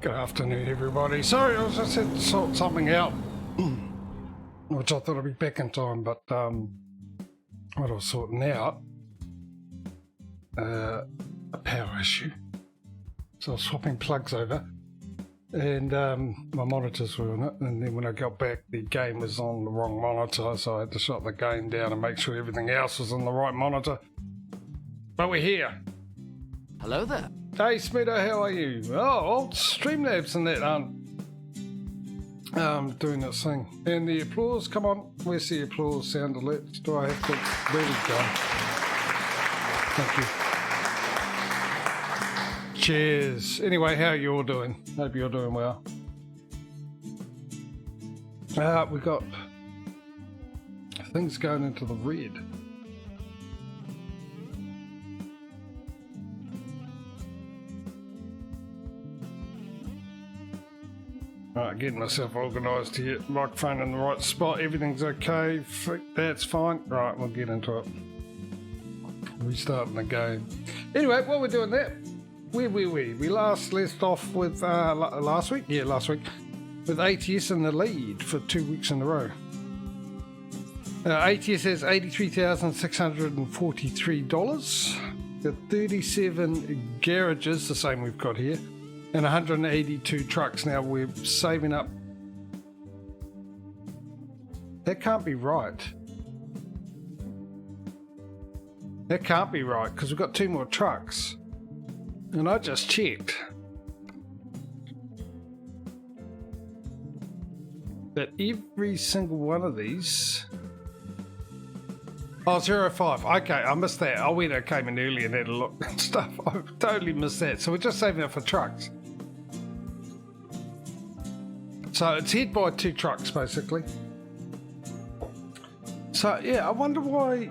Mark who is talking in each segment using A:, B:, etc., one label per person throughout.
A: Good afternoon, everybody. Sorry, I was just had to sort something out, which I thought I'd be back in time, but what I was sorting out, a power issue. So I was swapping plugs over, and my monitors were on it, and then when I got back, the game was on the wrong monitor, so I had to shut the game down and make sure everything else was on the right monitor. But we're here.
B: Hello there.
A: Hey Smeedo, how are you? Oh, old Streamlabs and that aren't doing this thing. And the applause, come on, where's the applause sound alerts? Do I have to, there we go. Thank you. Cheers. Anyway, how are you all doing? Hope you're doing well. We got things going into the red. Alright, getting myself organised here. Microphone in the right spot, everything's okay. That's fine. Right, we'll get into it. Restarting the game. Anyway, while we're doing that, we last left off with last week, with ATS in the lead for 2 weeks in a row. ATS has $83,643. Got 37 garages, the same we've got here, and 182 trucks. Now we're saving up. That can't be right. That can't be right, because we've got 2 more trucks. And I just checked that every single one of these... Oh, 05. Okay, I missed that. I went and came in early and had a look and stuff. I totally missed that. So we're just saving up for trucks. So it's hit by 2 trucks, basically. So, yeah, I wonder why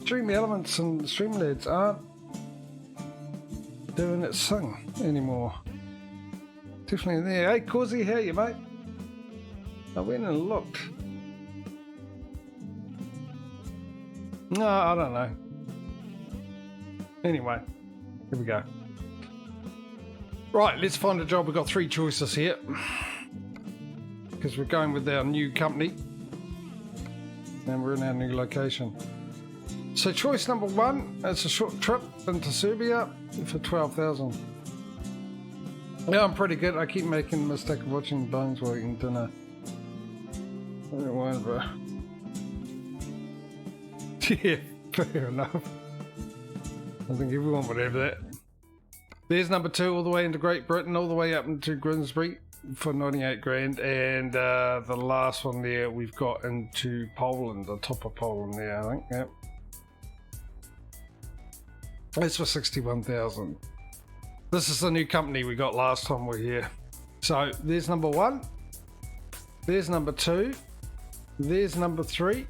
A: Stream Elements and Streamlabs aren't doing its thing anymore. Definitely there. Hey, Causey, how are you, mate? I went and looked. No, I don't know. Anyway, here we go. Right, let's find a job. We've got 3 choices here, because we're going with our new company and we're in our new location. So choice number 1, it's a short trip into Serbia for 12,000. Yeah, I'm pretty good. I keep making the mistake of watching Bones while eating dinner. I don't mind, bro. Yeah, fair enough. I think everyone would have that. There's number 2, all the way into Great Britain, all the way up into Grimsby for 98 grand, and the last one there we've got into Poland, the top of Poland there, I think. Yep. That's for 61,000. This is the new company we got last time we were here. So there's number 1, there's number 2, there's number 3.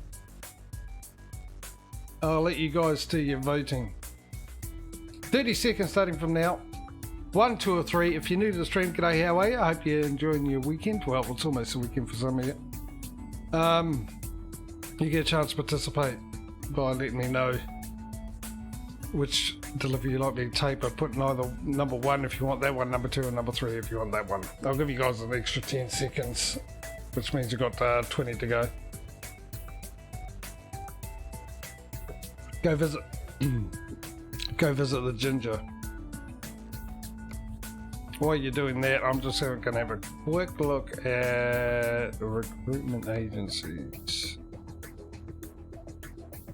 A: I'll let you guys do your voting. 30 seconds starting from now. 1, 2 or 3. If you're new to the stream, g'day, how are you? I hope you're enjoying your weekend. Well, it's almost a weekend for some of you. You get a chance to participate by letting me know which delivery you like me to tape. I put either number 1 if you want that one, number 2, and number 3 if you want that one. I'll give you guys an extra 10 seconds, which means you've got 20 to go. Go visit the ginger. While you're doing that, I'm just going to have a quick look at recruitment agencies.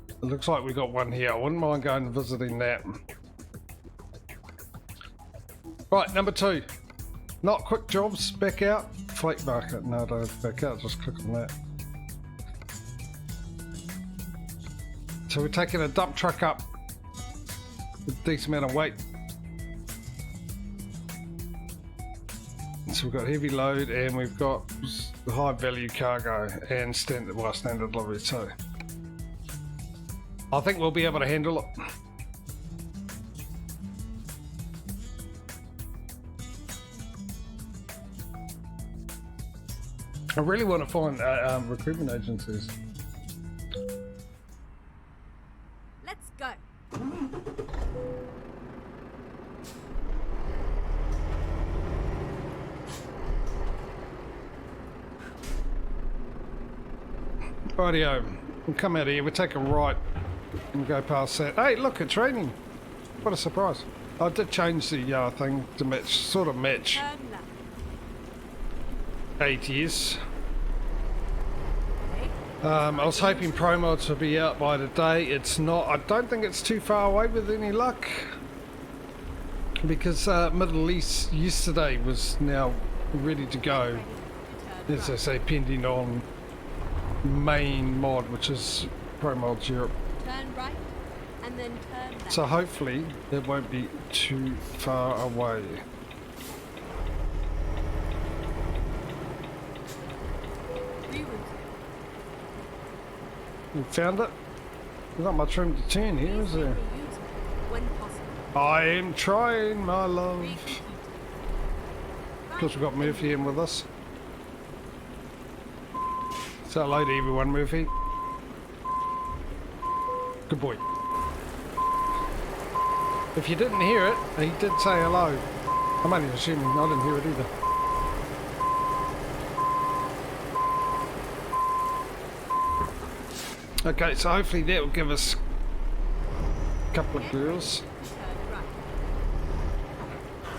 A: It looks like we got one here. I wouldn't mind going and visiting that. Right, number 2. Not quick jobs, back out. Flake market. No, don't have to back out, just click on that. So we're taking a dump truck up with a decent amount of weight. So we've got heavy load and we've got high value cargo and standard delivery too. I think we'll be able to handle it. I really want to find recruitment agencies.
C: Let's go.
A: Rightio. We'll come out here, we'll take a right and go past that. Hey, look, it's raining. What a surprise. I did change the thing to match, sort of match
C: Turn left.
A: ATS.
C: Okay.
A: I was hoping promo to be out by today. It's not. I don't think it's too far away with any luck. Because Middle East yesterday was now ready to go.
C: Turn
A: As I
C: right.
A: say, pending on main mod, which is Pro Mods Europe.
C: Turn right, and then turn left.
A: So hopefully it won't be too far away.
C: Rerouting.
A: You found it? There's not much room to turn here, is
C: Please
A: there?
C: make a U-turn when possible.
A: I am trying, my love.
C: Recomputing.
A: Of course, we've got Murphy in with us. Say hello to everyone, Murphy. Good boy. If you didn't hear it, he did say hello. I'm only assuming I didn't hear it either. Okay, so hopefully that will give us a couple of girls.
C: Turn right.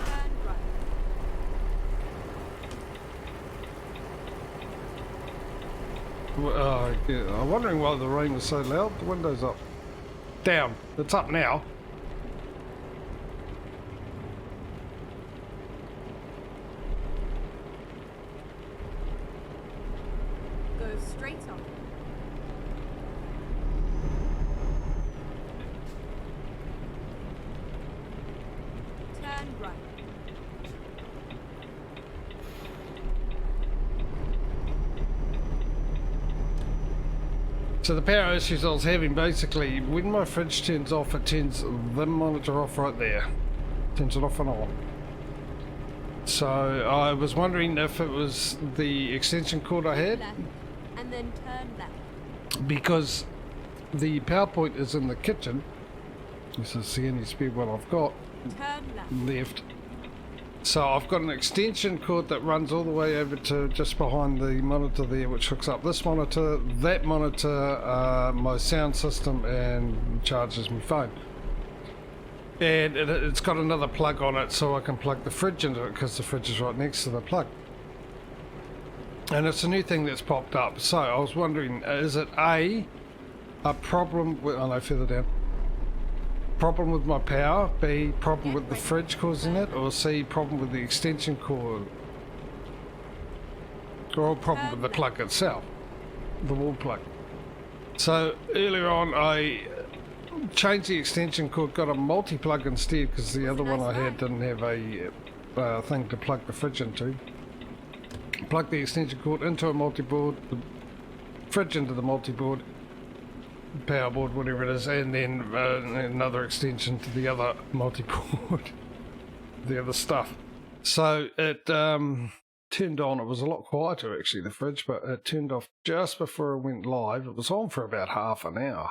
C: Turn right.
A: Yeah, I'm wondering why the rain was so loud. The window's up. Down. It's up now.
C: Go straight on. Turn right.
A: So the power issues I was having, basically, when my fridge turns off, it turns the monitor off right there. Turns it off and on. So I was wondering if it was the extension cord I had,
C: Left, and then turn left.
A: because the PowerPoint is in the kitchen. This is the only spare one I've got
C: Turn left.
A: left. So I've got an extension cord that runs all the way over to just behind the monitor there, which hooks up this monitor, that monitor, my sound system, and charges my phone. And it's got another plug on it, so I can plug the fridge into it, because the fridge is right next to the plug. And it's a new thing that's popped up. So I was wondering, is it a problem with, oh no, further down. Problem with my power, B, problem with the fridge causing it, or C, problem with the extension cord, or problem with the plug itself, the wall plug. So earlier on I changed the extension cord, got a multi-plug instead, because the other one I had didn't have a thing to plug the fridge into. Plug the extension cord into a multi-board, the fridge into the multi-board, power board, whatever it is, and then another extension to the other multi-board, the other stuff. So it turned on. It was a lot quieter actually, the fridge, but it turned off just before it went live. It was on for about half an hour.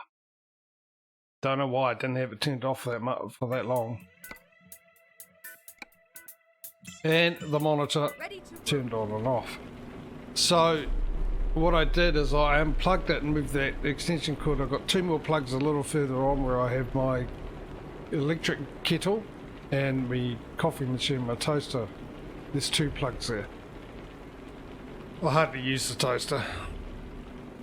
A: Don't know why I didn't have it turned off that much for that long. And the monitor
C: Ready to
A: turned on and off. So what I did is I unplugged it and moved that extension cord. I've got two more plugs a little further on where I have my electric kettle and my coffee machine, my toaster. There's two plugs there. I hardly use the toaster.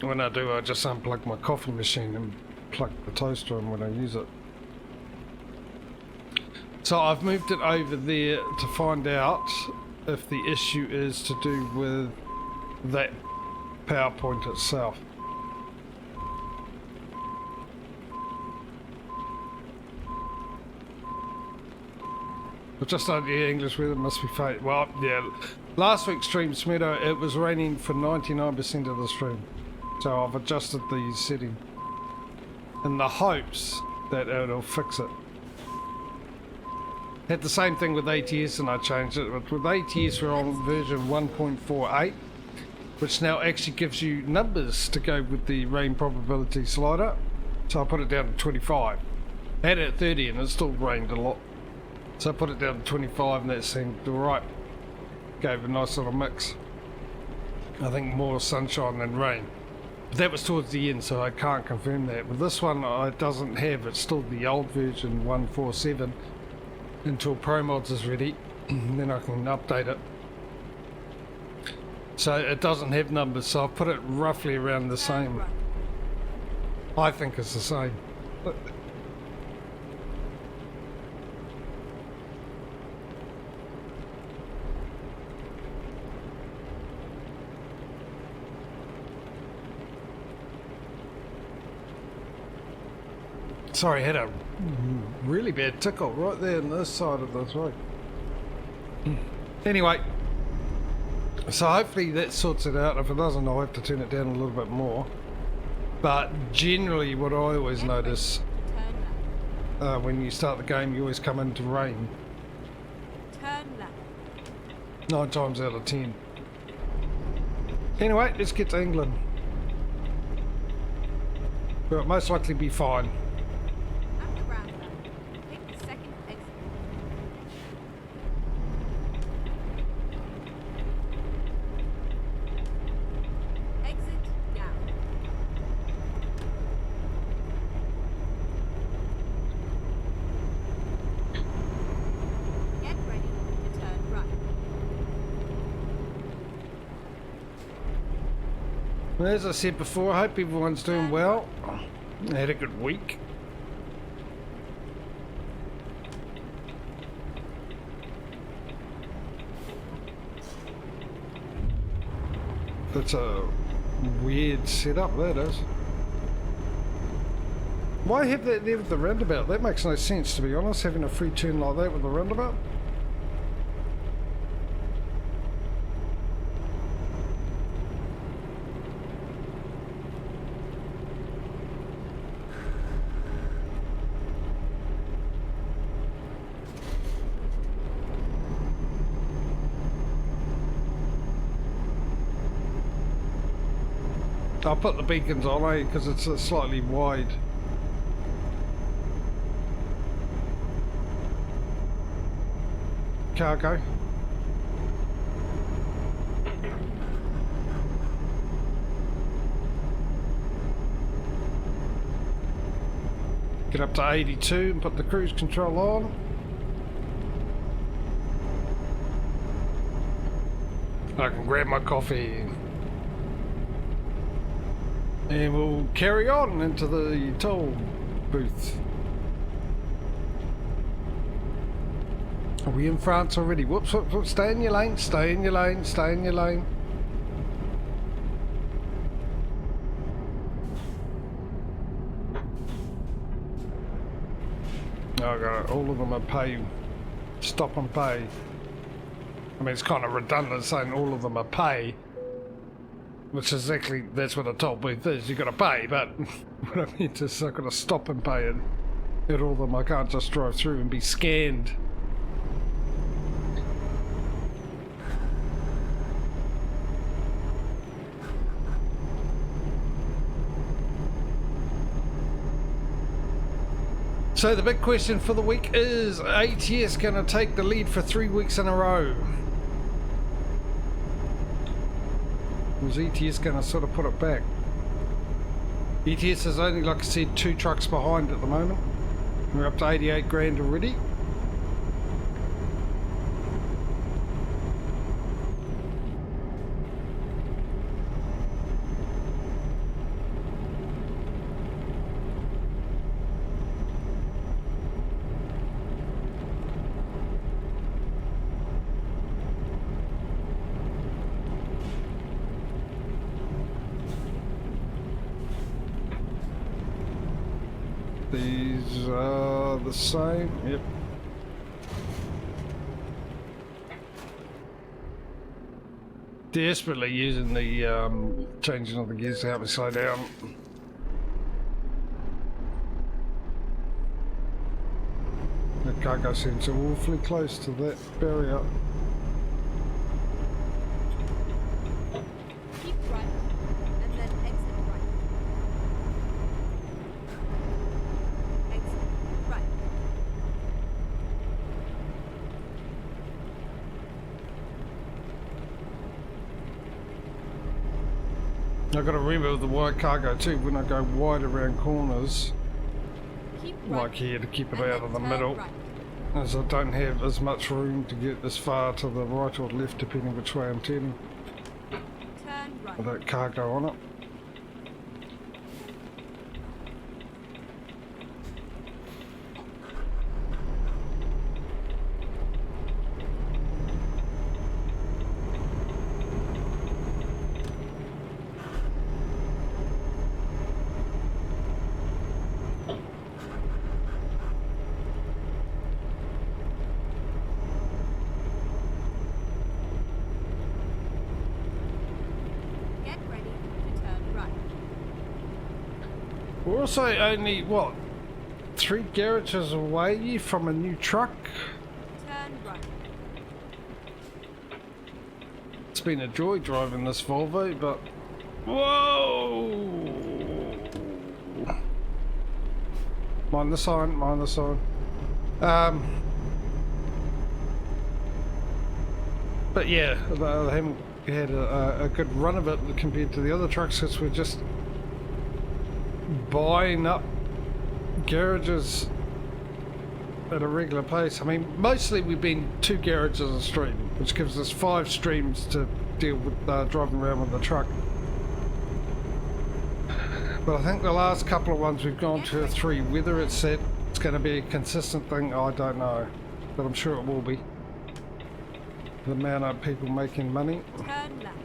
A: When I do, I just unplug my coffee machine and plug the toaster in when I use it. So I've moved it over there to find out if the issue is to do with that PowerPoint itself. But just like the English weather must be fake. Well, yeah. Last week's stream, Smedo, it was raining for 99% of the stream. So I've adjusted the setting in the hopes that it'll fix it. Had the same thing with ATS and I changed it. But with ATS we're on version 1.48. which now actually gives you numbers to go with the rain probability slider. So I put it down to 25. I had it at 30 and it still rained a lot. So I put it down to 25 and that seemed alright. Gave a nice little mix. I think more sunshine than rain. But that was towards the end, so I can't confirm that. But this one it doesn't have. It's still the old version 147 until Pro Mods is ready. Then I can update it. So it doesn't have numbers, so I've put it roughly around the
C: Turn
A: same.
C: right.
A: I think it's the same. But sorry, I had a really bad tickle right there on this side of the throat. Anyway, so hopefully that sorts it out. If it doesn't, I'll have to turn it down a little bit more. But generally what I always notice
C: Turn left.
A: when you start the game, you always come into rain.
C: Turn left.
A: 9 times out of 10. Anyway, let's get to England. We'll most likely be fine.
C: At the roundabout, take the second exit. Exit now. Get ready to turn right.
A: Well, as I said before, I hope everyone's doing well. I had a good week. That's a weird setup, that is. Why have that there with the roundabout? That makes no sense, to be honest, having a free turn like that with the roundabout. I'll put the beacons on, because it's slightly wide. Cargo. Get up to 82 and put the cruise control on. I can grab my coffee. And we'll carry on into the toll booth. Are we in France already? Whoops, whoops, whoops. Stay in your lane, stay in your lane, stay in your lane. Oh, God, all of them are pay, stop and pay. I mean, it's kind of redundant saying all of them are pay. Which is exactly, that's what a toll booth is, you gotta pay, but what I mean is I've gotta stop and pay it at all of them. I can't just drive through and be scanned. So the big question for the week is, ATS gonna take the lead for 3 weeks in a row? Was ETS going to sort of put it back? ETS is only, like I said, 2 trucks behind at the moment. We're up to 88 grand already. These are the same, yep. Desperately using the changing of the gears to help me slow down. The cargo seems awfully close to that barrier.
C: Keep right, and then exit right. Exit right.
A: I've got to remember with the wide cargo too, when I go wide around corners,
C: Keep right.
A: like here, to keep it
C: And
A: out
C: then
A: of the
C: turn
A: middle,
C: right.
A: as I don't have as much room to get as far to the right or left depending which way I'm turning
C: Turn right.
A: with that cargo on it.
C: Get ready to turn right.
A: We're also only, what, 3 garages away from a new truck?
C: Turn right.
A: It's been a joy driving this Volvo, but... Whoa! Mind the sign, mind the sign. But yeah, they haven't had a good run of it compared to the other trucks, because we're just buying up garages at a regular pace. I mean, mostly we've been 2 garages a stream, which gives us 5 streams to deal with driving around with the truck. But I think the last couple of ones we've gone to 3. Whether it's going to be a consistent thing, I don't know, but I'm sure it will be. The amount of people making money.
C: Turn left.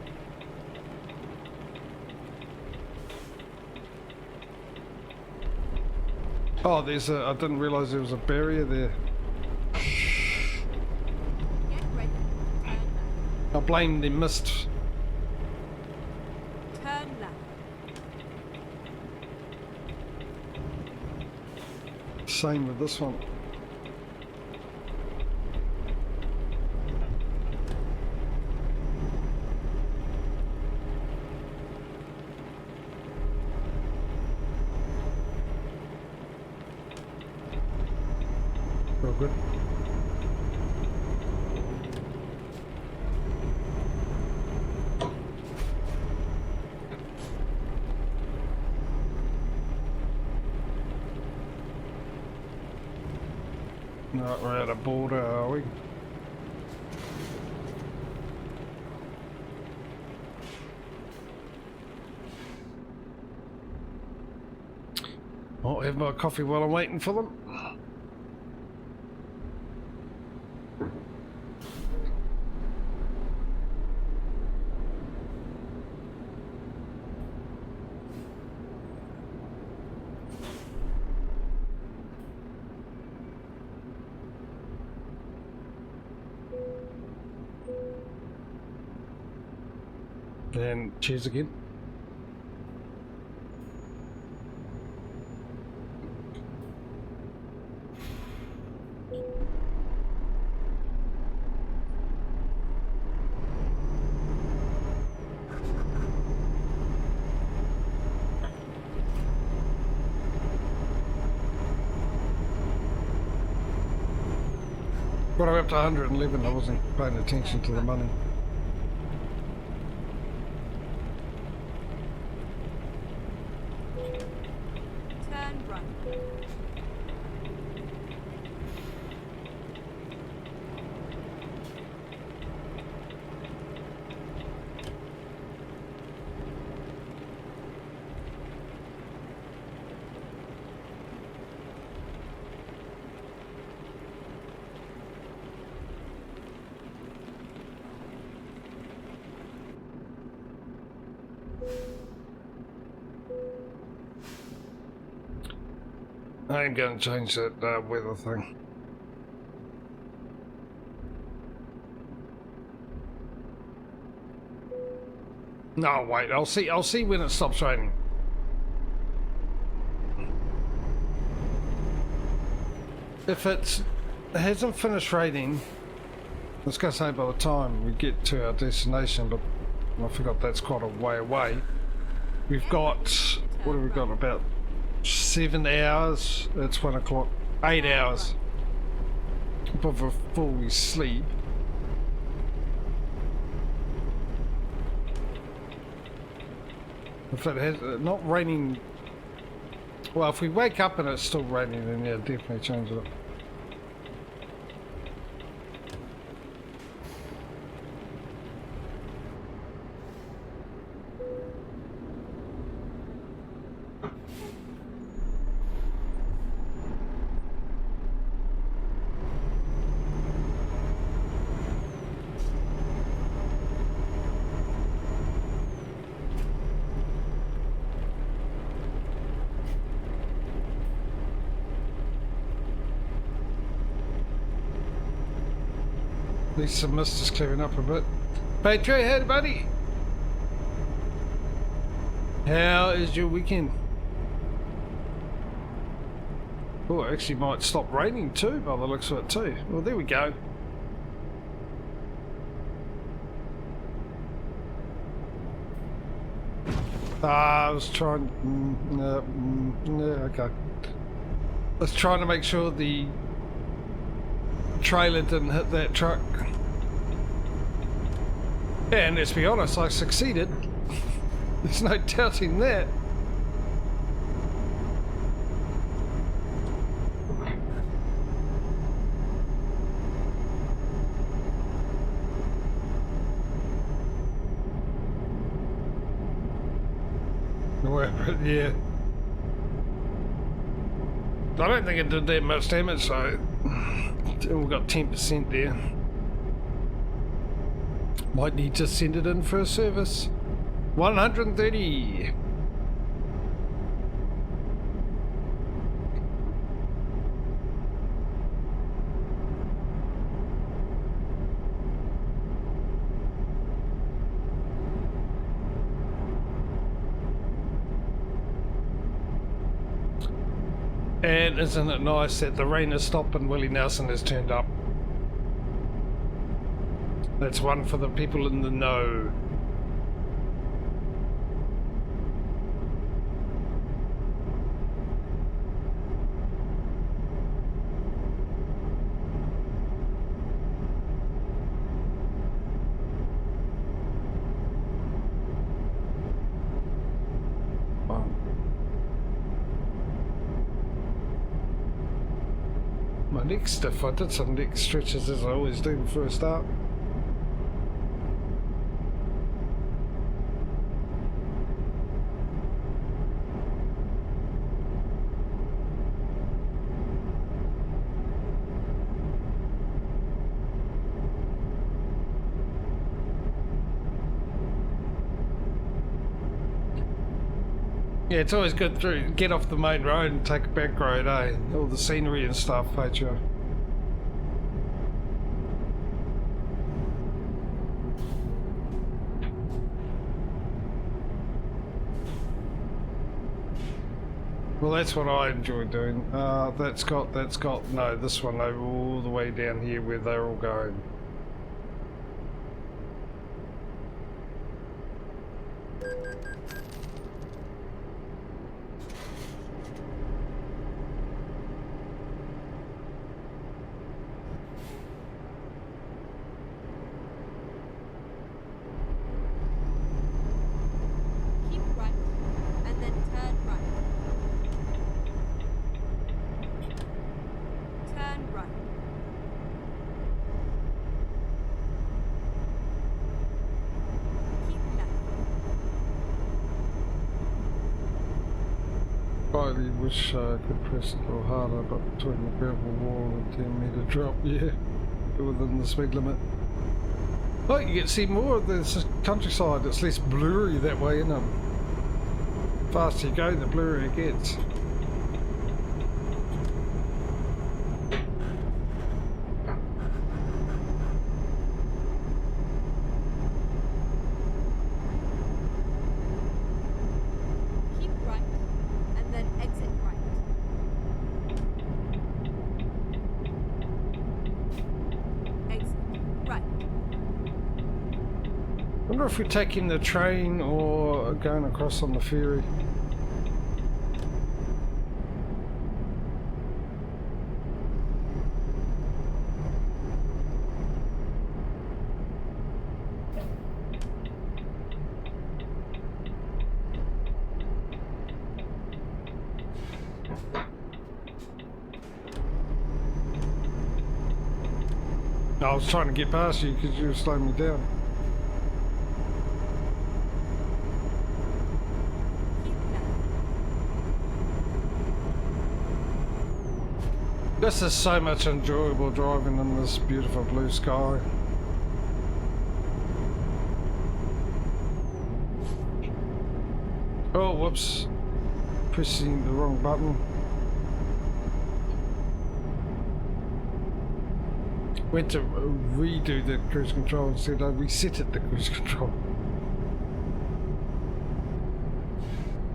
A: Oh, there's a. I didn't realise there was a barrier there.
C: Get ready to turn left.
A: I blame the mist.
C: Turn left.
A: Same with this one. Real good. Right, we're at a border, are we? I'll have my coffee while I'm waiting for them. And cheers again. Got up to 111, I wasn't paying attention to the money.
C: Turn right.
A: I ain't gonna change that weather thing. No, wait, I'll see when it stops raining. If it hasn't finished raining, I was gonna say by the time we get to our destination, but I forgot that's quite a way away. We've got, what have we got, about 7 hours, it's 1 o'clock, 8 hours before we sleep. If it has not raining, well, if we wake up and it's still raining, then yeah, definitely change it up. At least the mist is clearing up a bit. Patro, hey buddy! How is your weekend? Oh, it actually might stop raining too, by the looks of it too. Well, there we go. I was trying... okay. I was trying to make sure the trailer didn't hit that truck. And let's be honest, I succeeded. There's no doubting that. Yeah. I don't think it did that much damage, so we've got 10% there. Might need to send it in for a service. 130. And isn't it nice that the rain has stopped and Willie Nelson has turned up? That's one for the people in the know. My neck's stiff. I did some neck stretches as I always do before I start. Yeah, it's always good to get off the main road and take a back road, eh? All the scenery and stuff, hey, Joe? Well, that's what I enjoy doing. That's got, no, this one over all the way down here where they're all going. I wish I could press a little harder, but between the gravel wall and 10 metre drop, yeah, within the speed limit. Oh, you get to see more of this countryside. It's less blurry that way, isn't it? The faster you go, the blurrier it gets. I wonder if we're taking the train or going across on the ferry. I was trying to get past you because you were slowing me down. This is so much enjoyable driving in this beautiful blue sky. Oh, whoops. Pressing the wrong button. Went to redo the cruise control instead I reset it, the cruise control.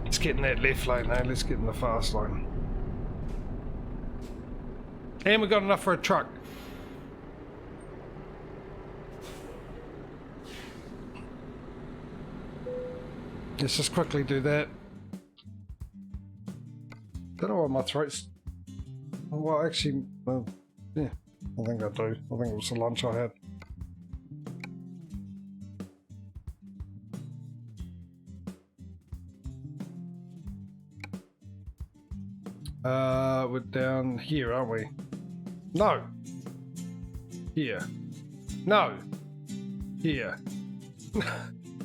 A: Let's get in that left lane now, let's get in the fast lane. And we got enough for a truck. Let's just quickly do that. Don't know why my throat's... Well, actually, yeah, I think I do. I think it was the lunch I had. We're down here, aren't we? No. Here. No. Here.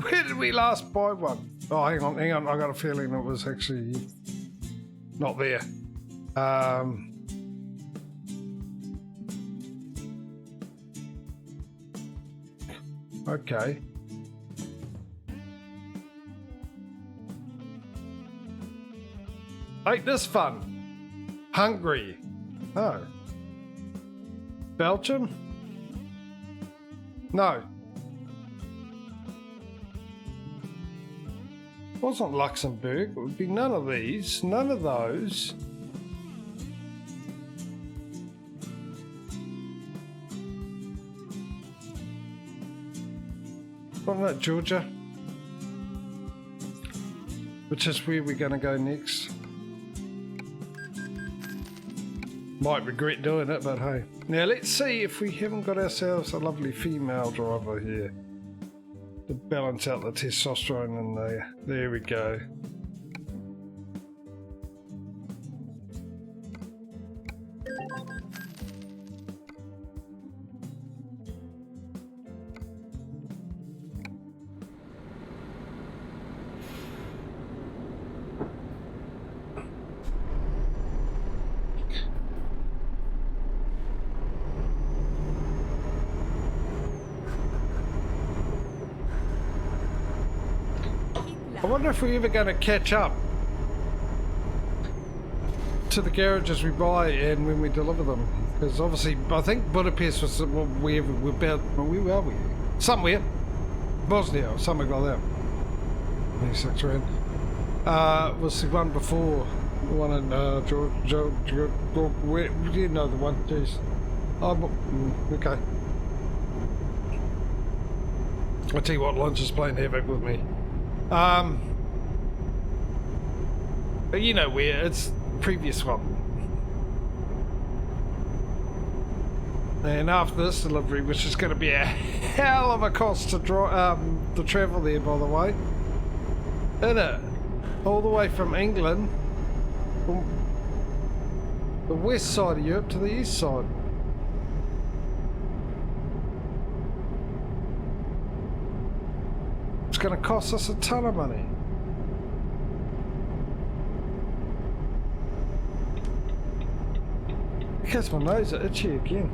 A: Where did we last buy one? Oh, hang on. I got a feeling it was actually not there. Okay. Ain't this fun? Hungary. Oh. Belgium? No. It wasn't Luxembourg. It would be none of these. None of those. Wasn't that Georgia? Which is where we're going to go next. Might regret doing it, but hey. Now let's see if we haven't got ourselves a lovely female driver here to balance out the testosterone in there. There we go. I wonder if we're ever going to catch up to the garages we buy and when we deliver them. Because obviously, I think Budapest was where we're about. Where are we? Somewhere. Bosnia or something like that. 26 rand. Was the one before. The one in Georgia. Where do you know the one? Jeez. Oh, okay. I'll tell you what, lunch is playing havoc with me. But you know where, it's the previous one. And after this delivery, which is going to be a hell of a cost to travel there, by the way. Isn't it? All the way from England, from the west side of Europe to the east side. It's going to cost us a ton of money. It gets my nose itchy again.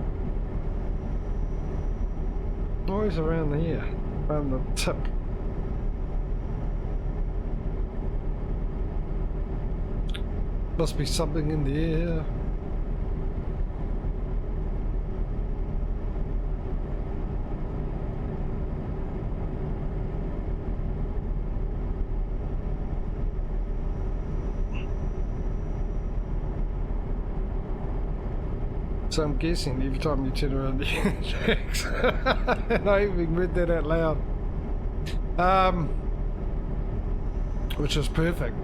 A: Always around here, around the tip. Must be something in the air. So I'm guessing every time you turn around the tracks. And I even read that out loud. Which is perfect.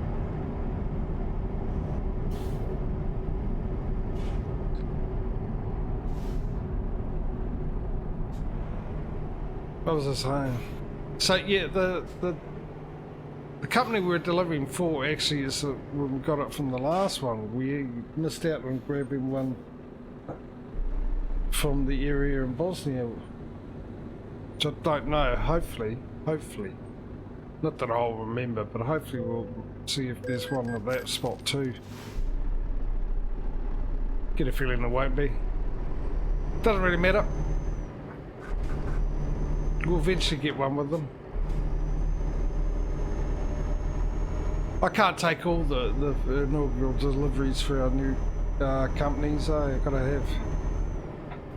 A: What was I saying? So yeah, the company we're delivering for actually is when we got it from the last one. We missed out on grabbing one from the area in Bosnia, which I don't know. Hopefully. Not that I'll remember, but hopefully we'll see if there's one at that spot too. Get a feeling there won't be. Doesn't really matter. We'll eventually get one with them. I can't take all the inaugural deliveries for our new companies. I've got to have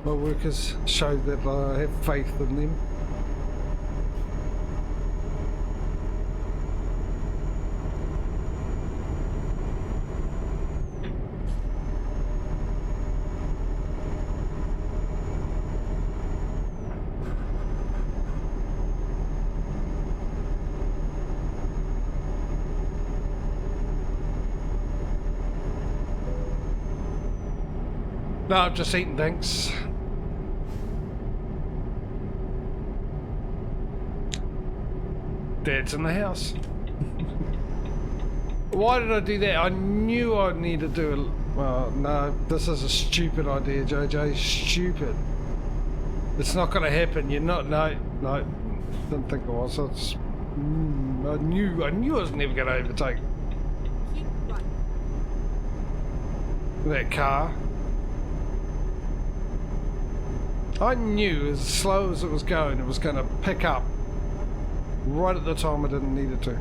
A: my workers show that I have faith in them. No, I'm just eating things. Dad's in the house. Why did I do that? I knew I'd need to do it. Well, no, this is a stupid idea, JJ. Stupid. It's not going to happen. You're not. No. Didn't think it was. It's, I knew I was never going to overtake
C: Keep running.
A: that car. I knew as slow as it was going to pick up right at the time I didn't need it to.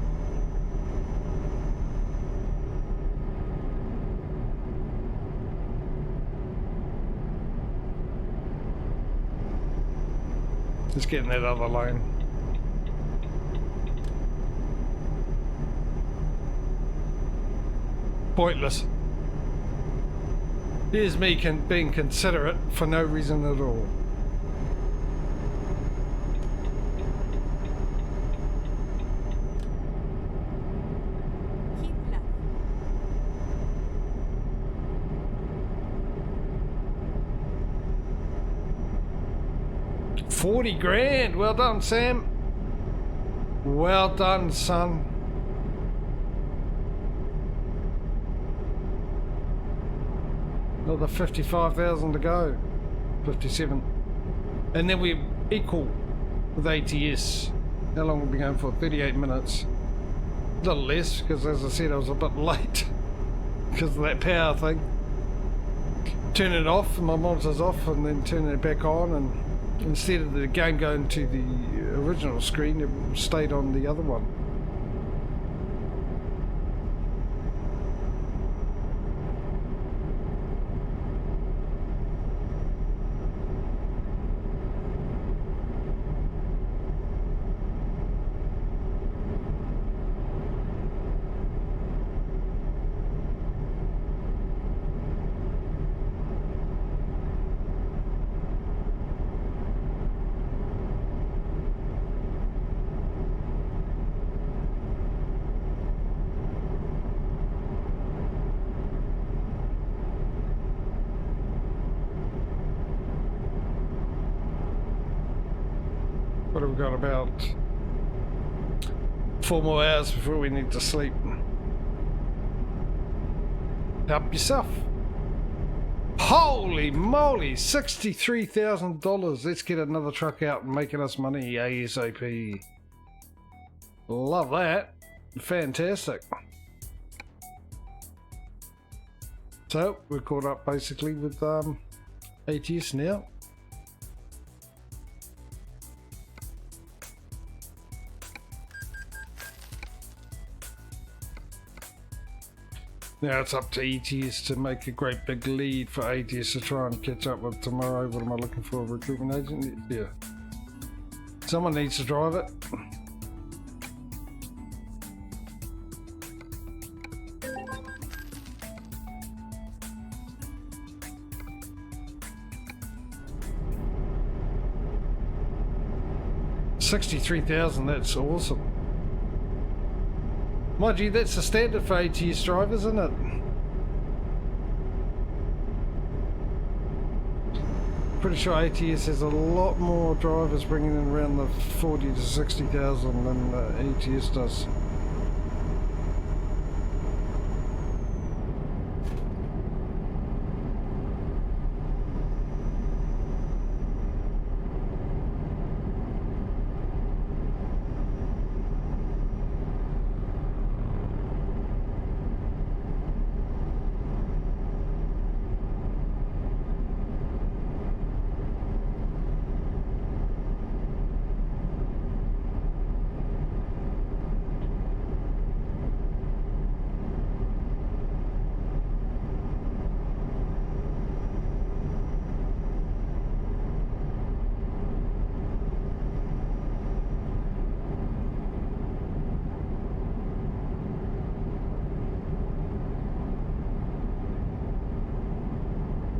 A: Just get in that other lane. Pointless. Here's me being considerate for no reason at all.
C: Keep left.
A: 40 grand. Well done, Sam. Well done, son. Another 55,000 to go. 57. And then we're equal with ATS. How long have we been going for? 38 minutes. A little less, because as I said, I was a bit late because of that power thing. Turning it off, and my monitor's off, and then turning it back on, and instead of the game going to the original screen, it stayed on the other one. What have we got? About 4 more hours before we need to sleep. Help yourself. Holy moly, $63,000. Let's get another truck out and making us money ASAP. Love that. Fantastic. So we're caught up basically with ATS now. Now it's up to ATS to make a great big lead for ATS to try and catch up with tomorrow. What am I looking for? A recruitment agent? Yeah. Someone needs to drive it. $63,000, that's awesome. Mind you, that's the standard for ATS drivers, isn't it? Pretty sure ATS has a lot more drivers bringing in around the 40 to 60,000 than ATS does.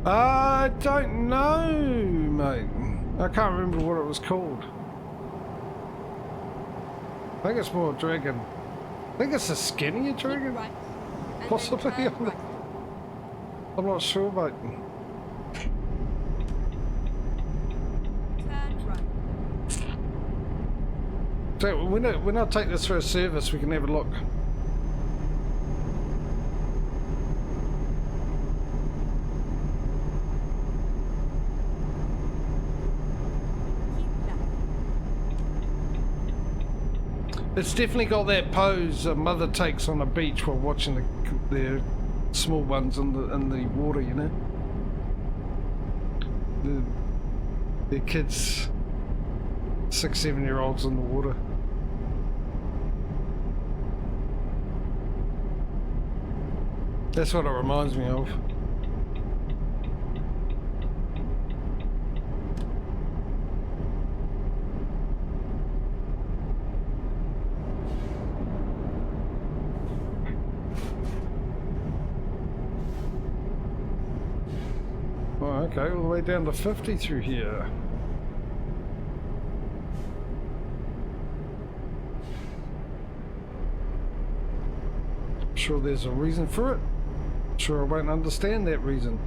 A: I don't know, mate. I can't remember what it was called. I think it's more dragon. I think it's a skinnier
C: Keep
A: dragon.
C: right. And
A: Possibly.
C: then turn right.
A: I'm not sure, mate.
C: Turn right.
A: So when I take this for a service, we can have a look.
C: Keep left.
A: It's definitely got that pose a mother takes on a beach while watching the small ones in the water, you know. The kids, 6-7-year-olds in the water. That's what it reminds me of. Oh, okay, all the way down to 50 through here. I'm sure there's a reason for it. I'm sure I won't understand that reason.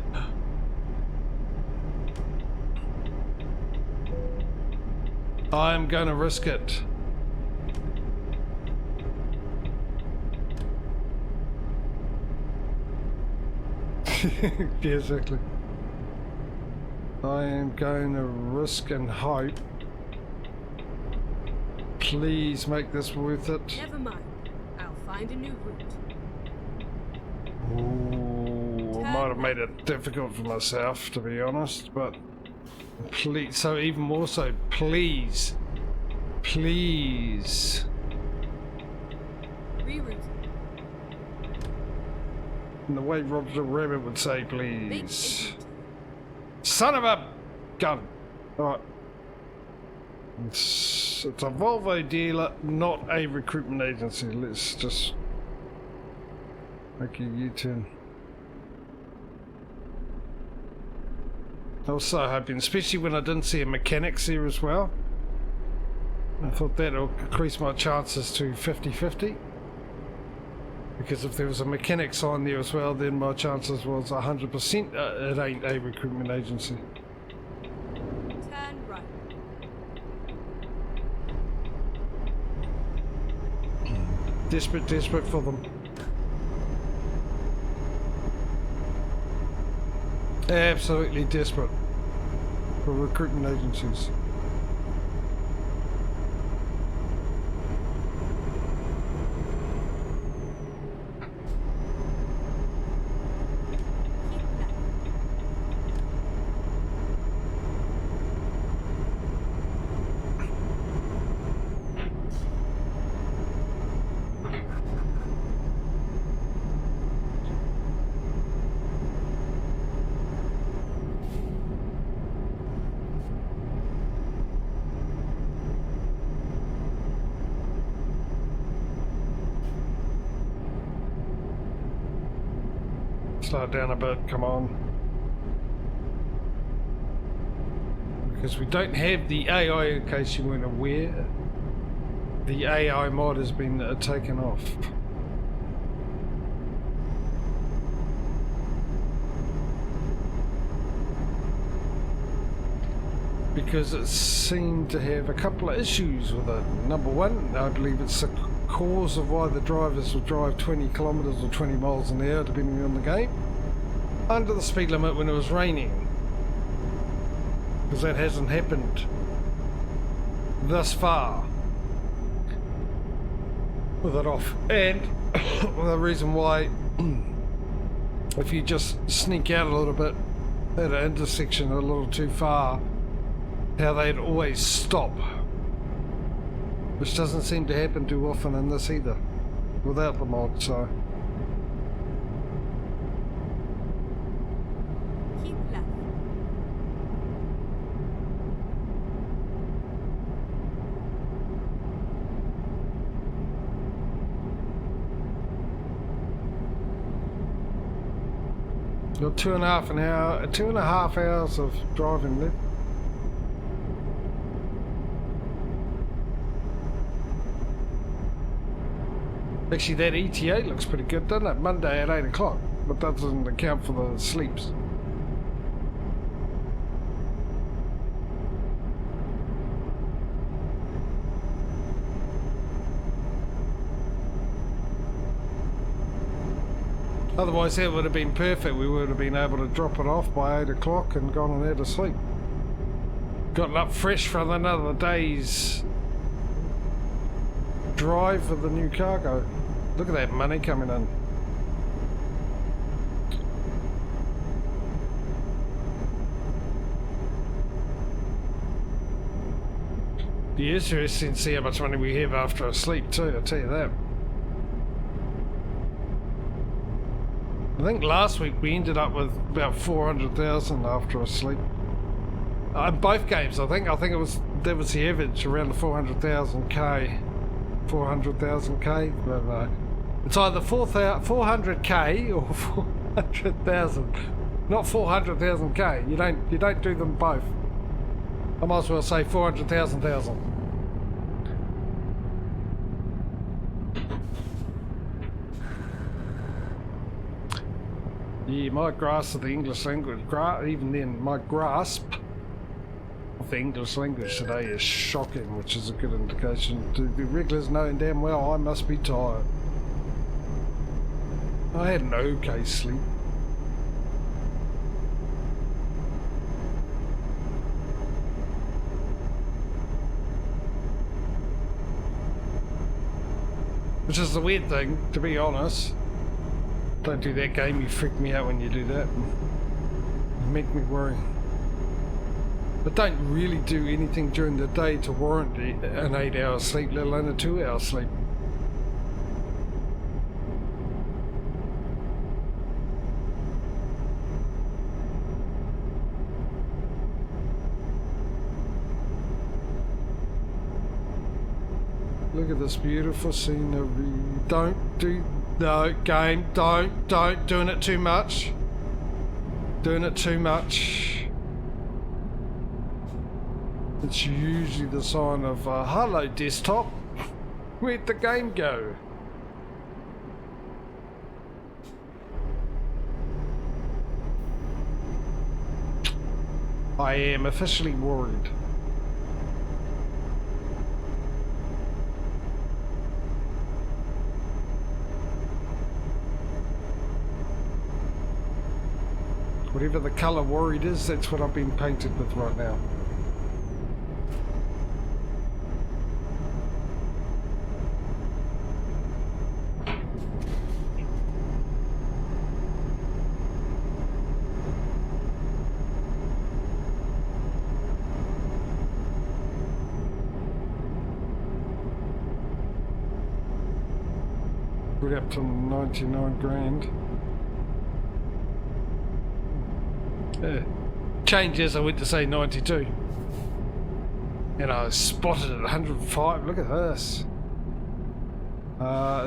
A: I'm gonna risk it. Yeah, exactly. I am going to risk and hope. Please make this worth it.
C: Never mind. I'll find a new route.
A: Ooh, I might have made it difficult for myself, to be honest, but please, so even more so, please, please.
C: Reroute.
A: In the way Roger Rabbit would say,
C: Big
A: please.
C: isn't.
A: Son of a gun. Alright. It's a Volvo dealer, not a recruitment agency. Let's just make a U-turn. I was so hoping, especially when I didn't see a mechanics there as well. I thought that'll increase my chances to 50-50. Because if there was a mechanic sign there as well, then my chances was 100% it ain't a recruitment agency.
C: Turn right.
A: Desperate for them. Absolutely desperate for recruitment agencies.
C: Keep left.
A: Slow it down a bit, come on. Because we don't have the AI, in case you weren't aware. The AI mod has been taken off. Because it seemed to have a couple of issues with it. Number one, I believe it's the cause of why the drivers will drive 20 kilometers or 20 miles an hour, depending on the game, under the speed limit when it was raining. Because that hasn't happened thus far with it off. And the reason why, if you just sneak out a little bit at an intersection a little too far, how they'd always stop, which doesn't seem to happen too often in this either, without the mod, so.
C: Keep left.
A: Got 2.5 hours of driving left. Actually, that ETA looks pretty good, doesn't it? Monday at 8 o'clock, but that doesn't account for the sleeps. Otherwise, that would have been perfect. We would have been able to drop it off by 8 o'clock and gone on there to sleep. Gotten up fresh for another day's drive for the new cargo. Look at that money coming in. Be interesting to see how much money we have after a sleep too, I'll tell you that. I think last week we ended up with about 400,000 after a sleep. In both games, I think it was that was the average, around the 400,000k. 400,000k, but it's either 400k or 400,000, not 400,000k. You don't do them both. I might as well say 400,000. Yeah, my grasp of the English language, even then, my grasp of the English language today is shocking, which is a good indication to the regulars knowing damn well I must be tired. I had an okay sleep. Which is the weird thing, to be honest. Don't do that game, you freak me out when you do that. You make me worry. But don't really do anything during the day to warrant an 8-hour sleep, let alone a 2-hour sleep. Look at this beautiful scenery. No, game, don't, doing it too much. Doing it too much. It's usually the sign of, hello desktop, where'd the game go? I am officially worried. Whatever the colour worried is, that's what I've been painted with right now. We're up to 99 grand. Changes, I went to say 92. And I was spotted at 105. Look at this.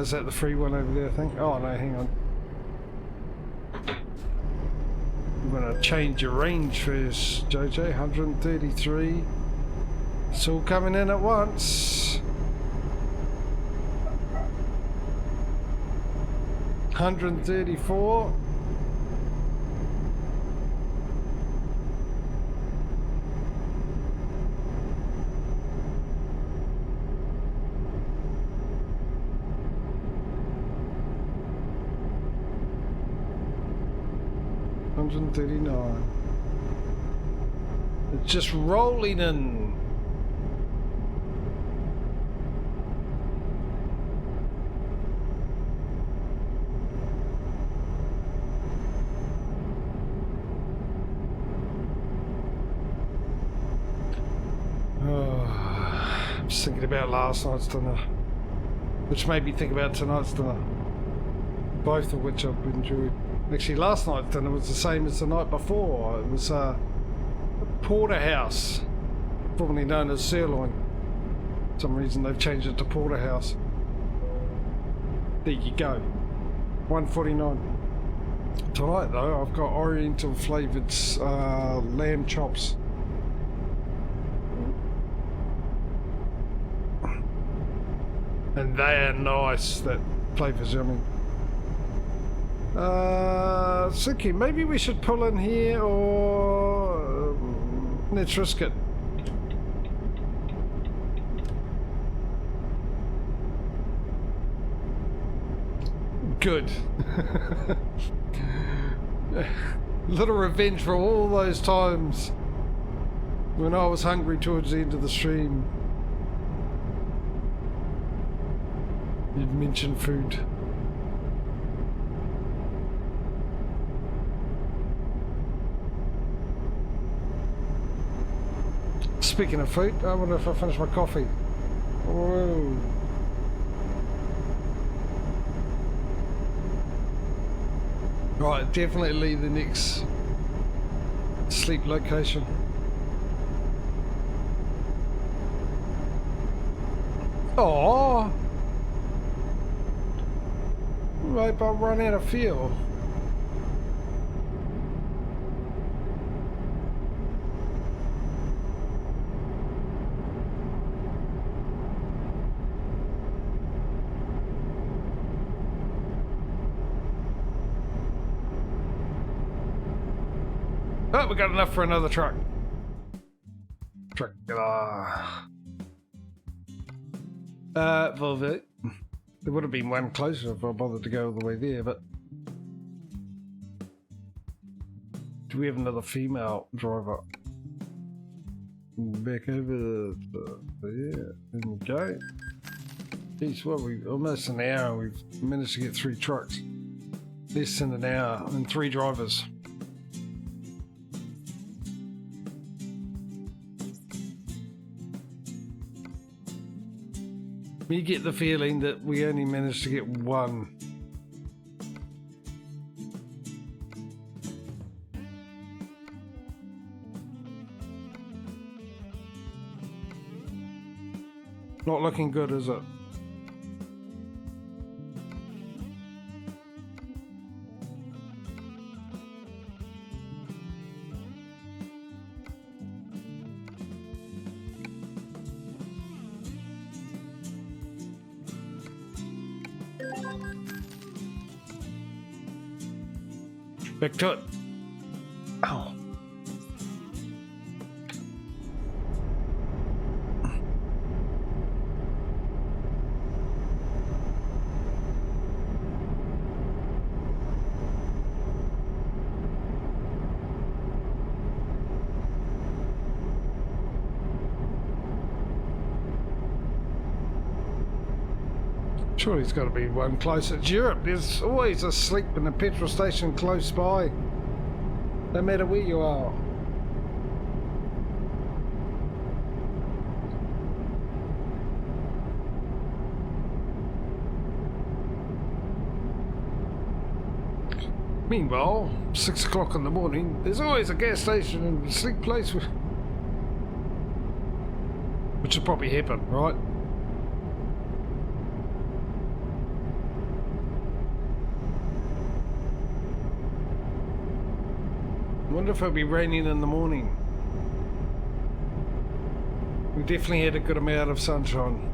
A: Is that the free one over there, I think? Oh no, hang on. I'm gonna change your range first, JJ. 133. It's all coming in at once. 134. $139. It's just rolling in. I'm just thinking about last night's dinner, which made me think about tonight's dinner, both of which I've enjoyed. Actually, last night's dinner was the same as the night before. It was a porterhouse, formerly known as sirloin. For some reason they've changed it to porterhouse. There you go. $149. Tonight though, I've got oriental flavoured lamb chops. And they're nice, that flavour's yummy. Thinking maybe we should pull in here or let's risk it. Good. Little revenge for all those times when I was hungry towards the end of the stream. You'd mentioned food. Speaking of food, I wonder if I finished my coffee. Whoa. Right, definitely the next sleep location. Oh, right, but I'm running out of fuel. Oh, we got enough for another truck. Volvo. There would have been one closer if I bothered to go all the way there, but... Do we have another female driver? Back over there. And go. Geez, what, we almost an hour, we've managed to get 3 trucks. Less than an hour and 3 drivers. You get the feeling that we only managed to get 1. Not looking good, is it? Back to it. Ow. Surely it's got to be one closer. It's Europe. There's always a sleep in a petrol station close by, no matter where you are. Meanwhile, 6 o'clock in the morning, there's always a gas station and a sleep place, which will probably happen, right? I wonder if it'll be raining in the morning. We definitely had a good amount of sunshine.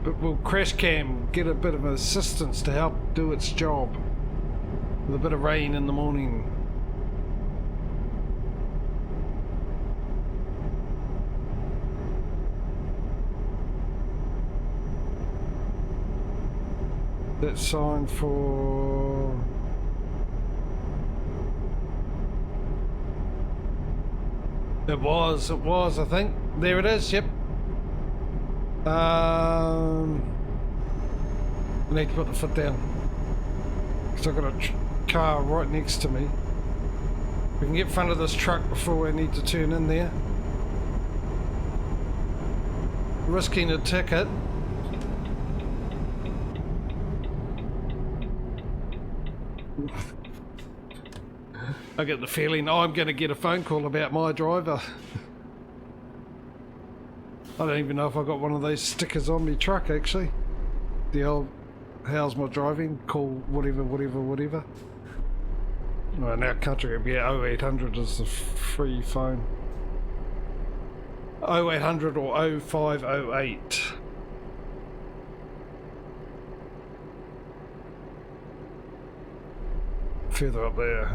A: But will crash cam get a bit of assistance to help do its job with a bit of rain in the morning? That sign for... It was, I think. There it is, yep. I need to put the foot down. Because I've got a car right next to me. We can get in front of this truck before I need to turn in there. Risking a ticket. I get the feeling I'm going to get a phone call about my driver. I don't even know if I got one of those stickers on my truck, actually. The old how's my driving? Call whatever. Well, in our country it'd be 0800 is the free phone. 0800 or 0508. Further up there.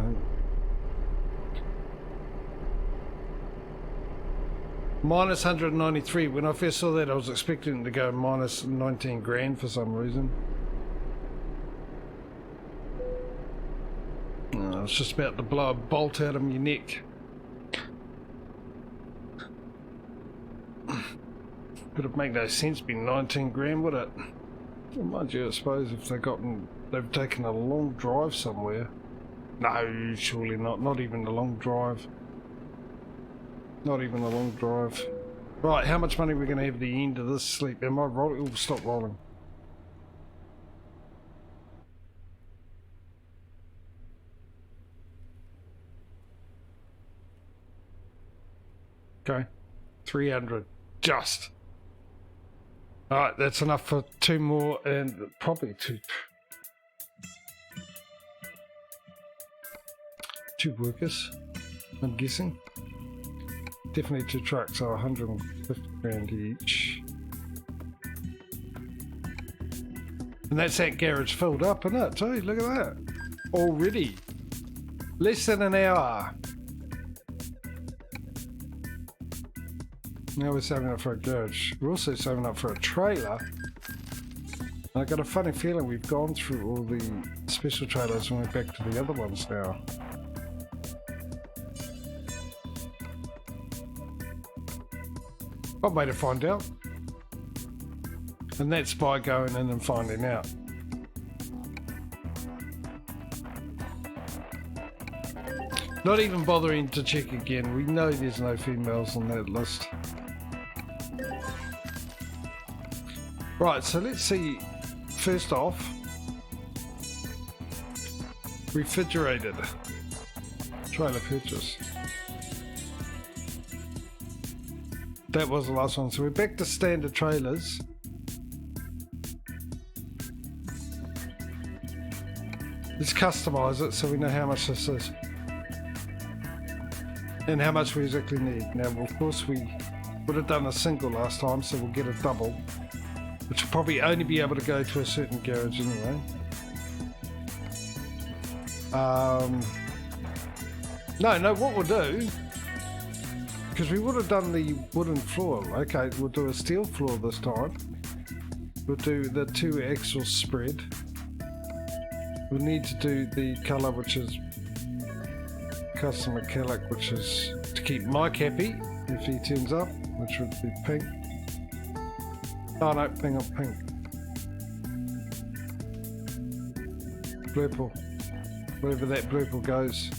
A: Minus 193. When I first saw that, I was expecting it to go minus 19 grand for some reason. Oh, it's just about to blow a bolt out of my neck. Would it make no sense being 19 grand, would it? Well, mind you, I suppose if they've taken a long drive somewhere. No, surely not. Not even a long drive. Not even a long drive. Right, how much money are we going to have at the end of this sleep? Am I rolling? Oh, stop rolling. Okay. 300. Just. Alright, that's enough for 2 more and probably 2 workers, I'm guessing. Definitely 2 trucks, so 150 grand each. And that's that garage filled up, isn't it? Hey, look at that. Already. Less than an hour. Now we're saving up for a garage. We're also saving up for a trailer. I got a funny feeling we've gone through all the special trailers and we're back to the other ones now. One way to find out. And that's by going in and finding out. Not even bothering to check again. We know there's no females on that list. Right, so let's see. First off, refrigerated trailer purchase. That was the last one. So we're back to standard trailers. Let's customize it so we know how much this is. And how much we exactly need. Now, of course, we would have done a single last time, so we'll get a double. Which will probably only be able to go to a certain garage anyway. No, what we'll do, because we would have done the wooden floor. Okay, we'll do a steel floor this time. We'll do the 2 axle spread. We'll need to do the colour, which is custom metallic, which is to keep Mike happy if he turns up, which would be pink. Oh no, pink on pink. Purple. Wherever that purple goes.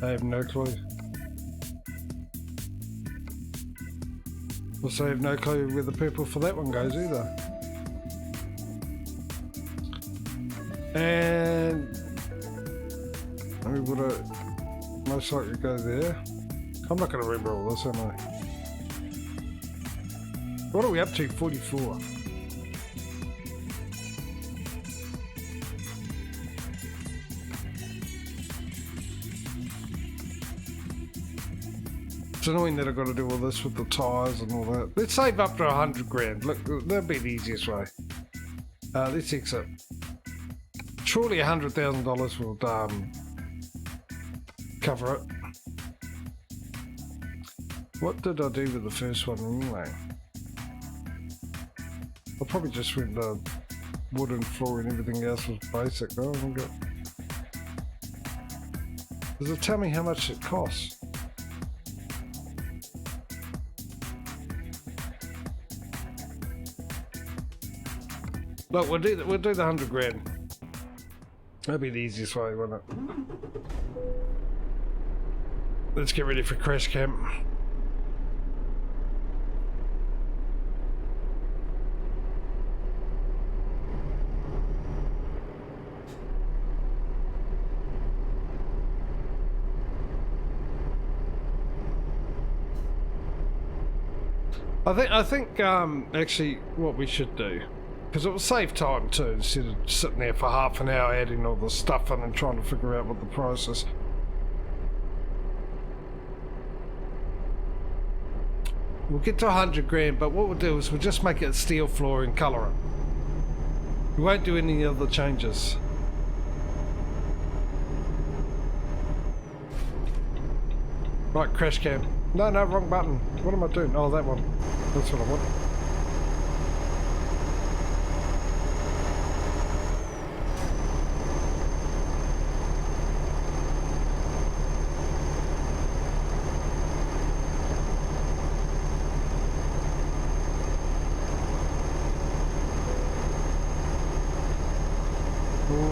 A: I have no clue. Also have no clue where the purple for that one goes either. And we would have most likely go there. I'm not going to remember all this, am I? What are we up to? 44. It's annoying that I've got to do all this with the tyres and all that. Let's save up to 100 grand. Look, that'll be the easiest way. Let's exit. Surely $100,000 will cover it. What did I do with the first one anyway? I probably just went the wooden floor and everything else was basic. Oh, does it tell me how much it costs? Look, we'll do the 100 grand. That'll be the easiest way, won't it? Let's get ready for crash camp. I think actually what we should do, because it will save time too, instead of sitting there for half an hour adding all the stuff in and trying to figure out what the price is. We'll get to 100 grand, but what we'll do is we'll just make it steel floor and colour it. We won't do any other changes. Right, crash cam. No, wrong button. What am I doing? Oh, that one. That's what I want.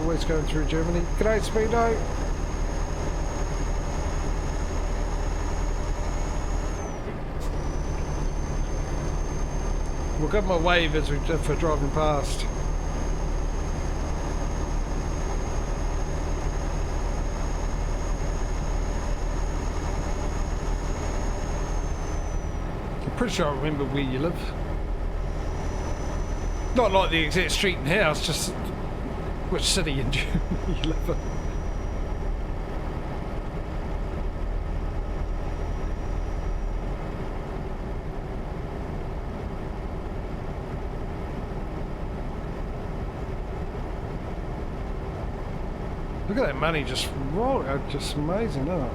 A: Always going through Germany. G'day, Speedo. We'll give them a wave as if we're driving past. I'm pretty sure I remember where you live. Not like the exact street and house, just which city in Germany you live in. Look at that money just rolling out, just amazing, isn't it?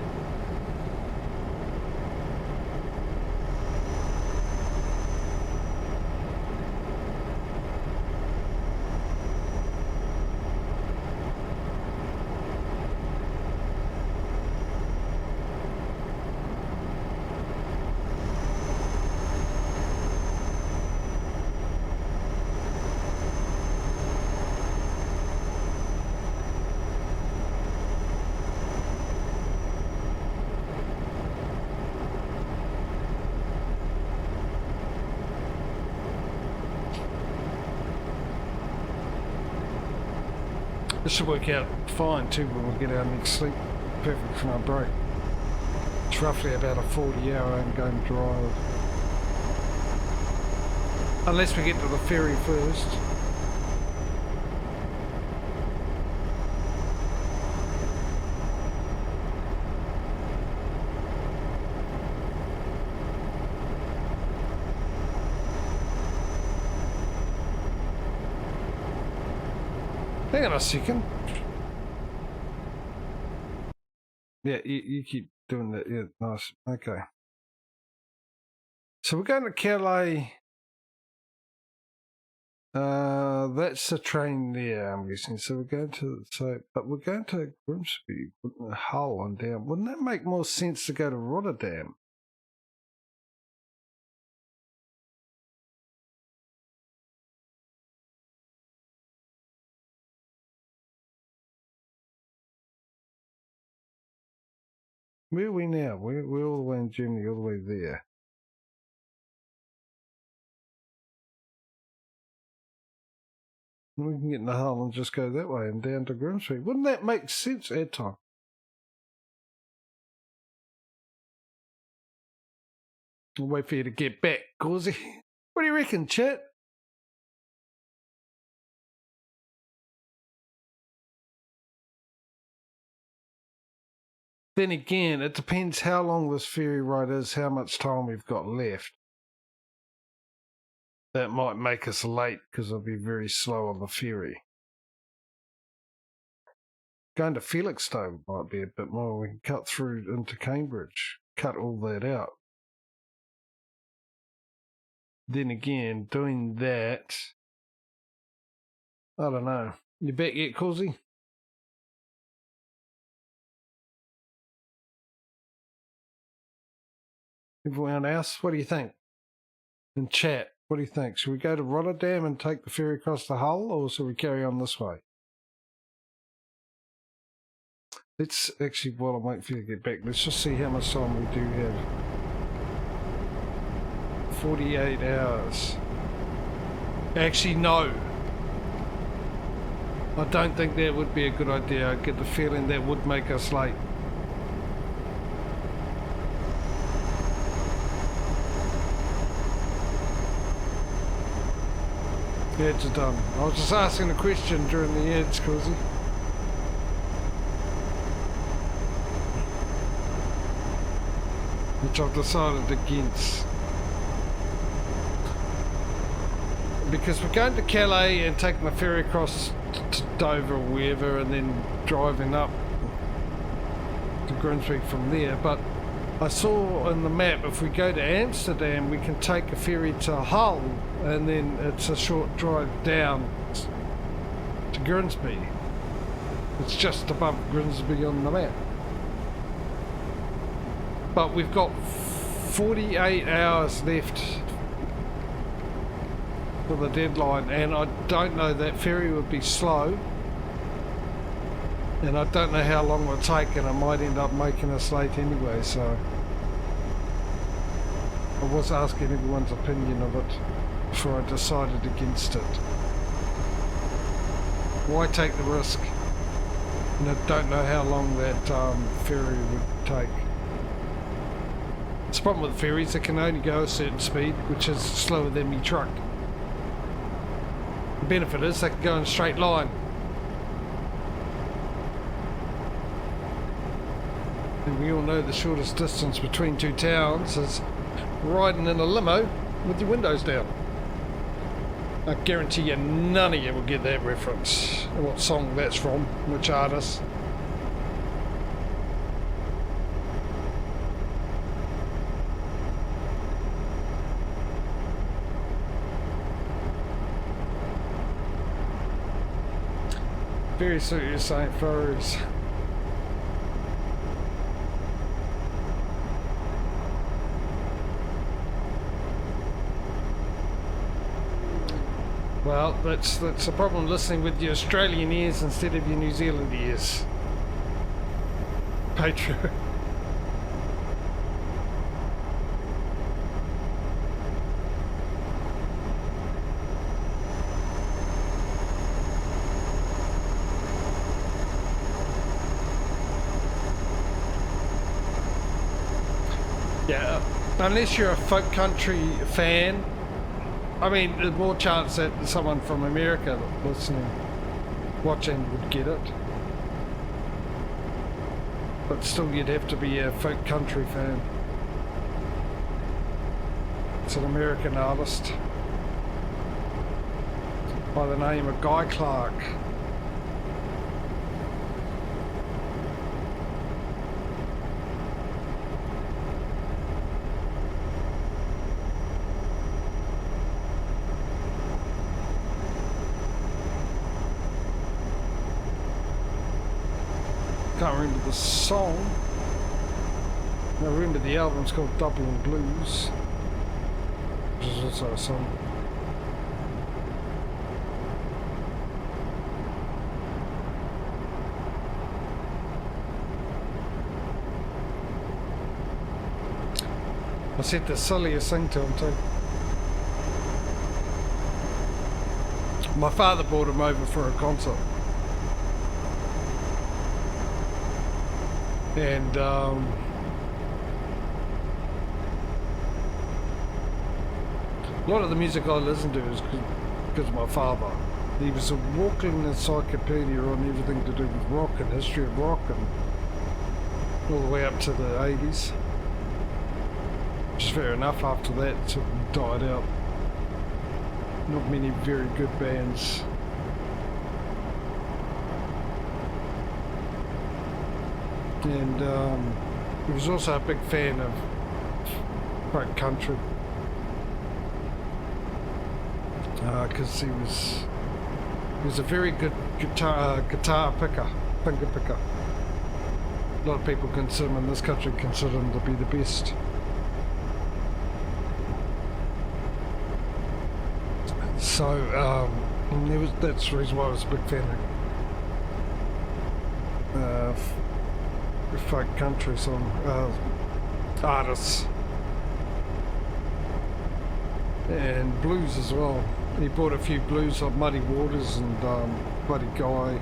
A: This should work out fine too when we get our next sleep. Perfect for our break. It's roughly about a 40-hour ongoing drive. Unless we get to the ferry first. Hang on a second. Yeah, you keep doing that. Yeah, nice. Okay. So we're going to Calais. That's the train there, I'm guessing. So we're going to, but we're going to Grimsby, Hull and down. Wouldn't that make more sense to go to Rotterdam? Where are we now? We're all the way in Germany, all the way there. We can get in the Hull and just go that way and down to Grimsby. Wouldn't that make sense at time? I'll wait for you to get back, Causey. What do you reckon, chat? Then again, it depends how long this ferry ride is, how much time we've got left. That might make us late because I'll be very slow on the ferry. Going to Felixstowe might be a bit more. We can cut through into Cambridge, cut all that out. Then again, doing that, I don't know. You back yet, Causey? Everyone else, what do you think? In chat, what do you think? Should we go to Rotterdam and take the ferry across the Hull, or should we carry on this way? Let's actually, while I'm waiting for you to get back, let's just see how much time we do have. 48 hours. Actually, no. I don't think that would be a good idea. I get the feeling that would make us late. Ads are done. I was just asking a question during the ads, Cosy. Which I've decided against. Because we're going to Calais and taking the ferry across to Dover or wherever and then driving up to Grimsby from there. But I saw on the map if we go to Amsterdam we can take a ferry to Hull and then it's a short drive down to Grimsby. It's just above Grimsby on the map. But we've got 48 hours left for the deadline and I don't know, that ferry would be slow and I don't know how long it will take and it might end up making us late anyway, so I was asking everyone's opinion of it before I decided against it. Why take the risk? And I don't know how long that ferry would take. It's the problem with ferries, they can only go a certain speed, which is slower than my truck. The benefit is they can go in a straight line. And we all know the shortest distance between two towns is riding in a limo with your windows down. I guarantee you none of you will get that reference. What song that's from, which artist. Very serious St. Ferries. Well, that's a problem listening with your Australian ears instead of your New Zealand ears. Patreon. Yeah, unless you're a folk country fan, I mean, there's more chance that someone from America listening, watching would get it. But still, you'd have to be a folk country fan. It's an American artist by the name of Guy Clark. Can't remember the song. I remember the album's called Dublin Blues, which is also a song. I said the silliest thing to him too. My father brought him over for a concert. And a lot of the music I listen to is because of my father. He was a walking encyclopedia on everything to do with rock and history of rock and all the way up to the 80s. Which is fair enough, after that it sort of died out. Not many very good bands. And he was also a big fan of folk country because he was a very good guitar picker, finger picker. A lot of people consider him in this country consider him to be the best. So that's the reason why I was a big fan of folk country song artists and blues as well. He bought a few blues of Muddy Waters and Buddy Guy.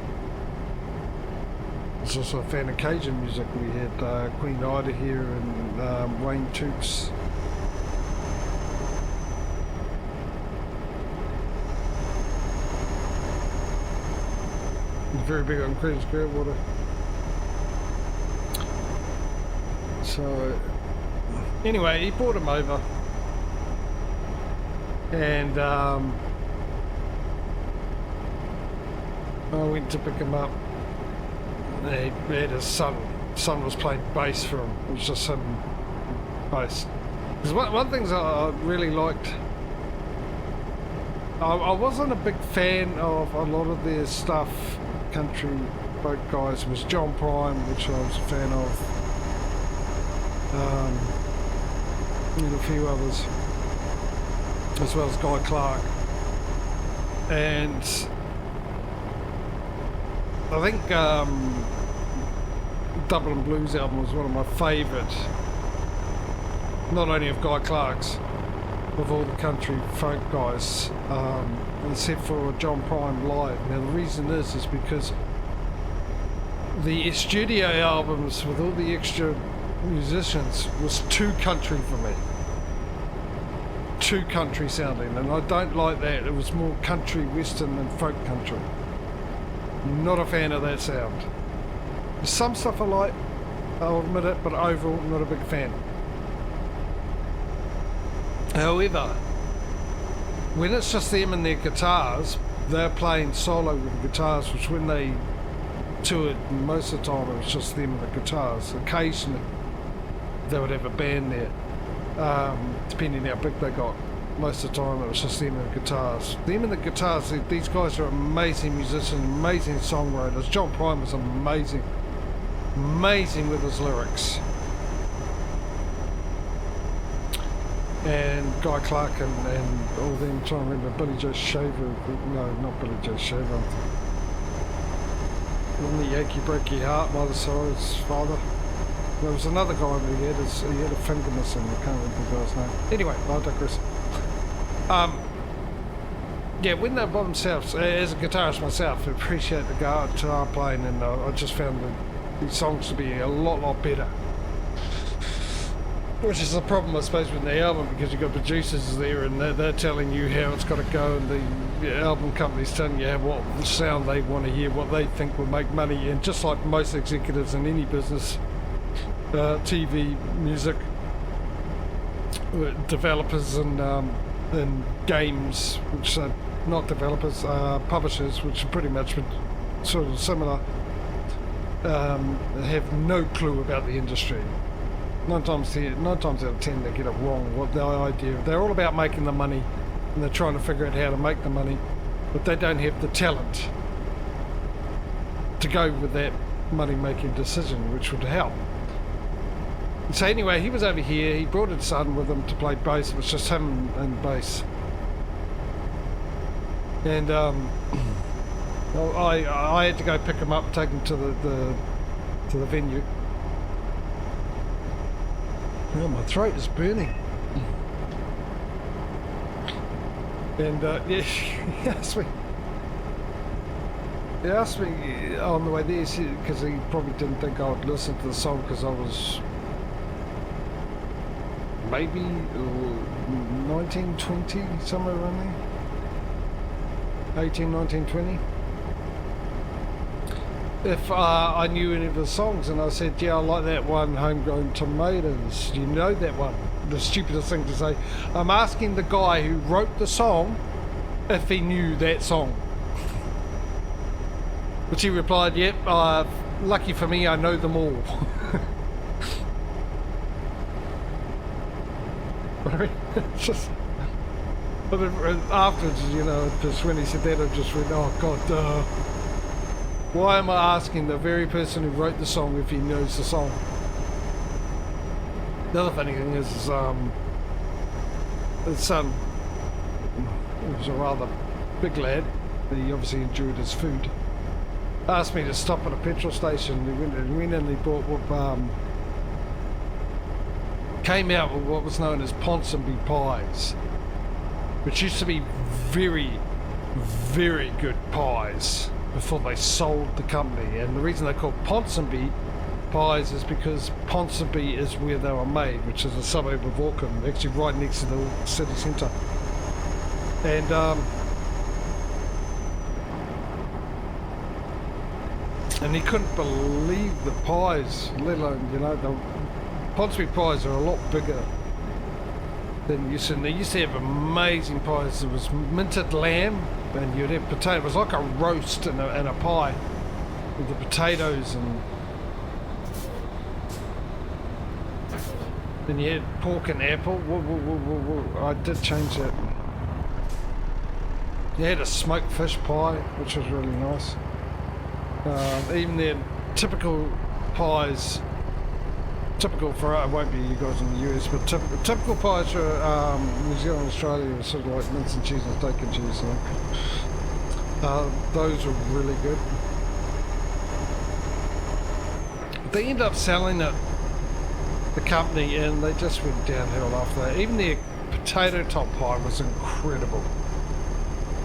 A: He's also a fan of Cajun music. We had Queen Ida here and Wayne Tukes. very big on Queen's Groundwater. So, anyway, he brought him over. And I went to pick him up. He had his son. His son was playing bass for him. It was just him bass. Because one thing I really liked, I wasn't a big fan of a lot of their stuff, country folk guys. It was John Prime, which I was a fan of, and a few others, as well as Guy Clark. And I think Dublin Blues album was one of my favourite, not only of Guy Clark's, of all the country folk guys, except for John Prime live. Now the reason is because the studio albums with all the extra musicians was too country for me. Too country sounding, and I don't like that. It was more country western than folk country. Not a fan of that sound. There's some stuff I like, I'll admit it, but overall not a big fan. However, when it's just them and their guitars, they're playing solo with the guitars, which when they toured, most of the time it was just them and the guitars. Occasionally they would have a band there, depending how big they got. Most of the time it was just them and the guitars. Them and the guitars, these guys are amazing musicians, amazing songwriters. John Prime was amazing with his lyrics. And Guy Clark and all them, trying to remember, Billy Joe Shaver, no, not Billy Joe Shaver. Wasn't it Yankee Break Your Heart, Mother Sorrow's father? There was another guy that he had a finger missing, I can't remember the guy's name. Anyway, I digress. Yeah, when they're by themselves, as a guitarist myself, I appreciate the guitar playing, and I just found these songs to be a lot better. Which is the problem, I suppose, with the album, because you've got producers there and they're telling you how it's got to go, and the album company's telling you what sound they want to hear, what they think will make money. And just like most executives in any business, TV, music, developers and games, which are not developers, publishers, which are pretty much sort of similar, have no clue about the industry. Nine times out of 10 they get it wrong. What the idea, they're all about making the money, and they're trying to figure out how to make the money, but they don't have the talent to go with that money-making decision, which would help. So anyway, he was over here. He brought his son with him to play bass. It was just him and bass. And well, I had to go pick him up and take him to the venue. Oh, my throat is burning. And yeah, he asked me on the way there, because he probably didn't think I would listen to the song, because I was maybe 19, 20, somewhere around there. 18, 19, 20. If I knew any of the songs, and I said, yeah, I like that one, Homegrown Tomatoes. You know that one? The stupidest thing to say. I'm asking the guy who wrote the song if he knew that song. Which he replied, yep, lucky for me, I know them all. It's just, but afterwards, you know, just when he said that, I just went, oh God, why am I asking the very person who wrote the song if he knows the song? The other funny thing is, his son, he was a rather big lad, he obviously enjoyed his food, asked me to stop at a petrol station. He went in and he bought what came out with what was known as Ponsonby pies, which used to be very, very good pies before they sold the company. And the reason they're called Ponsonby pies is because Ponsonby is where they were made, which is a suburb of Auckland, actually right next to the city centre. And and he couldn't believe the pies, let alone, you know, the Ponsonby pies are a lot bigger than you used to. They used to have amazing pies. There was minted lamb, and you'd have potato. It was like a roast and a pie with the potatoes, and then you had pork and apple. I did change that. You had a smoked fish pie, which was really nice. Even their typical pies, typical for, it won't be you guys in the US, but typical pies for New Zealand and Australia are sort of like mince and cheese and steak and cheese. So, those were really good. They ended up selling it, the company, and they just went downhill after that. Even their potato top pie was incredible.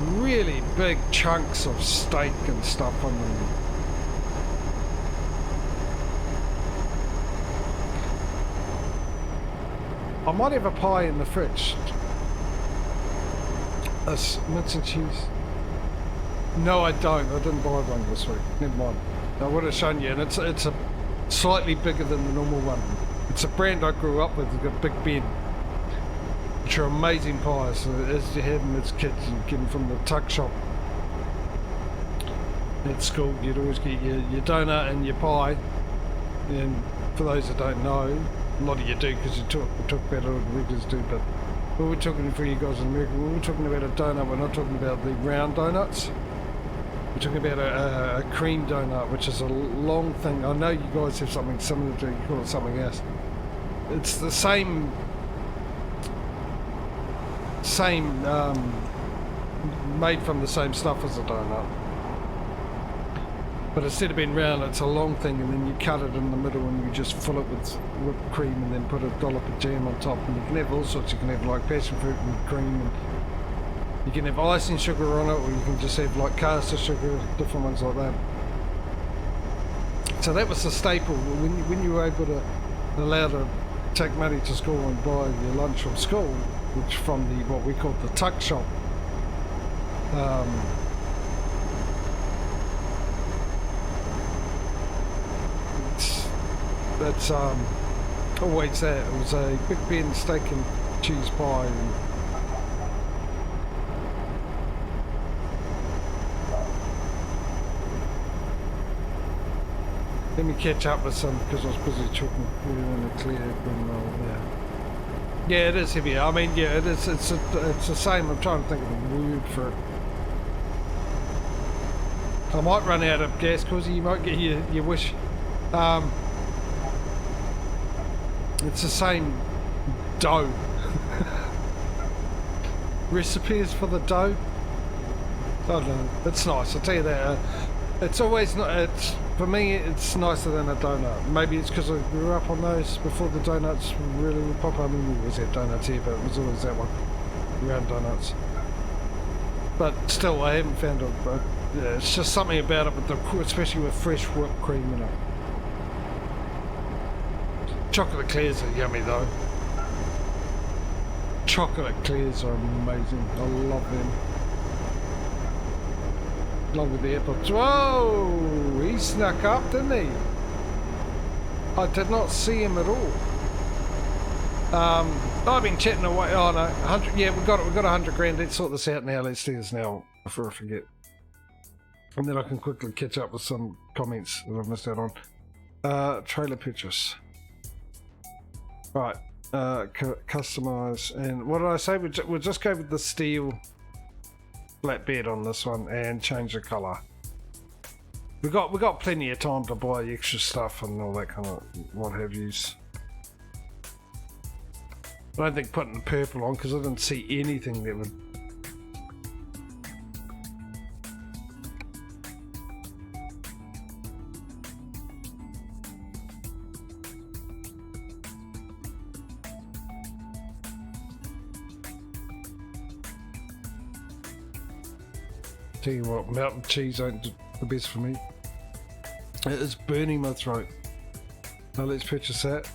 A: Really big chunks of steak and stuff on them. I might have a pie in the fridge. Mince and cheese. No, I don't. I didn't buy one this week. Never mind. I would have shown you, and it's a slightly bigger than the normal one. It's a brand I grew up with. It's got Big Ben, which are amazing pies. So as you have them as kids, you get them from the tuck shop at school. You'd always get your donut and your pie. And for those that don't know, a lot of you do, because we talk about it, all the regulars do, but when we're talking for you guys in America, when we're talking about a donut, we're not talking about the round donuts. We're talking about a cream donut, which is a long thing. I know you guys have something similar to it, you call it something else. It's the same made from the same stuff as a donut. But instead of being round, it's a long thing, and then you cut it in the middle and you just fill it with whipped cream and then put a dollop of jam on top. And you can have all sorts. You can have like passion fruit and cream, and you can have icing sugar on it, or you can just have like caster sugar, different ones like that. So that was the staple. When you were able to allow to take money to school and buy your lunch from school, which from the what we called the tuck shop. That's always that. It was a Big Ben steak and cheese pie. Let me catch up with some, because I was busy talking in the clear. Yeah, it is heavy. I mean, yeah, it is. It's the same. I'm trying to think of a word for it. I might run out of gas, cause you might get your wish. It's the same dough. Recipes for the dough. I don't know. It's nice. I'll tell you that. It's always not. It's for me. It's nicer than a donut. Maybe it's because I grew up on those before the donuts really were popular. I mean, we always had donuts here, but it was always that one, round donuts. But still, I haven't found it. But yeah, it's just something about it, especially with fresh whipped cream in it. Chocolate eclairs are yummy though. Chocolate eclairs are amazing. I love them. Along with the apples. Whoa! He snuck up, didn't he? I did not see him at all. I've been chatting away. Oh no, 100. Yeah, we got it. We got 100 grand. Let's sort this out now. Let's do this now before I forget. And then I can quickly catch up with some comments that I've missed out on. Trailer purchase. Right, customize, and what did I say? We'll just go with the steel flatbed on this one and change the colour. We got plenty of time to buy extra stuff and all that kind of what have yous. I don't think putting the purple on, because I didn't see anything that would. Tell you what, mountain cheese ain't the best for me. It is burning my throat. Now let's purchase that.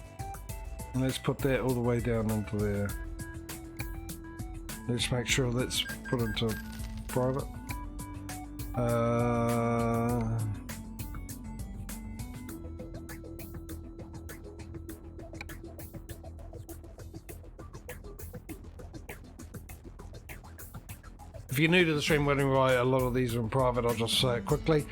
A: And let's put that all the way down into there. Let's make sure that's put into private. If you're new to the stream, wondering why a lot of these are in private, I'll just say it quickly.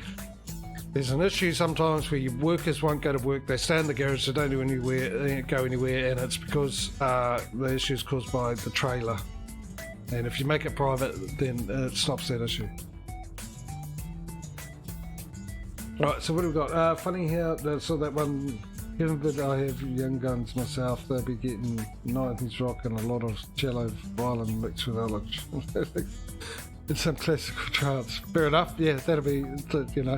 A: There's an issue sometimes where your workers won't go to work, they stay in the garage, they don't go anywhere, and it's because the issue is caused by the trailer. And if you make it private, then it stops that issue. Right, so what have we got? Funny how I saw that one. Given that I have young guns myself, they'll be getting 90s rock and a lot of cello violin mixed with electronic and some classical trance. Fair enough, yeah, that'll be, you know.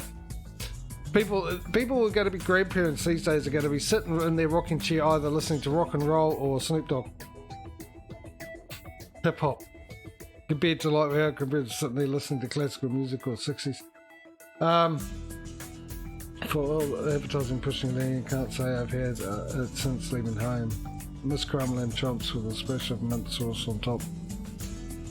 A: People are going to be grandparents these days are going to be sitting in their rocking chair either listening to rock and roll or Snoop Dogg. Hip hop. Compared to like how compared to sitting there listening to classical music or 60s. For all advertising pushing there, can't say I've had it since leaving home. Miss crumb lamb chomps with a splash of mint sauce on top.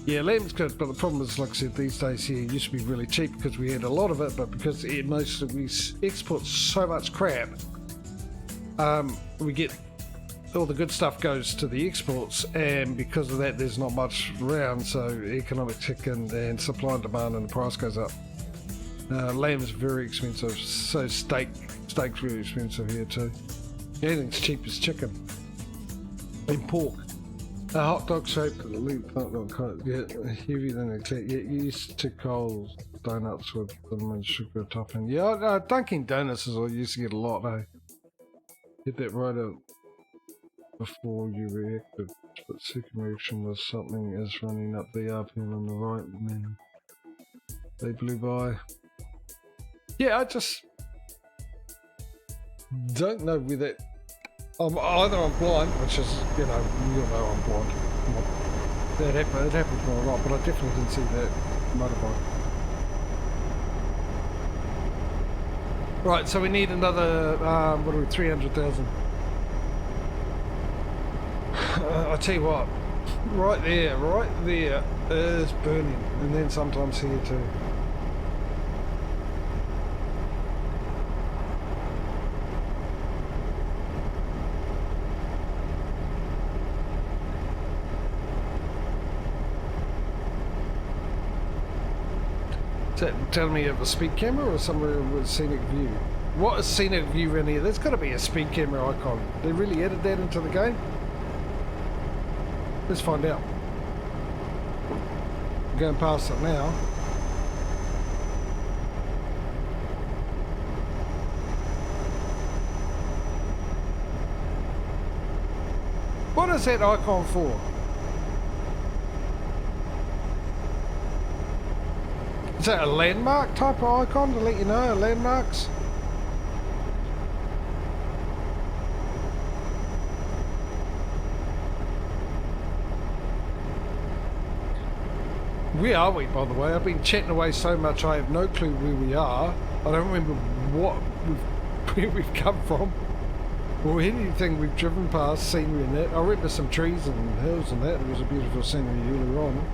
A: Yeah, lamb's good, but the problem is, like I said, these days here it used to be really cheap because we had a lot of it, but because most of we export so much crap, we get all the good stuff goes to the exports, and because of that, there's not much around. So economic chicken and supply and demand, and the price goes up. Lamb is very expensive, so steak's really expensive here too. Anything's cheap as chicken and pork. A hot dog shaped loop, heavier than a clear. Yeah, used to Coles donuts with them and sugar topping. Yeah, Dunkin' Donuts is what I used to get a lot. Get that right up before you reacted. But second reaction was something is running up the RPM on the right, and then they blew by. Yeah, I just don't know with it. Either I'm blind, which is, you know, you'll know I'm blind. It happens quite a lot, but I definitely didn't see that motorbike. Right, so we need another, what are we, 300,000. I tell you what, right there is burning, and then sometimes here too. Tell me of a speed camera or somewhere with scenic view. What is scenic view around here? There's got to be a speed camera icon. They really added that into the game? Let's find out. I'm going past it now. What is that icon for? Is that a landmark type of icon to let you know landmarks? Where are we, by the way? I've been chatting away so much I have no clue where we are. I don't remember where we've come from or anything we've driven past, scenery and that. I remember some trees and hills and that. It was a beautiful scenery earlier on.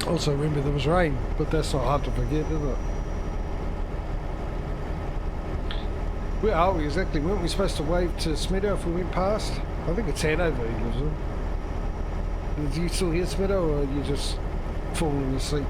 A: Also remember there was rain, but that's not hard to forget, is it? Where are we exactly? Weren't we supposed to wave to Smedo if we went past? I think it's Hanover he lives in. Do you still hear Smedo, or are you just falling asleep?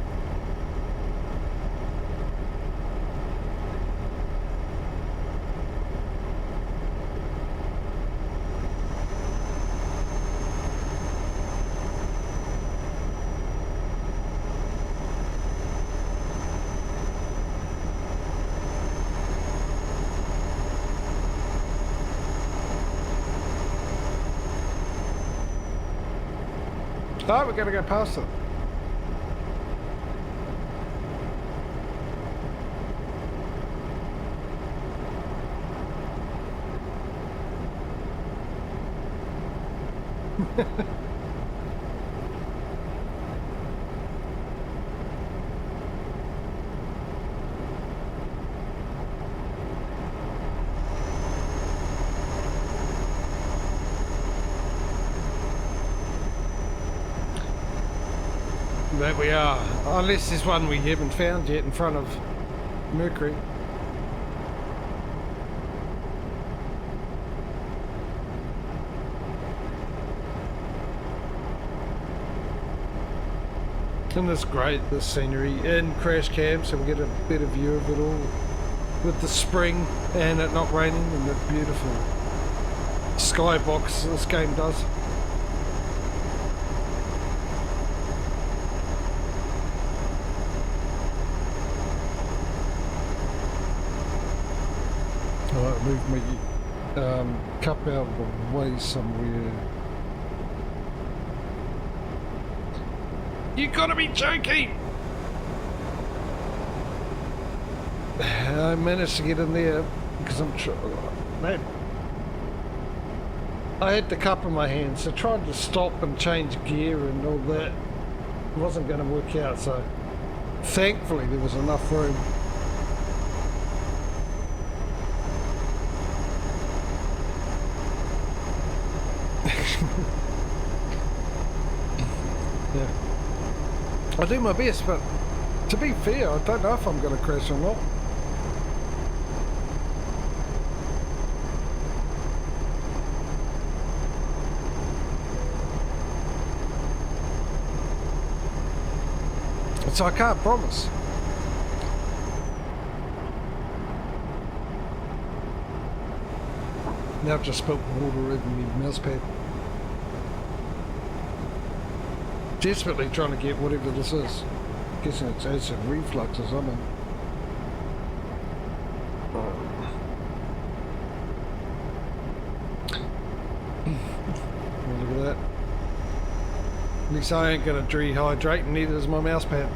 A: Oh, we're going to go past it. There we are, unless there's one we haven't found yet in front of Mercury. And it's great, the scenery and crash cam, so we get a better view of it all with the spring and it not raining and the beautiful skybox this game does. Alright, move my cup out of the way somewhere. You gotta be joking! I managed to get in there because I'm man. I had the cup in my hand, so tried to stop and change gear and all that. It wasn't going to work out, so thankfully there was enough room. Yeah. I do my best, but to be fair, I don't know if I'm going to crash or not. So I can't promise. Now I've just spilt water over my mouse pad. Desperately trying to get whatever this is. Guessing it's acid reflux or something. Look at that. At least I ain't gonna dehydrate, and neither is my mouse pad.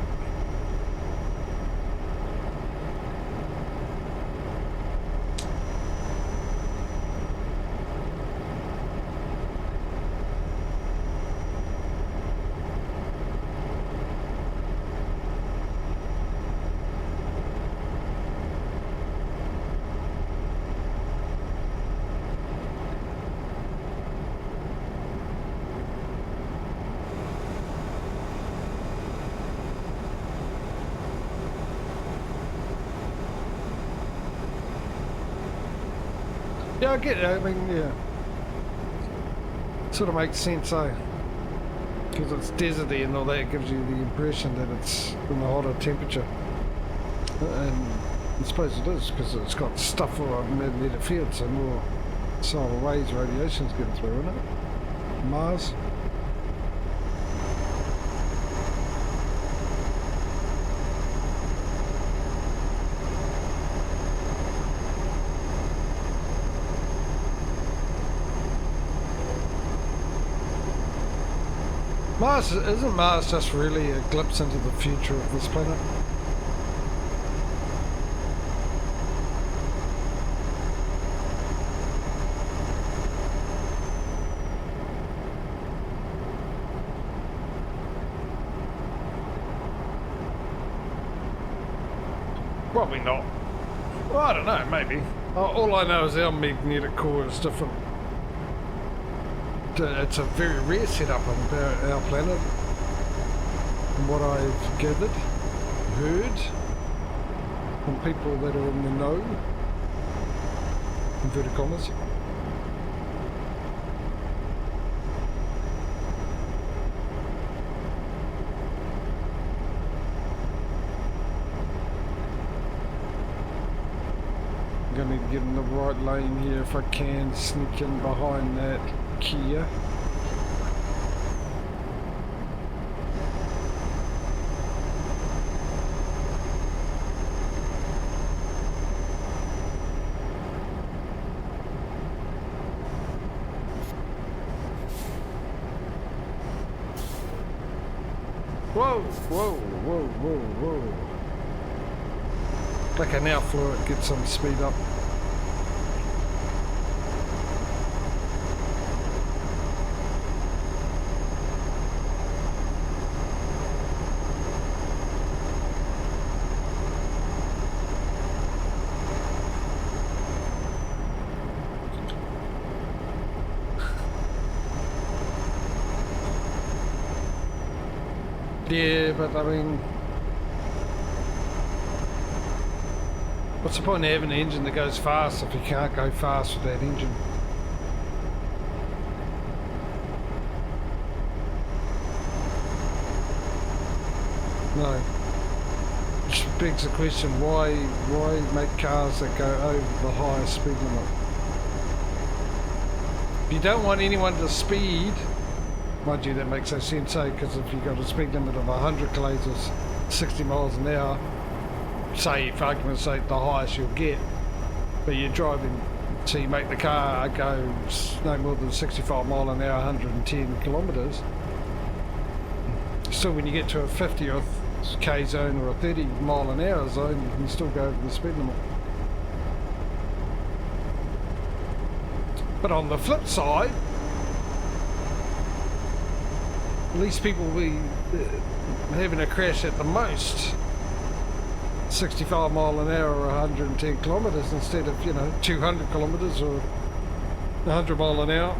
A: Yeah, I get it. I mean, yeah. Sort of makes sense, eh? Because it's deserty and all that, it gives you the impression that it's in a hotter temperature. And I suppose it is, because it's got stuff for a magnetic field, so more solar rays, radiation's getting through, isn't it? Mars. Mars, isn't Mars just really a glimpse into the future of this planet? Probably not. Well, I don't know, maybe. All I know is our magnetic core is different. It's a very rare setup on our planet, from what I've gathered, heard from people that are in the know, inverted commas. I'm going to need to get in the right lane here if I can, sneak in behind that Kia. Whoa, whoa, whoa, whoa, whoa. Okay, now fluid, get some speed up. Yeah, but I mean, what's the point of having an engine that goes fast if you can't go fast with that engine? No. Which begs the question, why make cars that go over the highest speed limit? If you don't want anyone to speed, mind you, that makes no sense, eh? Because if you've got a speed limit of 100 kilometres, 60 miles an hour, say, for argument's sake, the highest you'll get, but you're driving, so you make the car go no more than 65 mile an hour, 110 kilometres. Still, when you get to a 50 or K zone or a 30 mile an hour zone, you can still go over the speed limit. But on the flip side, at least people will be having a crash at the most 65 mile an hour or 110 kilometres instead of, 200 kilometres or 100 mile an hour.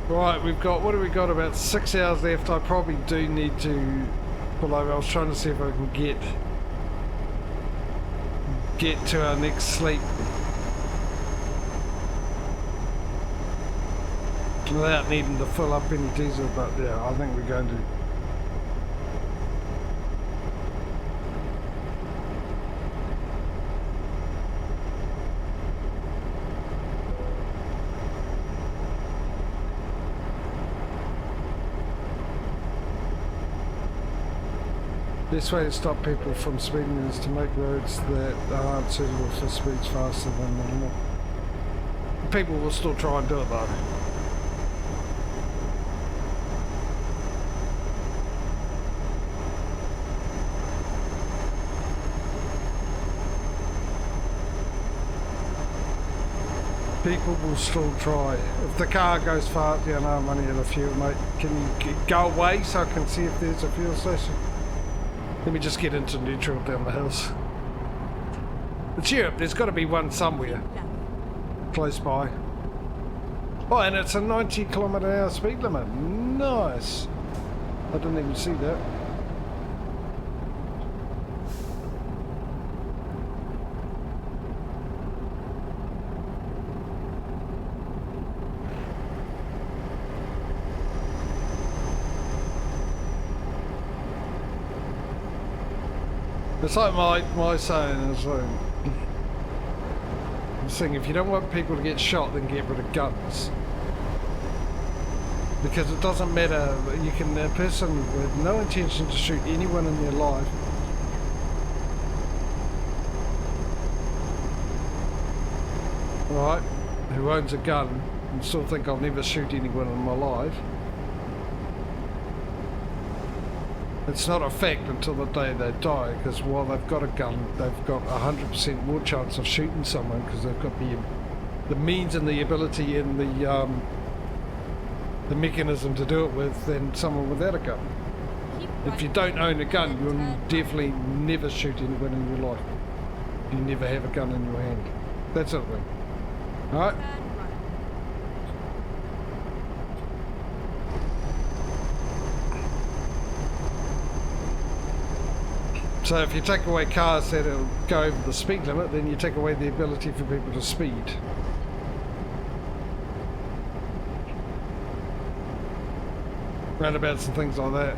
A: Right, we've got, what have we got, about 6 hours left. I probably do need to pull over. I was trying to see if I can get to our next sleep without needing to fill up any diesel, but yeah, I think we're going to. Best way to stop people from speeding is to make roads that aren't suitable for speeds faster than normal. People will still try and do it though. People will still try. If the car goes fast, I'm only at a fuel, mate. Can you go away so I can see if there's a fuel station? Let me just get into neutral down the hills. It's Europe, there's got to be one somewhere close by. Oh, and it's a 90 kilometre an hour speed limit. Nice. I didn't even see that. It's like my saying is, I'm saying if you don't want people to get shot, then get rid of guns. Because it doesn't matter, a person with no intention to shoot anyone in their life right, who owns a gun and still think I'll never shoot anyone in my life. It's not a fact until the day they die, because while they've got a gun, they've got 100% more chance of shooting someone because they've got the means and the ability and the mechanism to do it with than someone without a gun. If you don't own a gun, you'll definitely never shoot anyone in your life. You never have a gun in your hand. That's it, man. Alright? So if you take away cars that'll go over the speed limit, then you take away the ability for people to speed. Roundabouts and things like that.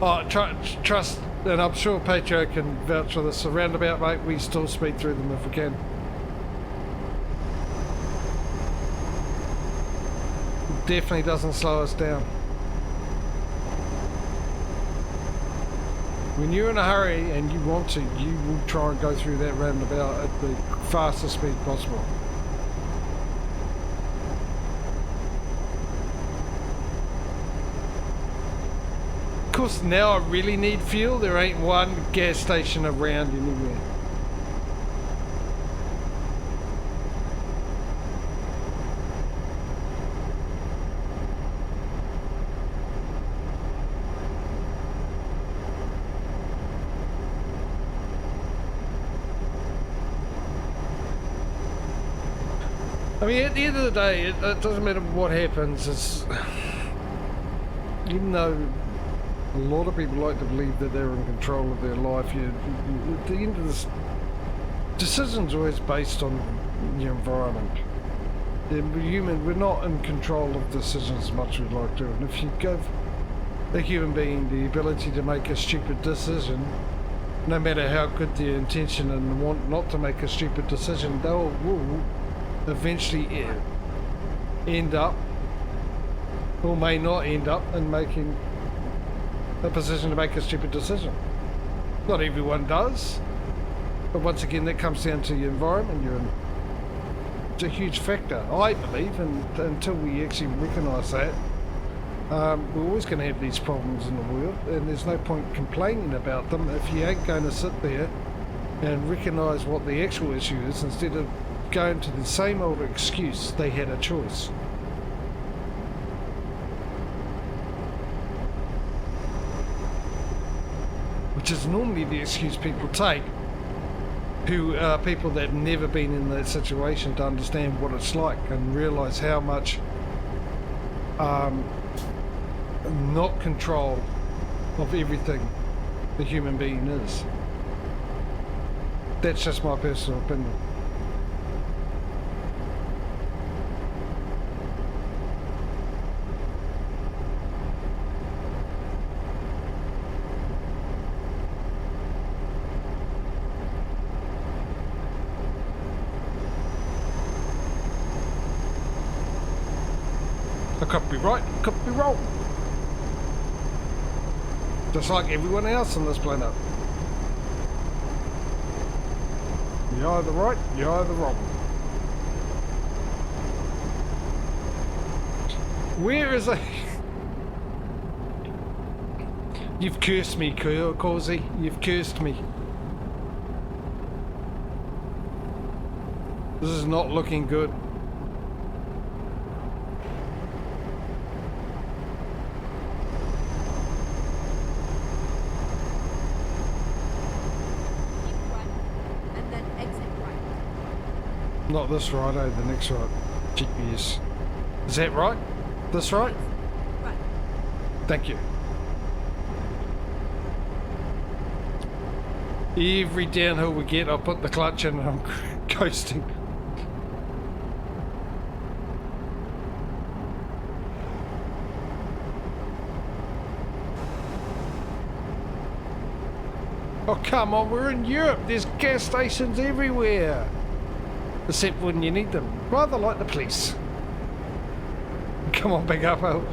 A: Oh, trust, and I'm sure Patrio can vouch for this. A roundabout, mate, we still speed through them if we can. It definitely doesn't slow us down. When you're in a hurry and you want to, you will try and go through that roundabout at the fastest speed possible. Of course, now I really need fuel. There ain't one gas station around anywhere. I mean, at the end of the day, it doesn't matter what happens. It's, even though a lot of people like to believe that they're in control of their life, at the end of this, decisions are always based on the environment. We're human, we're not in control of decisions as much as we'd like to. And if you give a human being the ability to make a stupid decision, no matter how good their intention and the want not to make a stupid decision, they will eventually end up, or may not end up, in making a position to make a stupid decision. Not everyone does, but once again that comes down to the environment you're in. It's a huge factor, I believe, and until we actually recognise that, we're always going to have these problems in the world, and there's no point complaining about them if you ain't going to sit there and recognise what the actual issue is, instead of going to the same old excuse they had a choice. Which is normally the excuse people take, who are people that have never been in that situation, to understand what it's like and realise how much not control of everything the human being is. That's just my personal opinion. I could be right, could be wrong. Just like everyone else on this planet. You're either right, you're either wrong. Where is it? You've cursed me, Causey. You've cursed me. This is not looking good. Not this right, eh? The next right. GPS. Is that right? This right?
C: Right.
A: Thank you. Every downhill we get, I'll put the clutch in and I'm coasting. Oh, come on, we're in Europe. There's gas stations everywhere. Except when you need them. Rather like the police. Come on, big uppo.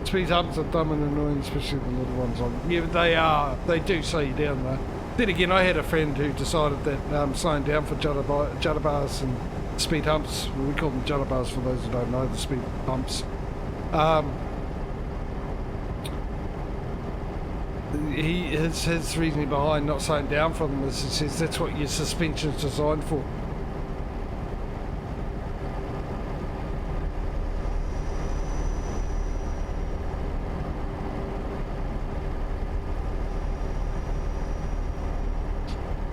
A: Speed humps are dumb and annoying, especially the little ones on. Yeah, they are. They do slow you down though. Then again, I had a friend who decided that slowing down for judder bars and speed humps, well, we call them judder bars for those who don't know, the speed humps. His reasoning behind not slowing down for them is he says that's what your suspension's designed for.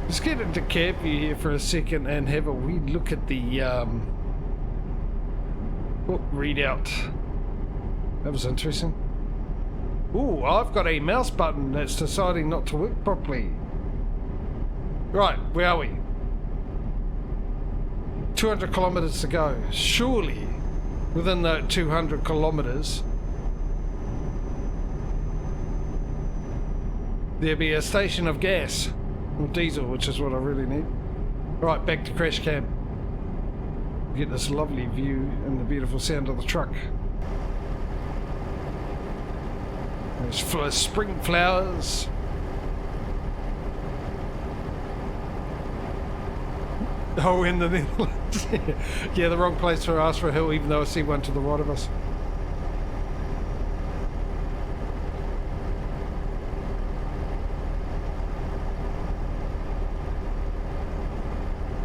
A: Let's get into cab view here for a second and have a wee look at the readout. That was interesting. Ooh, I've got a mouse button that's deciding not to work properly. Right, where are we? 200 kilometers to go. Surely, within the 200 kilometers, there'll be a station of gas. Or diesel, which is what I really need. Right, back to crash cam. Get this lovely view and the beautiful sound of the truck. There's spring flowers. Oh, in the Netherlands. Yeah, the wrong place to ask for a hill, even though I see one to the right of us.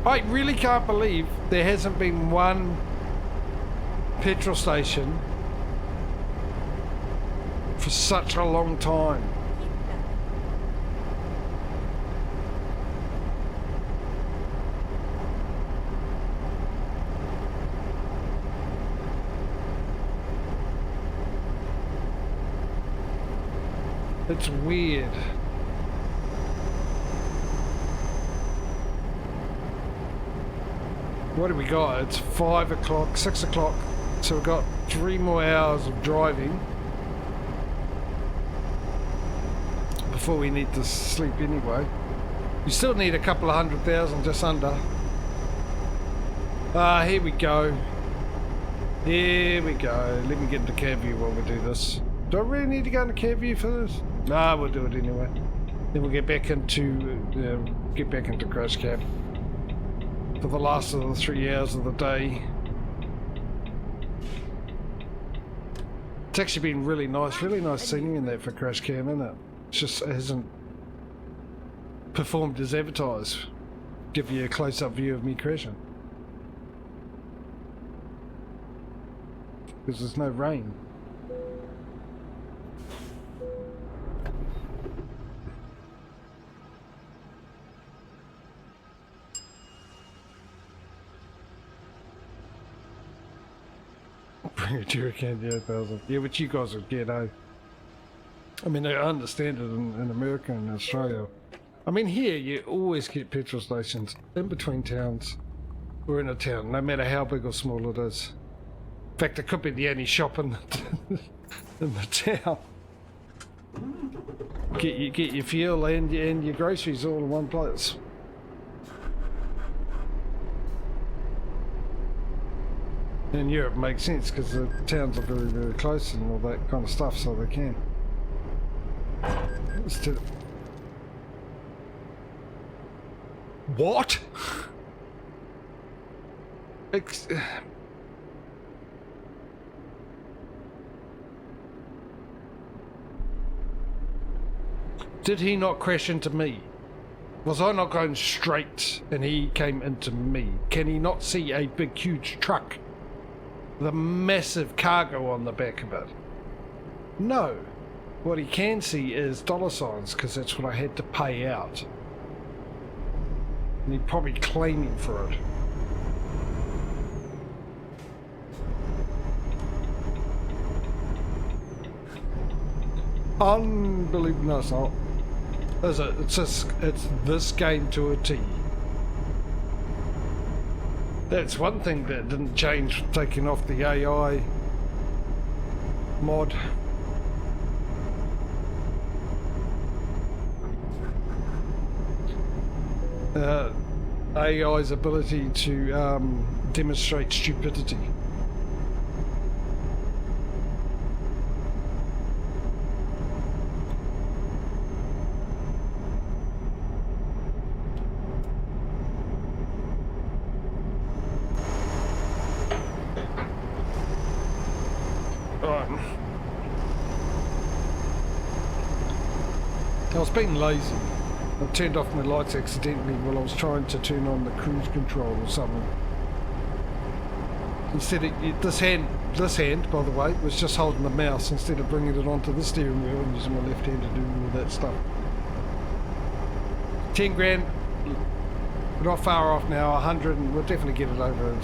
A: I really can't believe there hasn't been one petrol station for such a long time. It's weird. What do we got? It's 5 o'clock, 6 o'clock. So we've got 3 more hours of driving before we need to sleep anyway. We still need a couple of 100,000, just under. Here we go. Here we go. Let me get into cab view while we do this. Do I really need to go into cab view for this? Nah, we'll do it anyway. Then we'll get back into crash cab for the last of the 3 hours of the day. It's actually been really nice singing in that for crash cam, isn't it? It's just, it hasn't performed as advertised. Give you a close-up view of me crashing. Because there's no rain. Bring a jerrycan to 8,000. Yeah, which you guys would get, eh? I mean, I understand it in America and Australia. I mean, here you always get petrol stations in between towns or in a town, no matter how big or small it is. In fact, it could be the only shop in the town. Get your fuel and your groceries all in one place. In Europe, it makes sense because the towns are very, very close and all that kind of stuff, so they can. What? Did he not crash into me? Was I not going straight and he came into me? Can he not see a big, huge truck? The massive cargo on the back of it? No. What he can see is dollar signs, because that's what I had to pay out. And he's probably claiming for it. Unbelievable. No, it's not. It's this game to a T. That's one thing that didn't change, taking off the AI mod. AI's ability to demonstrate stupidity. I was being lazy. I turned off my lights accidentally while I was trying to turn on the cruise control or something. Instead of this hand, by the way, was just holding the mouse instead of bringing it onto the steering wheel and using my left hand to do all that stuff. 10 grand, we're not far off now. 100, and we'll definitely get it over.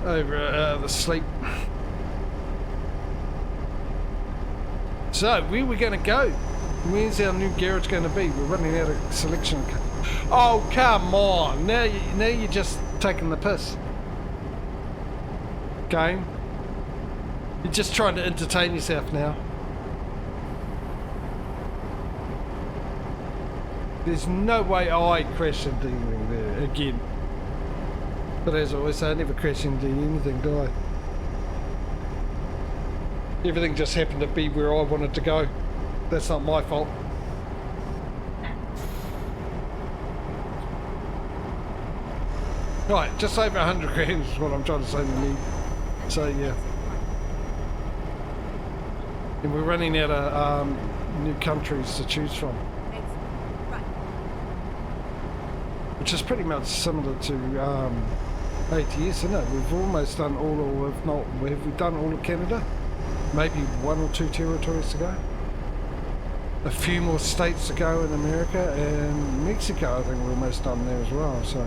A: The sleep. So, where are we going to go? Where's our new garage going to be? We're running out of selection. Oh, come on. Now you're just taking the piss. Game. You're just trying to entertain yourself now. There's no way I crashed into anything there again. But as I always say, I never crash into anything, do I? Everything just happened to be where I wanted to go. That's not my fault. Right, just over 100 grand is what I'm trying to say to me. So yeah. And we're running out of new countries to choose from. Which is pretty much similar to ATS, isn't it? We've almost done all, or if not, have we done all of Canada? Maybe 1 or 2 territories to go. A few more states to go in America, and Mexico I think we're almost done there as well, so.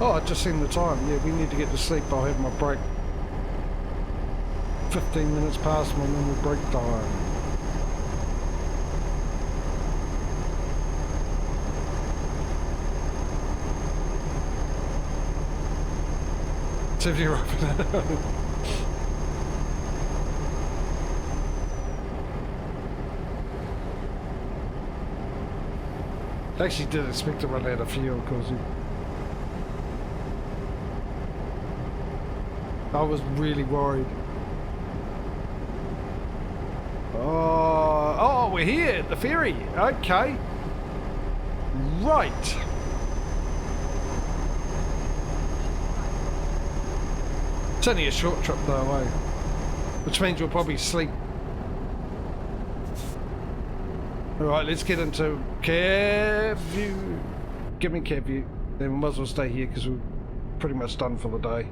A: Oh, I just seen the time. Yeah, we need to get to sleep. I'll have my break. 15 minutes past my normal break time. So if you're up I actually did expect to run out of fuel because I was really worried. Oh, we're here at the ferry. Okay. Right. It's only a short trip though, eh? Which means we'll probably sleep. Alright, let's get into cab view. Give me cab view. Then we might as well stay here because we're pretty much done for the day.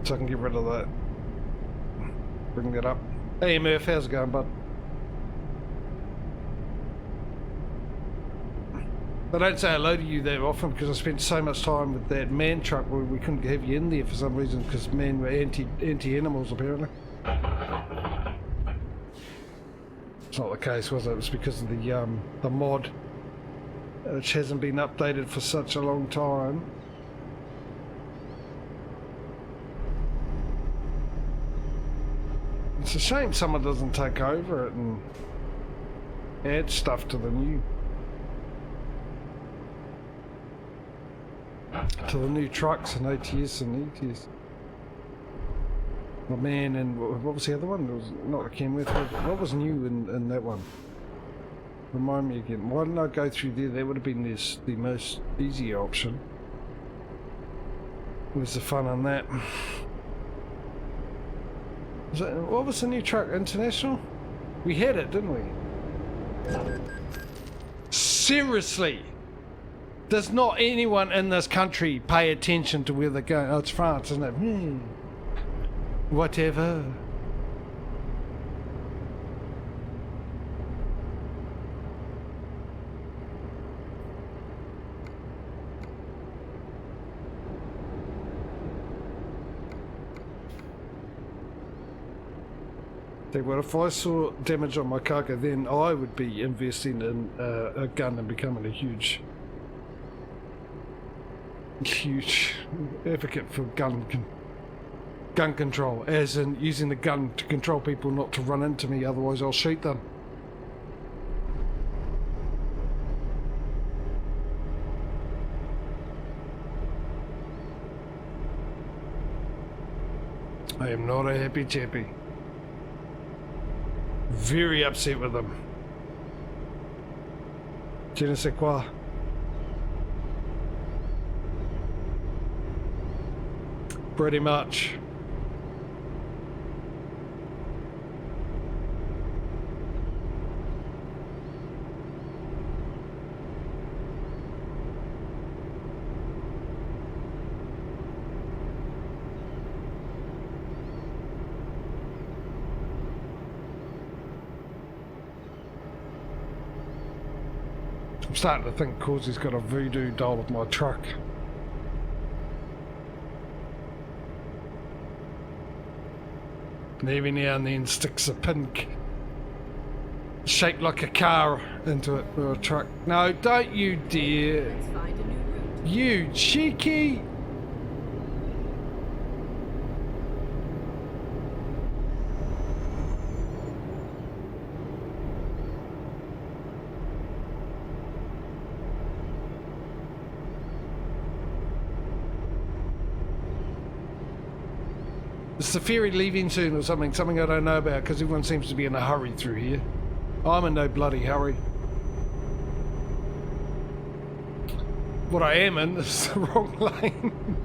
A: So I can get rid of that. Bring that up. Hey Murph, how's it going, bud? I don't say hello to you that often because I spent so much time with that man truck where we couldn't have you in there for some reason because men were anti-animals apparently. It's not the case, was it? It was because of the mod, which hasn't been updated for such a long time. It's a shame someone doesn't take over it and add stuff to the new trucks and ATS and ETS. The man and what was the other one? It was not the Kenworth. What was new in that one? Remind me again. Why didn't I go through there? That would have been the most easy option. Where's the fun on that? What was the new truck? International? We had it, didn't we? Seriously? Does not anyone in this country pay attention to where they're going? Oh, it's France, isn't it? Whatever. Well, if I saw damage on my cargo, then I would be investing in a gun and becoming a huge advocate for gun control, as in using the gun to control people not to run into me, otherwise I'll shoot them. I am not a happy chappy. Very upset with them. Je ne sais quoi. Pretty much. I'm starting to think Causy's got a voodoo doll of my truck. And every now and then sticks a pin shaped like a car into it, or a truck. No, don't you dare.
C: Let's find a new route.
A: You cheeky. Is the ferry leaving soon or something? Something I don't know about because everyone seems to be in a hurry through here. I'm in no bloody hurry. What I am in is the wrong lane.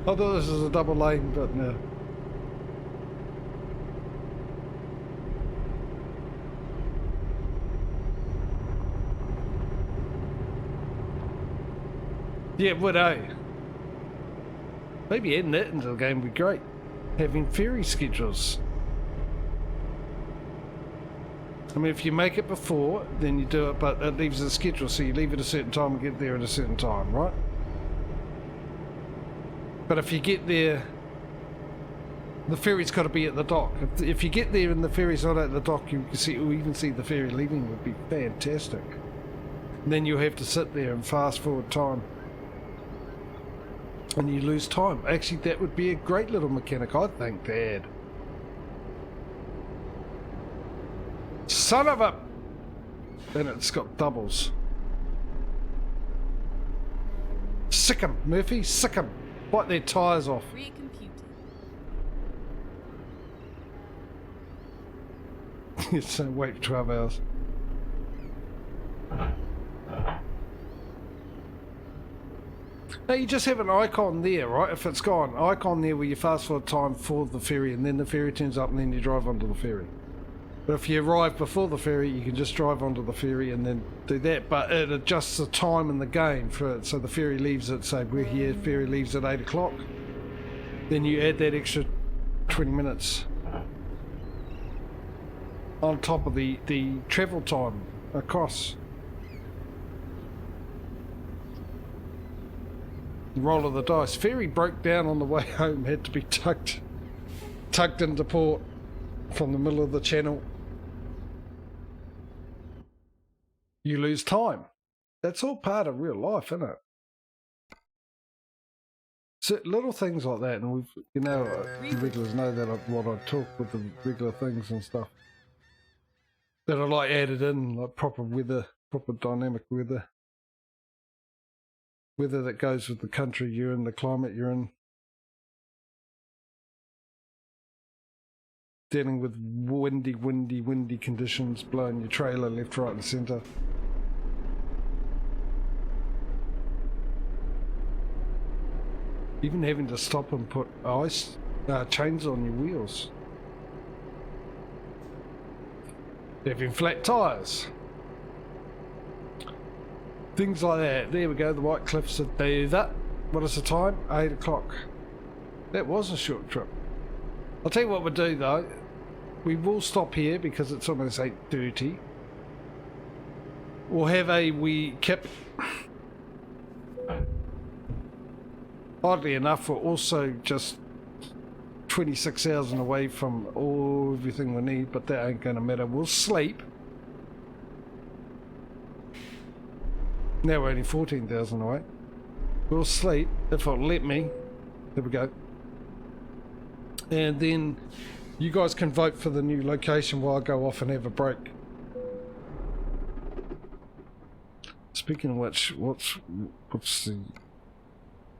A: I thought this was a double lane, but no. Yeah, would I? Maybe adding that into the game would be great. Having ferry schedules. I mean, if you make it before, then you do it, but it leaves a schedule, so you leave at a certain time and get there at a certain time, right? But if you get there, the ferry's got to be at the dock. If you get there and the ferry's not at the dock, you can see, or even see the ferry leaving, would be fantastic. And then you'll have to sit there and fast forward time. And you lose time. Actually, that would be a great little mechanic, I think, Dad. Son of a... And it's got doubles. Sick 'em, Murphy, sick 'em. Bite their tyres off.
C: Recomputing.
A: So wait for 12 hours. Now you just have an icon there, right? If it's got an icon there where you fast forward time for the ferry and then the ferry turns up and then you drive onto the ferry. But if you arrive before the ferry, you can just drive onto the ferry and then do that. But it adjusts the time in the game for it. So the ferry leaves at, say, we're here, ferry leaves at 8 o'clock. Then you add that extra 20 minutes on top of the travel time across. Roll of the dice. Ferry broke down on the way home, had to be tucked into port from the middle of the channel. You lose time. That's all part of real life, isn't it? So little things like that, and we've, you know, the regulars know that what I talk with the regular things and stuff that are like added in, like proper weather, proper dynamic weather. Weather that goes with the country you're in, the climate you're in. Dealing with windy conditions, blowing your trailer left, right and centre. Even having to stop and put chains on your wheels. Having flat tyres. Things like that. There we go, the White Cliffs of Dover. What is the time? 8 o'clock. That was a short trip. I'll tell you what we'll do though. We will stop here because it's almost 8:30. We'll have a wee kip. Oddly enough, we're also just 26 hours away from everything we need, but that ain't going to matter. We'll sleep. Now we're only 14,000 away. We'll sleep, if it'll let me. There we go. And then you guys can vote for the new location while I go off and have a break. Speaking of which, what's the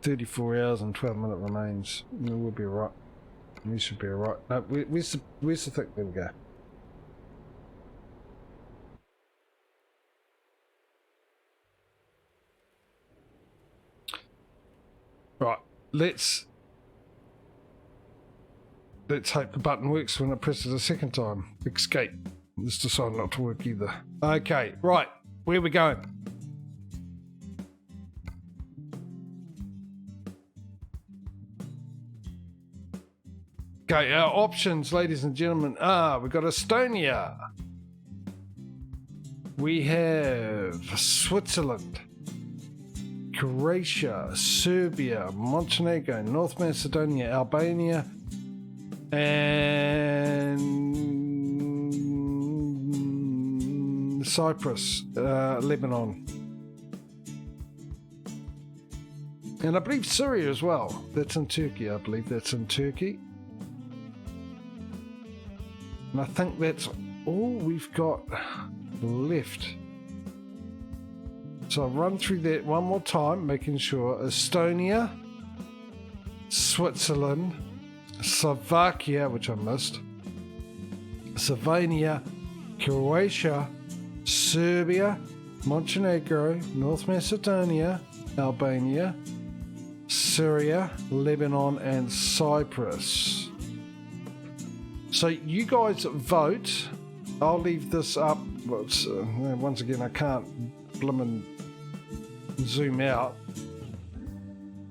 A: 34 hours and 12 minute remains? We'll be alright. We should be alright. No, where's the thing? There we go. Right, let's hope the button works when I press it a second time. Escape. This decided not to work either. Okay, right, where are we going? Okay, our options, ladies and gentlemen, are we've got Estonia. We have Switzerland. Croatia, Serbia, Montenegro, North Macedonia, Albania, and Cyprus, Lebanon. And I believe Syria as well. That's in Turkey, I believe that's in Turkey. And I think that's all we've got left. So I'll run through that one more time, making sure Estonia, Switzerland, Slovakia, which I missed, Slovenia, Croatia, Serbia, Montenegro, North Macedonia, Albania, Syria, Lebanon, and Cyprus. So you guys vote. I'll leave this up. Once again, I can't blimmin' zoom out.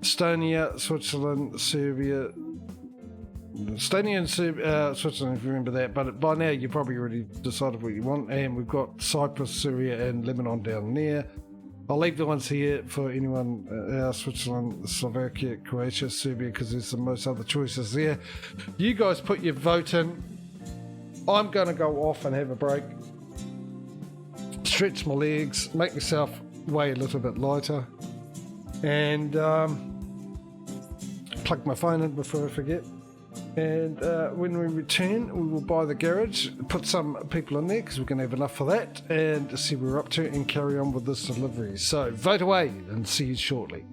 A: Estonia, Switzerland, Serbia, Estonia and Switzerland, if you remember that, but by now you probably already decided what you want, and we've got Cyprus, Syria and Lebanon down there. I'll leave the ones here for anyone Switzerland, Slovakia, Croatia, Serbia, because there's the most other choices there. You guys put your vote in. I'm going to go off and have a break, stretch my legs, make myself weigh a little bit lighter, and plug my phone in before I forget. And when we return, we will buy the garage, put some people in there because we're going to have enough for that, and see what we're up to and carry on with this delivery. So vote away and see you shortly.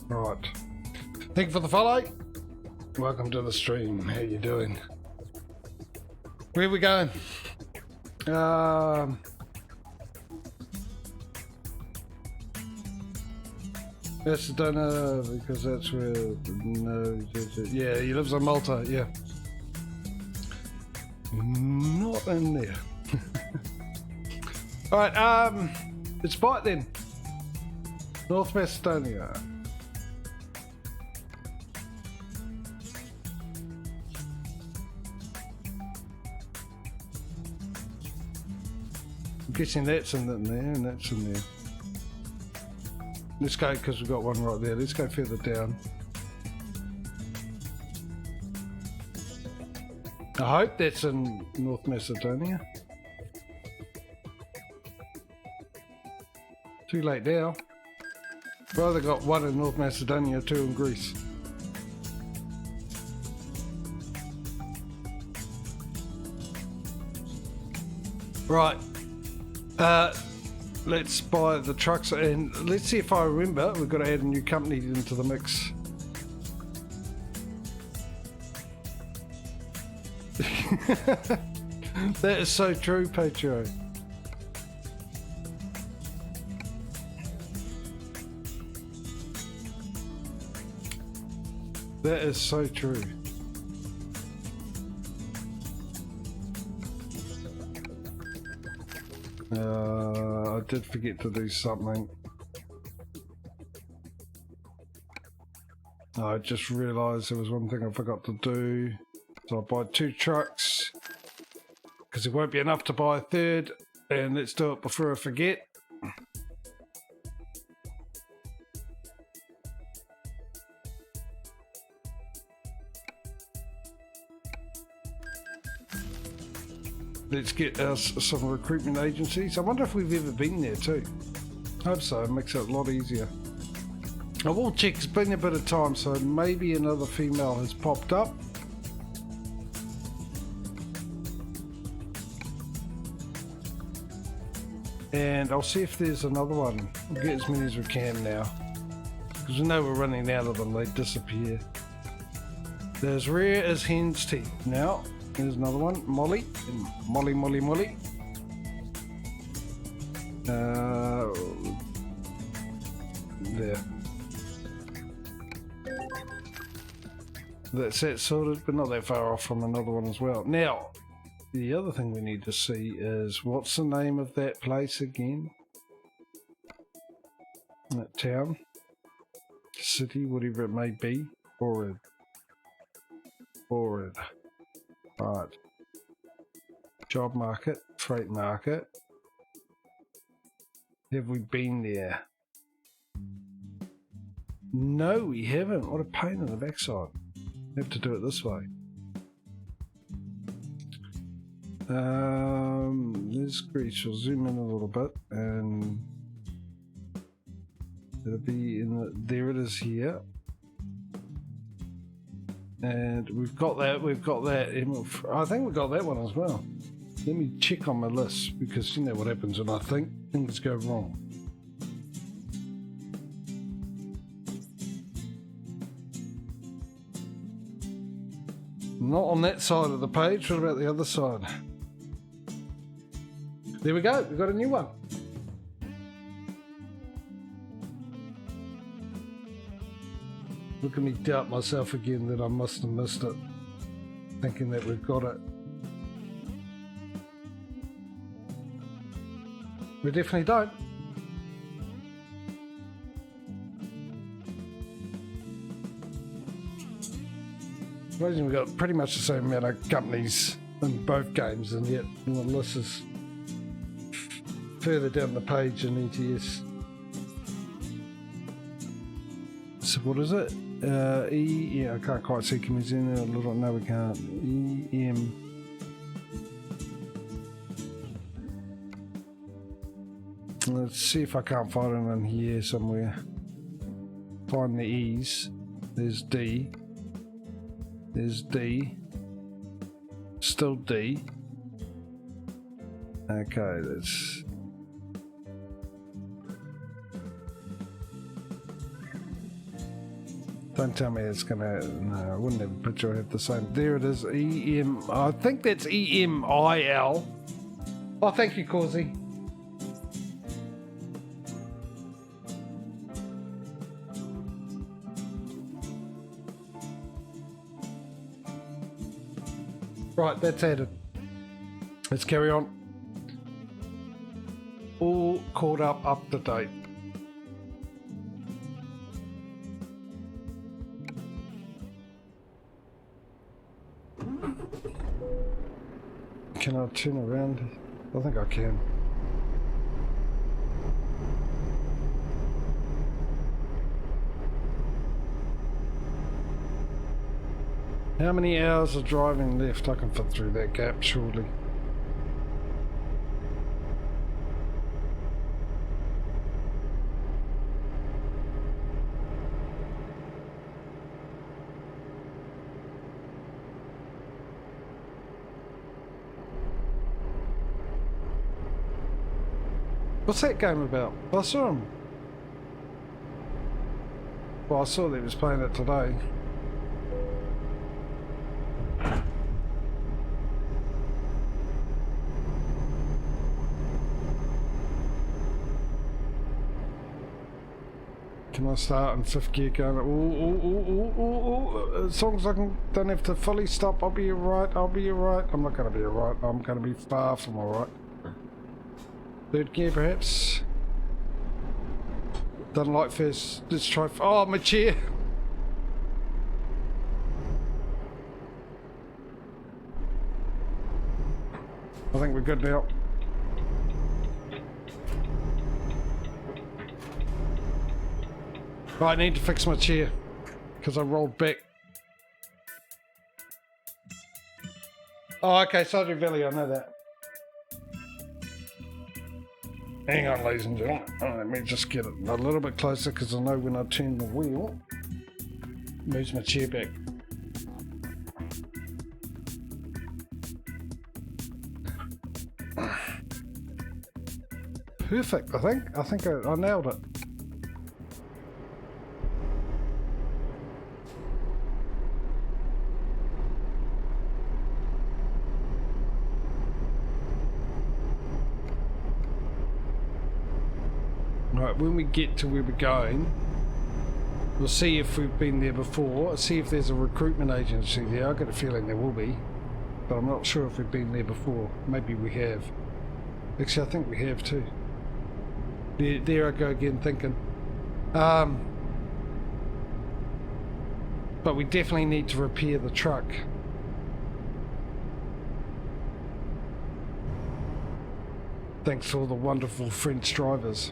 A: Right. Thank you for the follow. Welcome to the stream. How you doing? Where are we going? Macedonia, because that's where. No, yeah, he lives on Malta. Yeah, not in there. All right. It's Bite then. North Macedonia. I'm guessing that's in there and that's in there. Let's go, because we've got one right there. Let's go further down. I hope that's in North Macedonia. Too late now. We've either got one in North Macedonia, two in Greece. Right. Let's buy the trucks and let's see if I remember. We've got to add a new company into the mix. That is so true, Patro. That is so true. I did forget to do something. I just realised there was one thing I forgot to do. So I'll buy 2 trucks because it won't be enough to buy a third, and let's do it before I forget. Let's get us some recruitment agencies. I wonder if we've ever been there too. Hope so, it makes it a lot easier. I will check, it's been a bit of time, so maybe another female has popped up. And I'll see if there's another one. We'll get as many as we can now. Because we know we're running out of them, they disappear. They're as rare as hen's teeth. Now, there's another one, Molly. Molly. There. That's it sorted, but not that far off from another one as well. Now, the other thing we need to see is what's the name of that place again? That town? City, whatever it may be. Forward. Right. Job market, freight market. Have we been there? No, we haven't. What a pain in the backside. We have to do it this way. There's Greece. We'll zoom in a little bit and it'll be in the, there it is here. And we've got that, I think we've got that one as well. Let me check on my list, because you know what happens when I think things go wrong. Not on that side of the page, what about the other side? There we go, we've got a new one. Look at me doubt myself again that I must have missed it, thinking that we've got it. We definitely don't. Imagine we've got pretty much the same amount of companies in both games, and yet the list is further down the page in ETS. So what is it? Yeah, I can't quite see coming in there a little. No, we can't. EM. Let's see if I can't find it in here somewhere. Find the E's. There's D. There's D. Still D. Okay, that's... Don't tell me it's gonna. No, I wouldn't have a picture. I have the same. There it is. EM. I think that's EMIL. Oh, thank you, Causey. Right, that's added. Let's carry on. All caught up to date. Can I turn around? I think I can. How many hours of driving left? I can fit through that gap, surely. What's that game about? I saw him. Well, I saw that he was playing it today. Can I start in 5th gear going? As long as I don't have to fully stop, I'll be alright. I'll be alright. I'm not going to be alright. I'm going to be far from alright. 3rd gear, perhaps. Doesn't like first. Let's try. Oh, my chair. I think we're good now. Right, I need to fix my chair because I rolled back. Oh, okay, Sergeant Valley, I know that. Hang on, ladies and gentlemen. Let me just get it a little bit closer because I know when I turn the wheel, it moves my chair back. Perfect, I think. I nailed it. Right, when we get to where we're going, we'll see if we've been there before, see if there's a recruitment agency there. I've got a feeling there will be, but I'm not sure if we've been there before. Maybe we have. Actually, I think we have too. There I go again thinking. But we definitely need to repair the truck. Thanks for all the wonderful French drivers.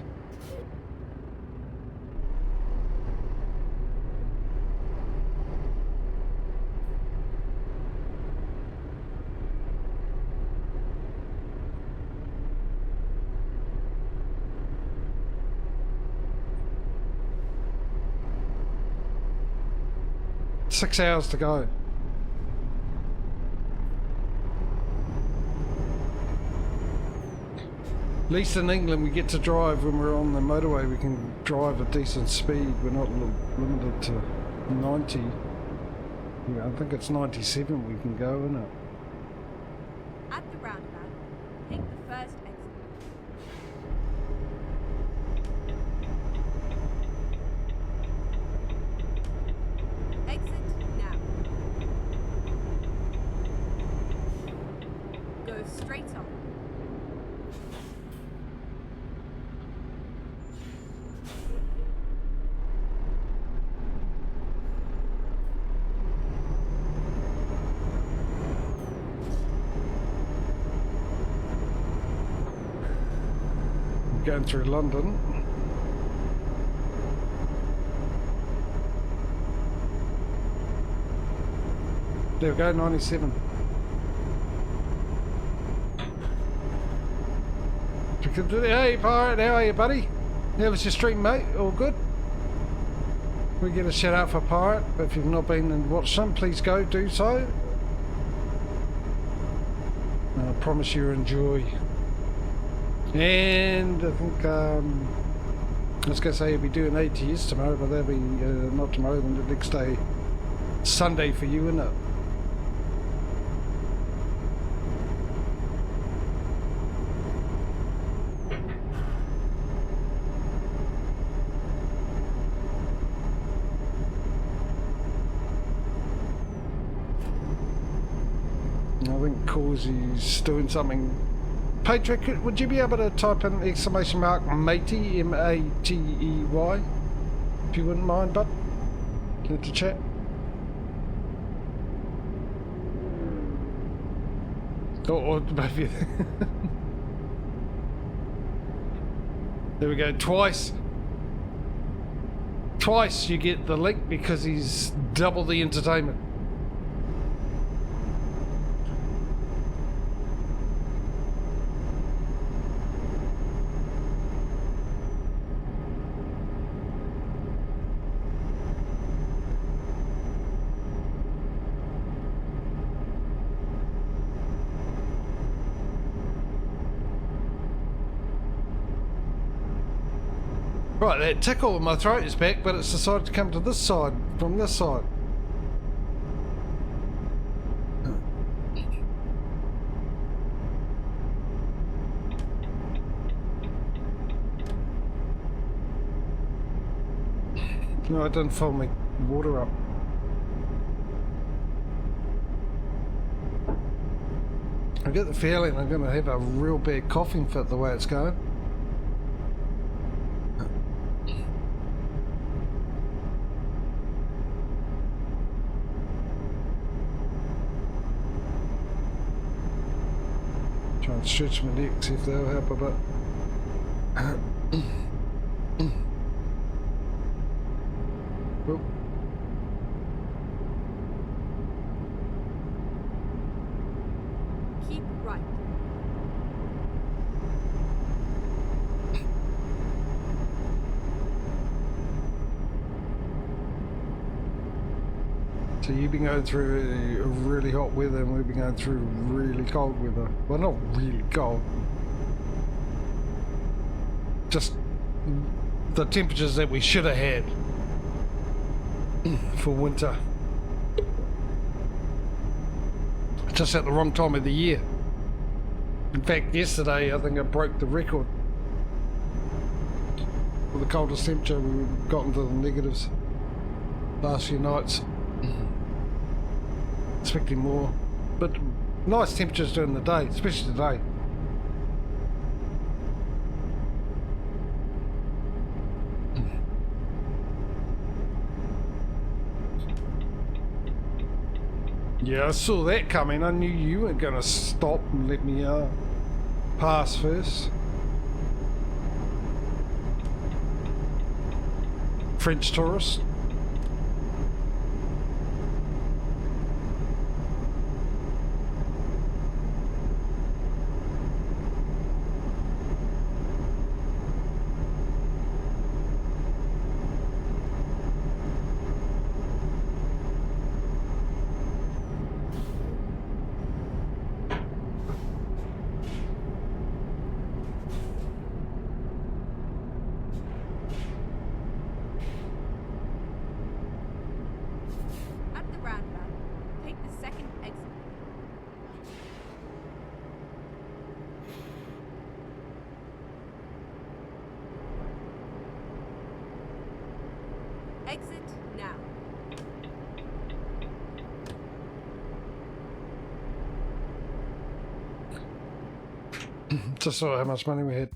A: Six hours to go. At least in England we get to drive when we're on the motorway. We can drive at decent speed. We're not limited to 90. Yeah, I think it's 97 we can go, isn't it?
C: At the roundabout, take the first exit. Exit now. Go straight on.
A: Going through London. There we go, 97. Hey pirate, how are you, buddy? How was your stream, mate? All good? We get a shout out for pirate. If you've not been and watched some, please go do so. And I promise you enjoy. And I think I was going to say he'll be doing ATS tomorrow, but that'll be not tomorrow, then the next day, Sunday for you, isn't it? I think Causy's doing something. Patrick, would you be able to type in exclamation mark matey, M-A-T-E-Y, if you wouldn't mind, bud, into chat? Or maybe there we go. Twice you get the link because he's double the entertainment. Right, that tickle in my throat is back, but it's decided to come to this side, from this side. No, I didn't fill my water up. I get the feeling I'm going to have a real bad coughing fit the way it's going. Try and stretch my neck, see if that'll help a bit. Oop.
C: Keep right.
A: So you've been going through really hot weather and we've been going through really cold weather. Well, not really cold. Just the temperatures that we should have had for winter. Just at the wrong time of the year. In fact, yesterday I think I broke the record for the coldest temperature. We've gotten to the negatives last few nights. Expecting more, but nice temperatures during the day, especially today. Yeah, I saw that coming. I knew you weren't going to stop and let me pass first. French tourist.
C: At the roundabout, take the second exit. Exit now.
A: Just saw how much money we had.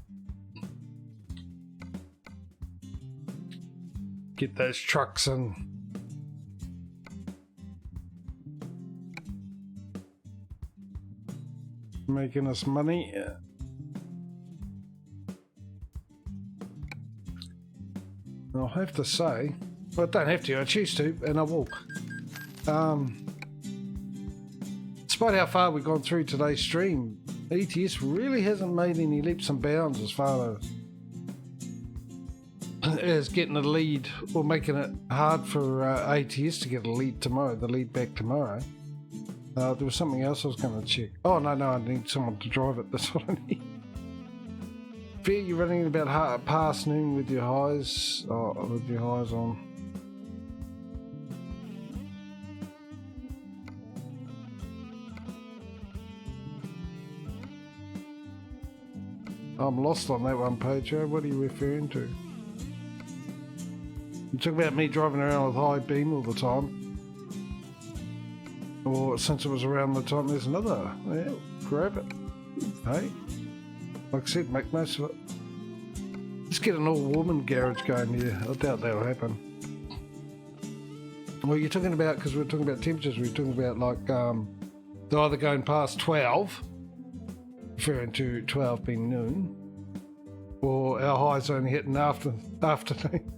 A: Get those trucks in. Making us money. I'll have to say, well, I don't have to, I choose to, and I will. Despite how far we've gone through today's stream, ETS really hasn't made any leaps and bounds as far as getting a lead or making it hard for ATS to get a lead tomorrow, the lead back tomorrow. There was something else I was going to check. Oh, no, I need someone to drive it. That's what I need. Fear you're running about past noon with your highs. Oh, with your highs on. I'm lost on that one page. What are you referring to? You talk about me driving around with high beam all the time. Or since it was around the time, there's another. Yeah, grab it. Hey? Like I said, make most of it. Let's get an all-woman garage going here. I doubt that'll happen. Well, you're talking about, because we're talking about temperatures, we're talking about like, they're either going past 12, referring to 12 being noon, or our highs only hitting afternoon.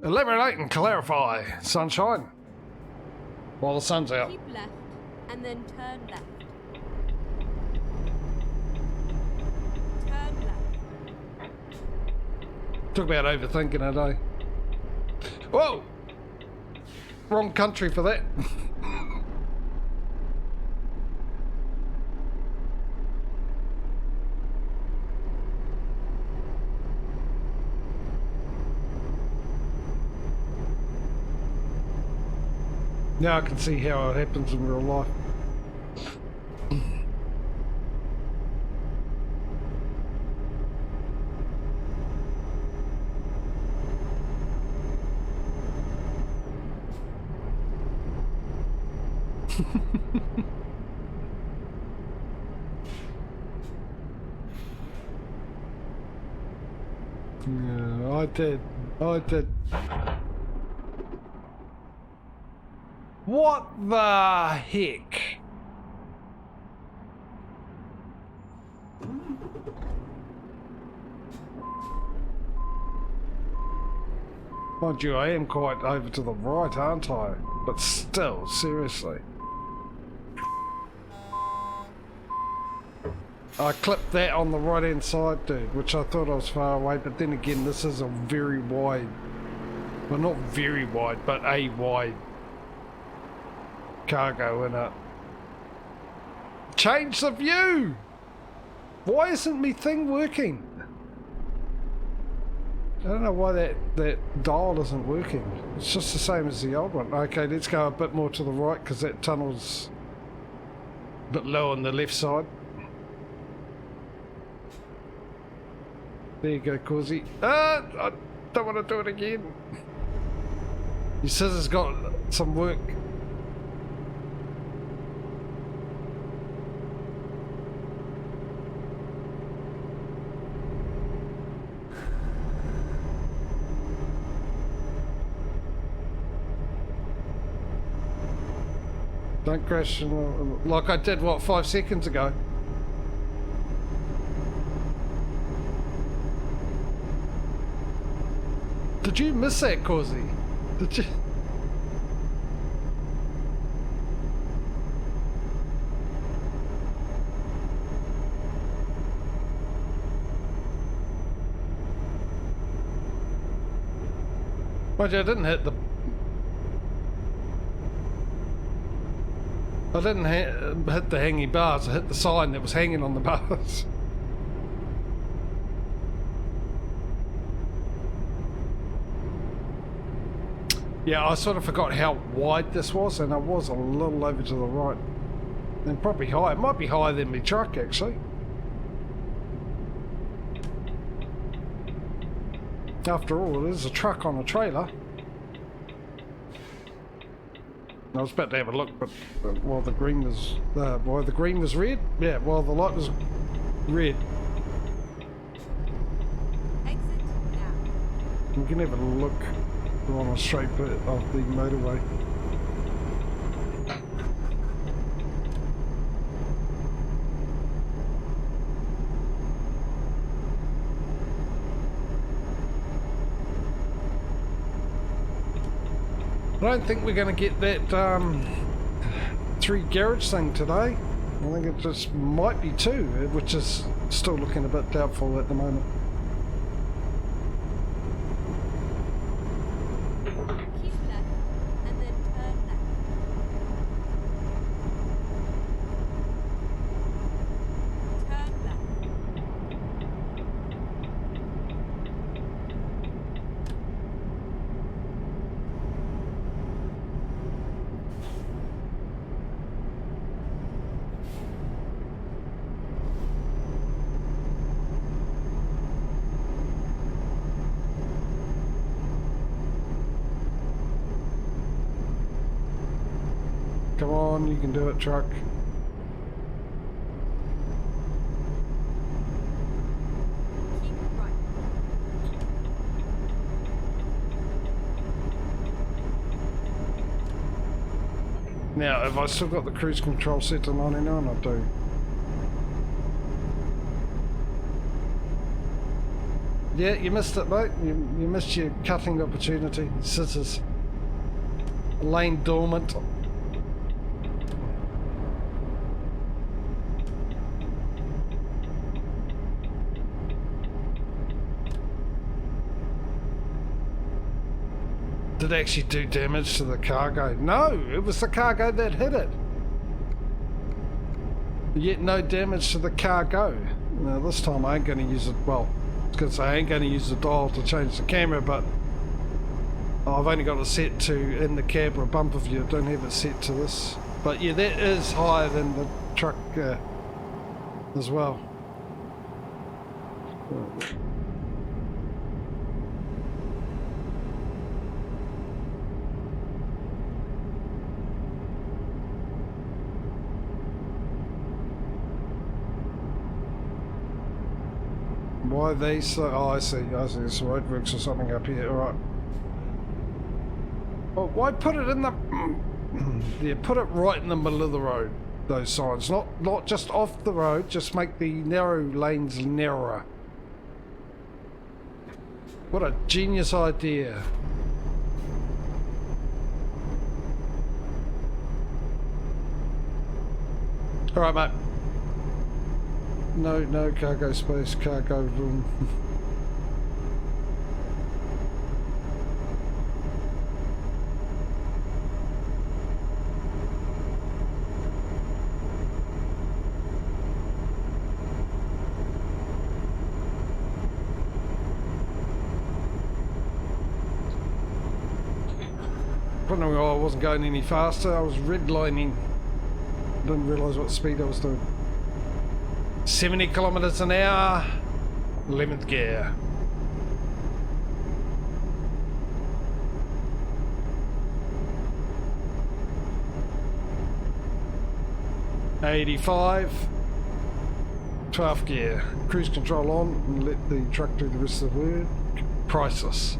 A: Elaborate and clarify, sunshine. While the sun's out.
C: Keep left and then turn left. Turn left.
A: Talk about overthinking it, eh? Whoa! Wrong country for that. Now I can see how it happens in real life. Yeah, I did. What the heck? Mind you, I am quite over to the right, aren't I? But still, seriously. I clipped that on the right hand side, dude, which I thought I was far away, but then again, this is a very wide, well, not very wide, but a wide cargo in it. Change the view! Why isn't me thing working? I don't know why that dial isn't working. It's just the same as the old one. Okay, let's go a bit more to the right because that tunnel's a bit low on the left side. There you go, Causey. I don't want to do it again. Your scissors got some work. Don't crash like I did, what, 5 seconds ago? Did you miss that, Causey? Did you? Mind you, I didn't hit the... I didn't hit the hanging bars, I hit the sign that was hanging on the bars. Yeah, I sort of forgot how wide this was, and I was a little over to the right. And probably high. It might be higher than my truck, actually. After all, it is a truck on a trailer. I was about to have a look, but while the green was red, yeah, while the light was red.
C: Exit now.
A: We can have a look on a straight bit of the motorway. I don't think we're going to get that 3 garage thing today. I think it just might be 2, which is still looking a bit doubtful at the moment.
C: Keep left and then turn left. Turn left.
A: Come on, you can do it, truck.
C: Keep right.
A: Now, have I still got the cruise control set to 99? I do. Yeah, you missed it, mate. You missed your cutting opportunity. Scissors. Lane dormant. Did it actually do damage to the cargo? No, it was the cargo that hit it. Yet no damage to the cargo. Now this time I ain't going to use it, well, I was going to say I ain't going to use the dial to change the camera, but I've only got it set to in the cab or bumper view. I don't have it set to this. But yeah, that is higher than the truck as well. Why are they so... Oh, I see. There's roadworks or something up here. Alright. Well, why put it in the... yeah, put it right in the middle of the road, those signs. Not just off the road, just make the narrow lanes narrower. What a genius idea. Alright, mate. No cargo space, cargo room. Wondering why I wasn't going any faster. I was redlining. Didn't realise what speed I was doing. 70 kilometers an hour, 11th gear. '85, 12th gear. Cruise control on and let the truck do the rest of the work. Priceless.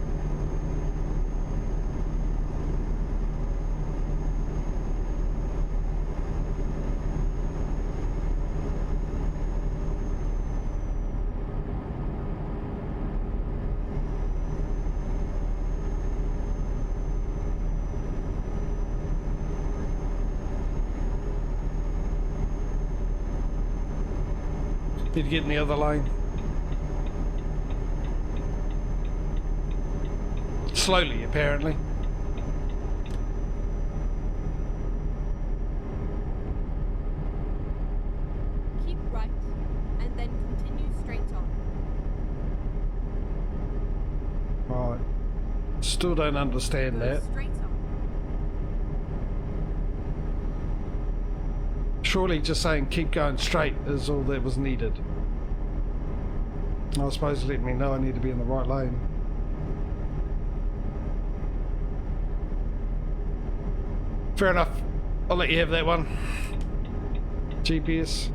A: Need to get in the other lane. Slowly, apparently.
C: Keep right, and then continue straight on.
A: Right. Still don't understand
C: Go
A: that.
C: straight on.
A: Surely just saying keep going straight is all that was needed. I suppose let me know I need to be in the right lane. Fair enough. I'll let you have that one. GPS.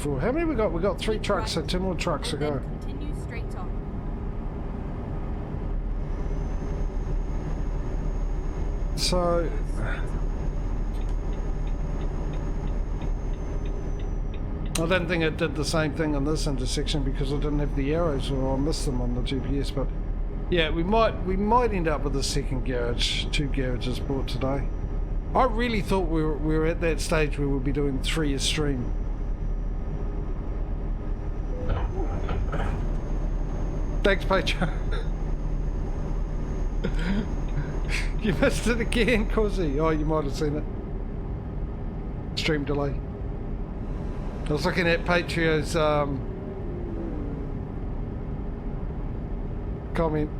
A: How many we got? We got 3 trucks, so 2 more trucks to go.
C: Continue straight on.
A: So I don't think it did the same thing on this intersection because I didn't have the arrows, or I missed them on the GPS. But yeah, we might end up with a second garage, 2 garages bought today. I really thought we were at that stage where we'll be doing 3 a stream. Thanks, Patreon. You missed it again, Cozzy. Oh, you might have seen it. Stream delay. I was looking at Patreon's comment.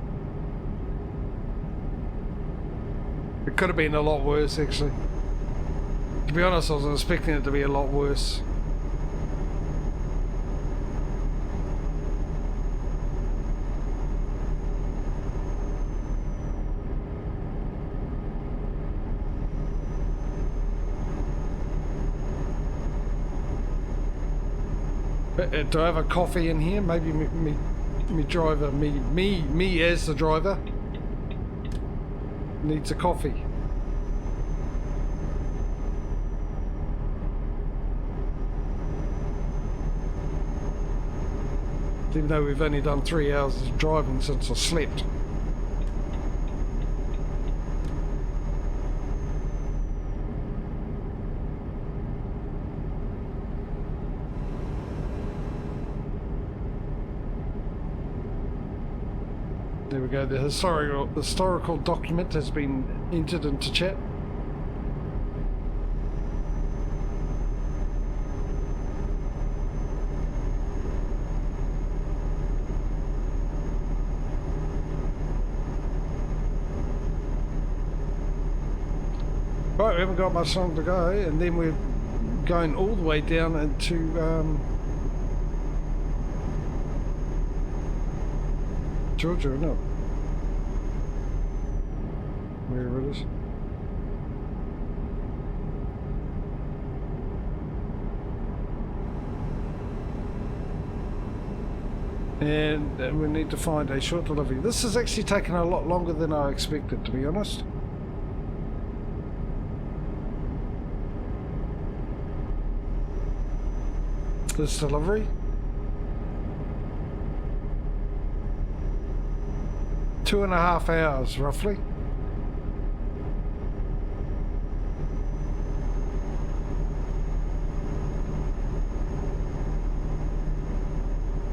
A: It could have been a lot worse, actually. To be honest, I was expecting it to be a lot worse. Do I have a coffee in here? Maybe me driver, me as the driver needs a coffee. Even though we've only done 3 hours of driving since I slept. There we go, the historical document has been entered into chat. Right, we haven't got much long to go, and then we're going all the way down into Georgia, no. Where it is. And we need to find a short delivery. This has actually taken a lot longer than I expected, to be honest. This delivery. 2.5 hours, roughly.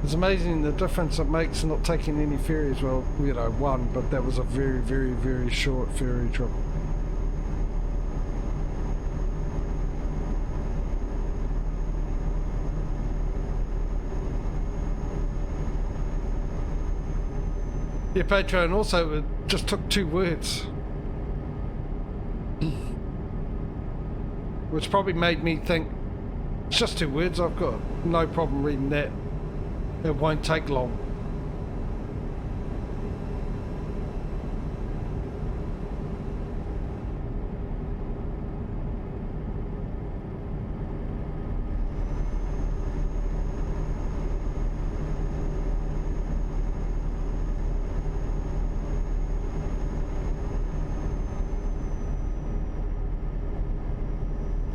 A: It's amazing the difference it makes not taking any ferries. Well, you know, one, but that was a very, very, very short ferry trip. Yeah, Patreon also just took 2 words. Which probably made me think, it's just 2 words, I've got no problem reading that. It won't take long.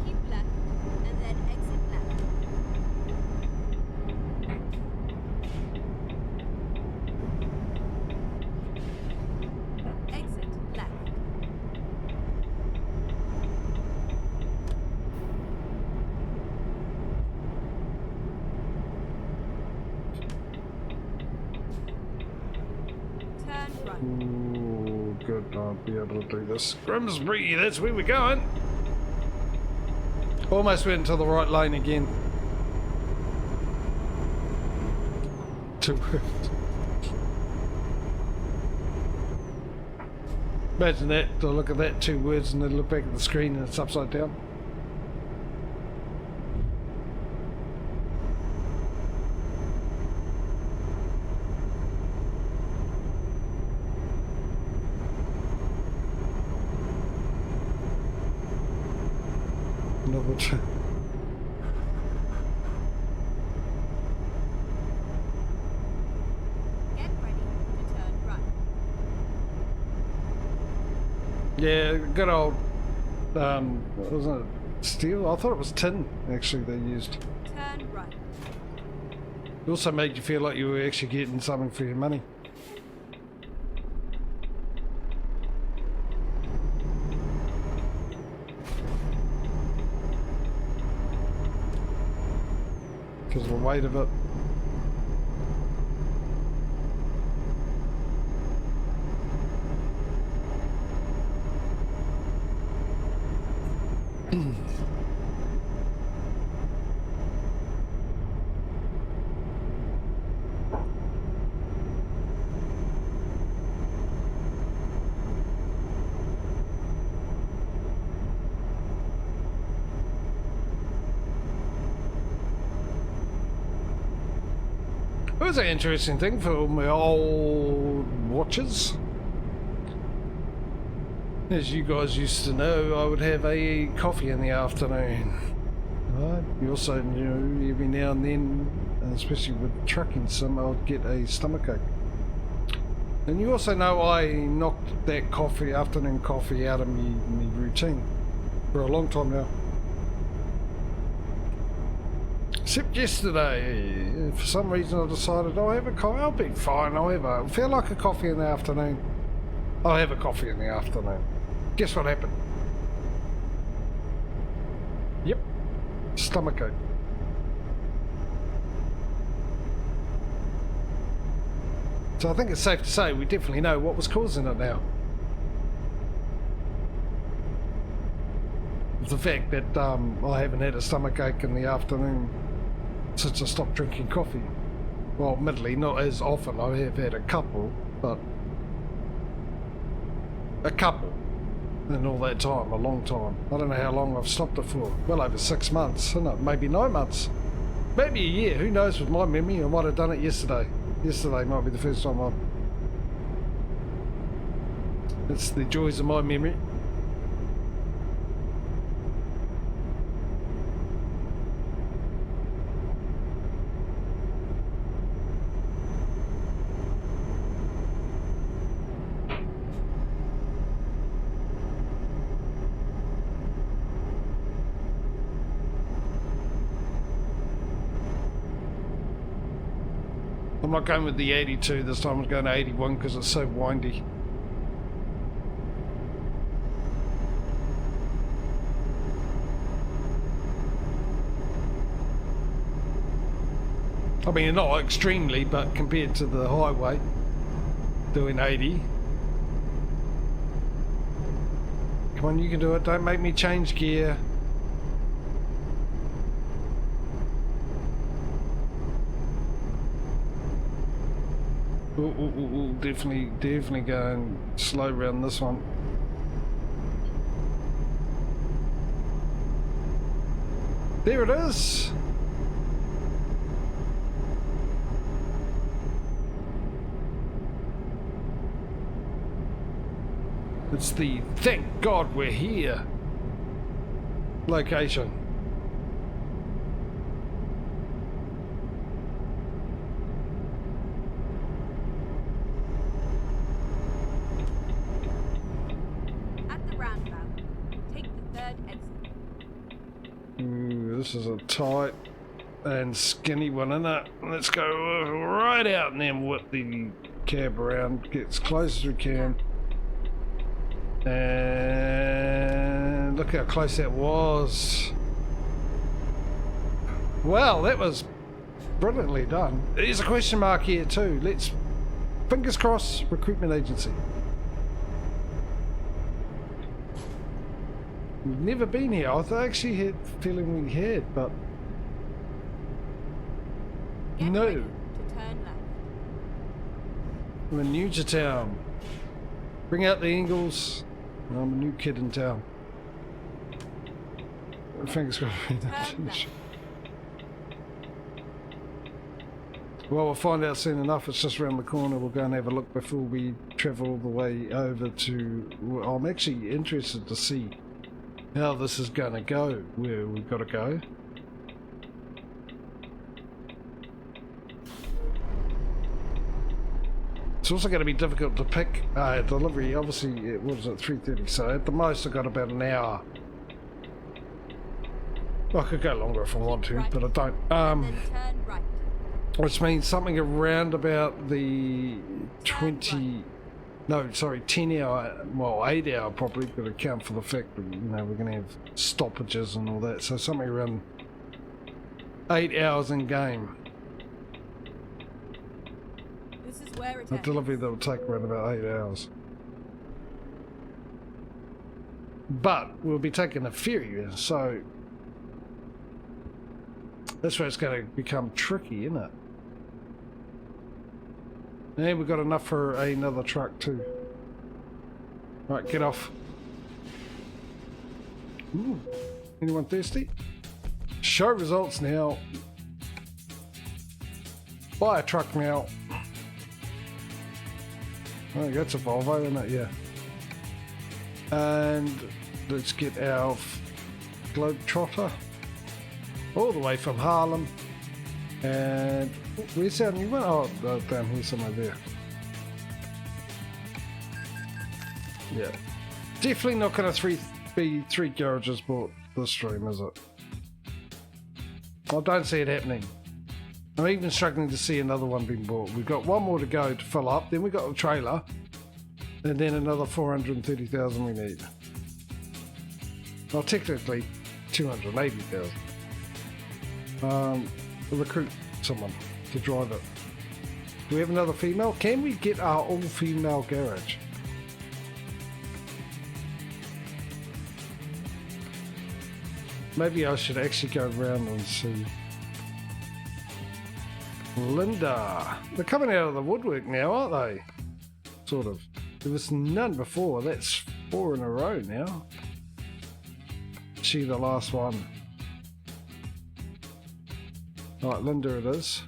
C: Keep left and then exit left. Exit left. Turn right.
A: Ooh, good, I'll be able to do this. Grimsby, that's where we're going. Almost went into the right lane again. 2 words. Imagine that, to look at that 2 words and then look back at the screen and it's upside down. Another two.
C: Get ready to turn right.
A: Yeah, good old, wasn't it steel? I thought it was tin, actually, they used.
C: Turn right.
A: It also made you feel like you were actually getting something for your money. Because of the weight of it. It was an interesting thing for all my old watches. As you guys used to know, I would have a coffee in the afternoon. Right? You also knew every now and then, especially with trucking sim, I would get a stomachache. And you also know I knocked that coffee, afternoon coffee, out of me routine for a long time now. Except yesterday, for some reason I decided I'll have a coffee. I'll be fine. I'll feel like a coffee in the afternoon. I'll have a coffee in the afternoon. Guess what happened? Yep, stomachache. So I think it's safe to say we definitely know what was causing it now. The fact that I haven't had a stomachache in the afternoon since I stopped drinking coffee. Well, admittedly, not as often. I have had a couple, but a couple in all that time, a long time. I don't know how long I've stopped it for. Well over 6 months, isn't it? Maybe 9 months. Maybe a year. Who knows with my memory? I might have done it yesterday. Yesterday might be the first time I've... It's the joys of my memory. I'm not going with the 82 this time, I'm going to 81 because it's so windy. I mean, not extremely, but compared to the highway, doing 80. Come on, you can do it, don't make me change gear. Ooh, definitely going slow around this one. There it is. It's the thank God we're here location. This is a tight and skinny one, isn't it? Let's go right out and then whip the cab around, get as close as we can. And look how close that was. Well, that was brilliantly done. There's a question mark here too. Let's, fingers crossed, recruitment agency. We've never been here. I actually had a feeling we had, but no.
C: To turn left.
A: We're new to town. Bring out the Ingalls. I'm a new kid in town. Fingers crossed. Well, we'll find out soon enough. It's just around the corner. We'll go and have a look before we travel all the way over to... Well, I'm actually interested to see how this is going to go, where we've got to go. It's also going to be difficult to pick delivery. Obviously, what is it, 3:30, so at the most I've got about an hour. Well, I could go longer if I want to, but I don't.
C: Then turn right.
A: Which means something around about the 10 hour, well 8 hour probably, but account for the fact that, you know, we're going to have stoppages and all that, so something around 8 hours in game.
C: This is where it
A: A
C: ends.
A: delivery that will take around about 8 hours. But we'll be taking a ferry, so that's where it's going to become tricky, isn't it? And we've got enough for another truck too. Right, get off. Ooh, anyone thirsty? Show results now. buy a truck now. I think that's a Volvo, isn't it? Yeah. And let's get our Globetrotter all the way from Harlem. And where's our new one? Oh, down here somewhere there. Yeah. Definitely not going to be three garages bought this stream, is it? I don't see it happening. I'm even struggling to see another one being bought. We've got one more to go to fill up, then we've got a trailer, and then another 430,000 we need. Well, technically 280,000. Recruit someone to drive it. Do we have another female? Can we get our all-female garage? Maybe I should actually go around and see. Linda. They're coming out of the woodwork now, aren't they? Sort of. There was none before. That's 4 in a row now. She the last one. Right, Linda it is.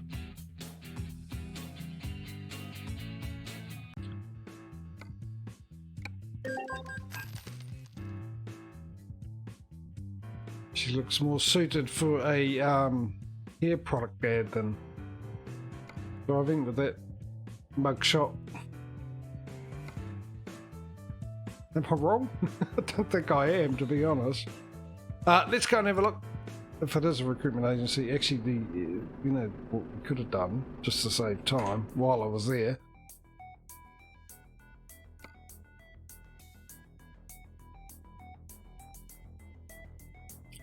A: She looks more suited for a hair product ad than driving with that mugshot. Am I wrong? I don't think I am, to be honest. Let's go and have a look. If it is a recruitment agency, actually, you know what we could have done just to save time while I was there.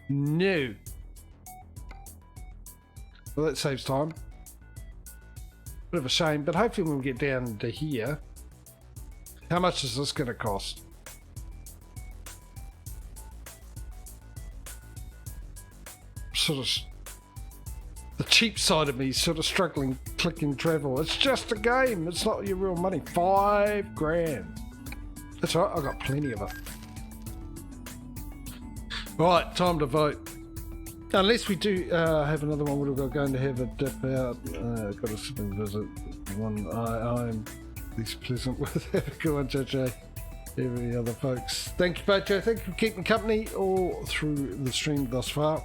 A: No. Well, that saves time. Bit of a shame, but hopefully when we get down to here, how much is this going to cost? Sort of the cheap side of me is sort of struggling clicking travel. It's just a game. It's not your real money. $5,000. That's all right. I've got plenty of it. Right, time to vote. Unless we do have another one, we're going to have a dip out. Got a sibling visit. One I'm least pleasant with. Have a good one, JJ. Every other folks. Thank you, Bojo. Thank you for keeping company all through the stream thus far.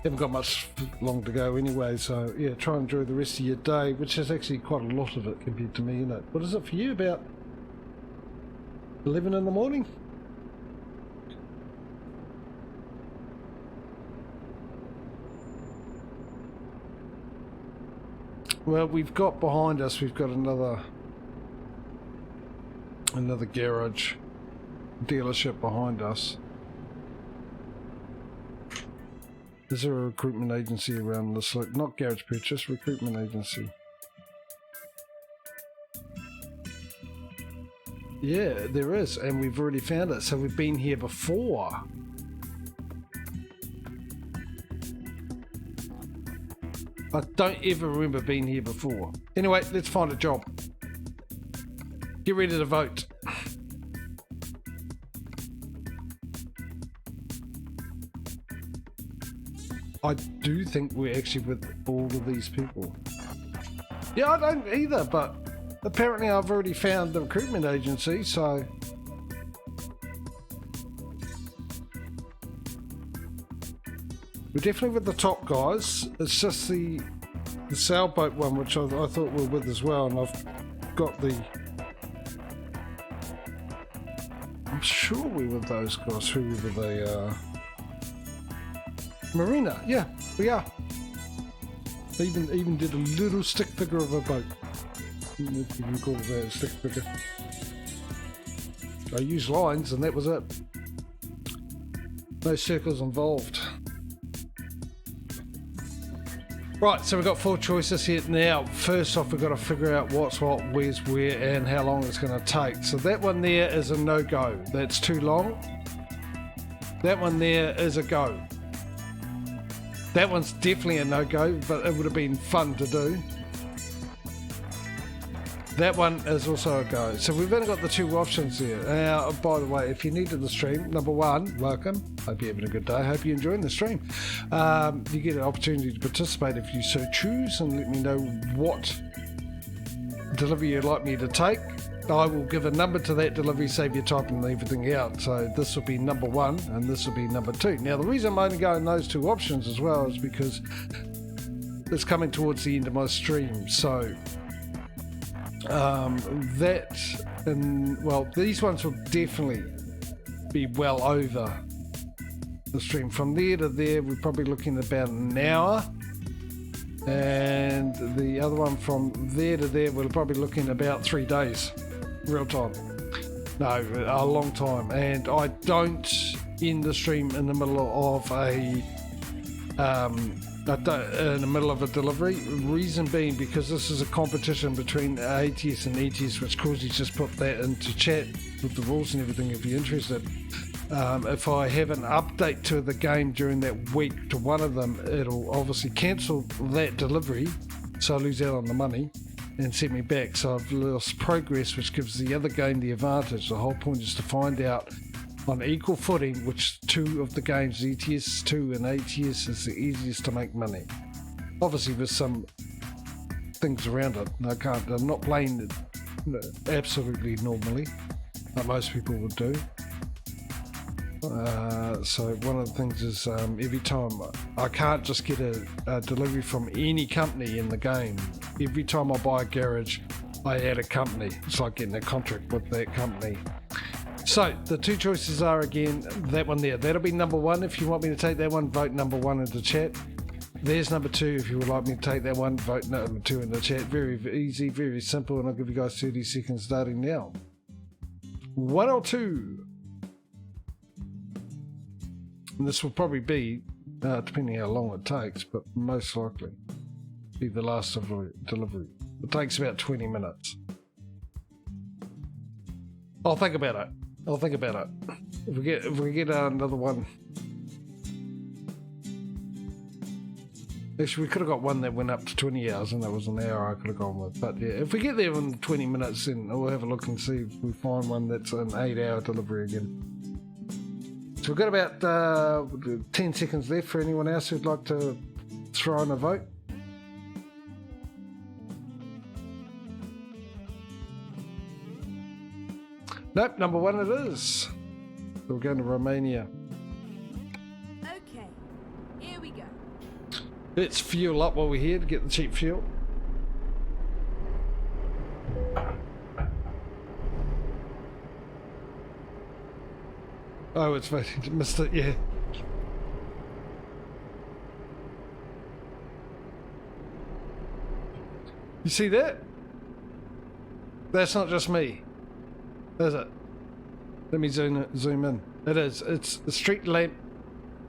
A: Haven't got much long to go anyway, so yeah, try and enjoy the rest of your day, which is actually quite a lot of it compared to me, isn't it? What is it for you? About 11 in the morning? Well, we've got behind us, we've got another garage dealership behind us. Is there a recruitment agency around this? Like, not garage purchase, recruitment agency. Yeah, there is, and we've already found it, so we've been here before. I don't ever remember being here before. Anyway, let's find a job. Get ready to vote. I do think we're actually with all of these people. Yeah, I don't either, but apparently I've already found the recruitment agency, so... We're definitely with the top guys. It's just the sailboat one, which I thought we were with as well, and I've got the... I'm sure we were with those guys. Whoever they are. Marina, yeah, we are. They even did a little stick figure of a boat. If you can call it a stick figure. I used lines and that was it. No circles involved. Right, so we've got 4 choices here now. First off, we've got to figure out what's what, where's where, and how long it's going to take. So that one there is a no-go. That's too long. That one there is a go. That one's definitely a no-go, but it would have been fun to do. that one is also a go. So we've only got the two options here. Now, by the way, if you're new to the stream, number one, welcome. Hope you're having a good day. Hope you're enjoying the stream. You get an opportunity to participate if you so choose, and let me know what delivery you'd like me to take. I will give a number to that delivery, save you typing everything out. So this will be number one, and this will be number two. Now, the reason I'm only going those two options as well is because it's coming towards the end of my stream. So these ones will definitely be well over the stream. From there to there, we're probably looking at about an hour. And the other one from there to there, we're probably looking at about 3 days. Real time. No, a long time. And I don't end the stream in the middle of in the middle of a delivery. Reason being because this is a competition between ATS and ETS, which Causey just put that into chat with the rules and everything if you're interested. If I have an update to the game during that week to one of them, it'll obviously cancel that delivery, so I lose out on the money and set me back. So I've lost progress, which gives the other game the advantage. The whole point is to find out on equal footing which two of the games, ETS2 and ATS, is the easiest to make money. Obviously with some things around it. I'm not playing it absolutely normally like most people would do. So one of the things is every time I can't just get a delivery from any company in the game. Every time I buy a garage, I add a company. It's like getting a contract with that company. So the two choices are, again, that one there. That'll be number one. If you want me to take that one, vote number one in the chat. There's number two. If you would like me to take that one, vote number two in the chat. Very easy, very simple, and I'll give you guys 30 seconds starting now. 1 or 2. And this will probably be, depending how long it takes, but most likely be the last delivery. It takes about 20 minutes. I'll think about it. If we get another one. Actually, we could have got one that went up to 20 hours, and that was an hour I could have gone with. But yeah, if we get there in 20 minutes, then we'll have a look and see if we find one that's an 8-hour delivery again. So we've got about 10 seconds left for anyone else who'd like to throw in a vote. Nope, number one it is. So we're going to Romania.
C: Okay, here we go.
A: Let's fuel up while we're here to get the cheap fuel. Oh, it's voting. Missed it, yeah. You see that? That's not just me. Is it? Let me zoom in. It is. It's a street lamp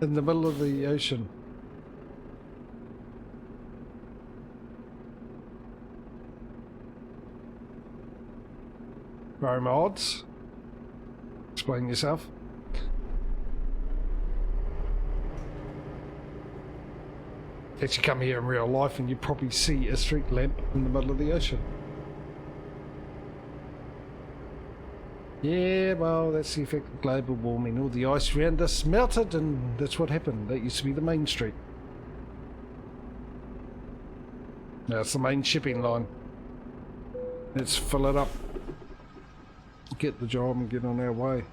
A: in the middle of the ocean. Rome odds. Explain yourself. Actually come here in real life and you probably see a street lamp in the middle of the ocean. Yeah, well, that's the effect of global warming. All the ice around us melted, and that's what happened. That used to be the main street. Now it's the main shipping line. Let's fill it up, get the job and get on our way.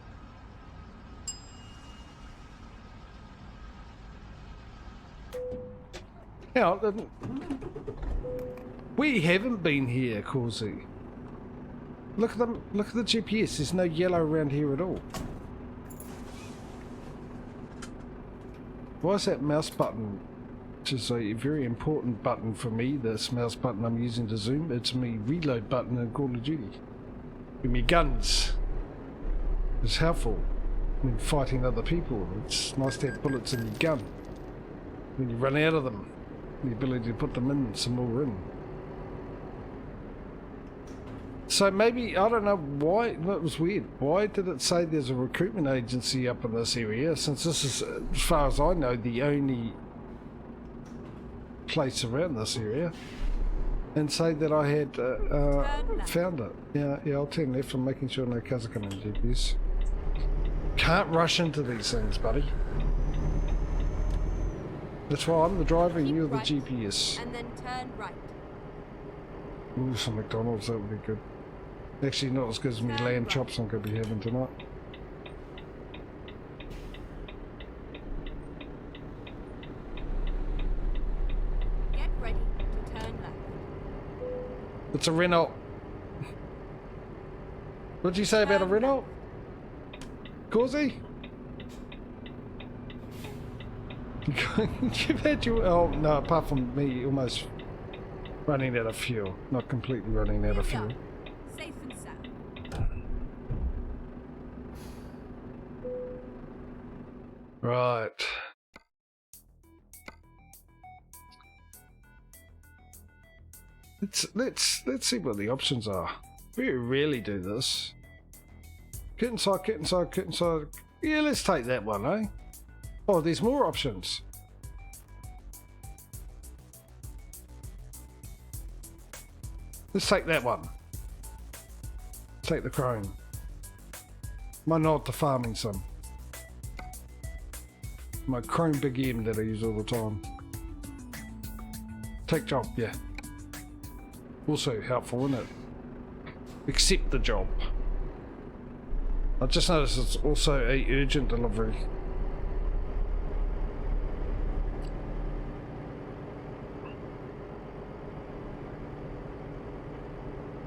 A: Now, we haven't been here, Causey. Look at them. Look at the GPS. There's no yellow around here at all. Why is that mouse button, which is a very important button for me, this mouse button I'm using to zoom? It's my reload button in Call of Duty. With me guns. It's helpful when fighting other people. It's nice to have bullets in your gun. When you run out of them, the ability to put them in, some more in. So maybe, I don't know why, that was weird. Why did it say there's a recruitment agency up in this area, since this is, as far as I know, the only place around this area? and say that I had found it. Yeah, I'll turn left. I'm making sure no cars are coming in GPS. Can't rush into these things, buddy. That's why I'm the driver and you're the
C: right,
A: GPS.
C: and then turn right.
A: Ooh, some McDonald's, that would be good. Actually, not as good as me
C: Turn
A: lamb
C: right.
A: chops I'm going to be having tonight.
C: Get ready to turn left.
A: It's a Renault. What'd you say about a
C: Turn
A: Renault? Causey? You've had your... Oh, no, apart from me almost running out of fuel. Not completely running out of
C: Here we
A: fuel.
C: are. Safe and sound.
A: Right. Let's see what the options are. We rarely do this. Get inside, get inside, get inside. Yeah, let's take that one, eh? Oh, there's more options. Let's take that one. Take the chrome. My nod to farming some. My chrome big M that I use all the time. Take job, yeah. Also helpful, isn't it? Accept the job. I just noticed it's also a urgent delivery.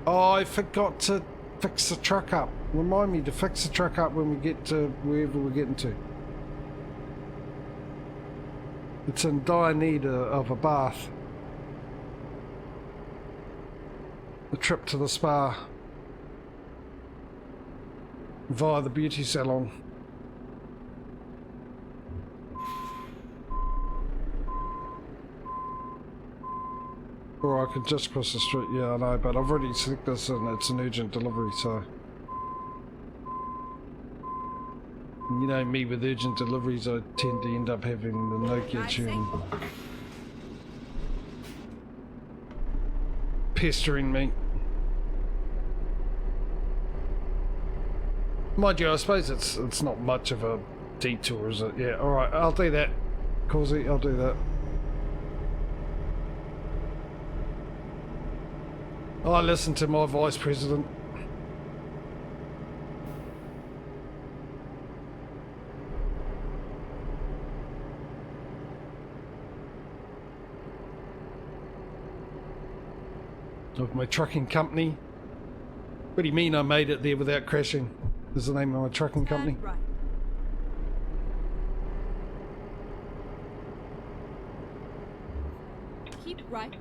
A: Oh, I forgot to fix the truck up. Remind me to fix the truck up when we get to wherever we're getting to. It's in dire need of a bath. A trip to the spa. Via the beauty salon. Or I could just cross the street, yeah I know, but I've already selected this and it's an urgent delivery, so... You know me, with urgent deliveries I tend to end up having the Nokia tune pestering me. Mind you, I suppose it's not much of a detour, is it? Yeah, alright, I'll do that. Causey, I'll do that. I listen to my vice president. Of my trucking company. What do you mean I made it there without crashing? Is the name of my trucking company?
C: Turn right. Keep right,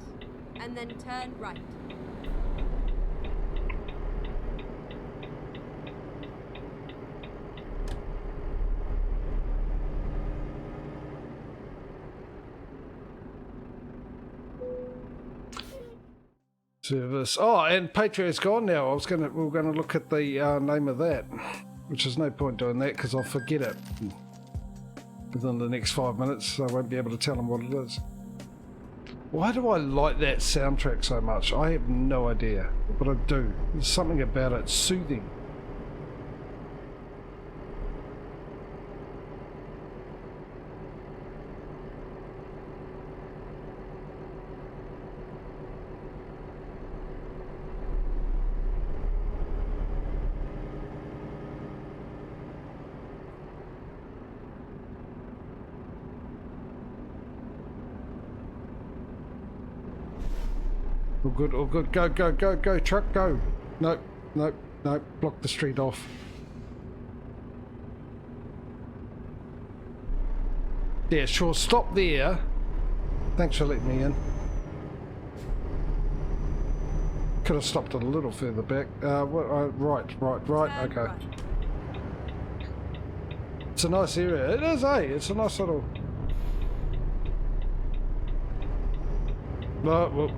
C: and then turn right.
A: Service. Oh, and Patreon's gone now. We were gonna look at the name of that, which is no point doing that because I'll forget it within the next 5 minutes. So I won't be able to tell them what it is. Why do I like that soundtrack so much? I have no idea, but I do. There's something about it soothing. All good, all good. Go, go, go, go, truck, go. Nope, nope, nope. Block the street off. Yeah, sure. Stop there. Thanks for letting me in. Could have stopped it a little further back. Right.
C: Turn
A: Okay.
C: right.
A: It's a nice area. It is, eh? It's a nice little... No, well...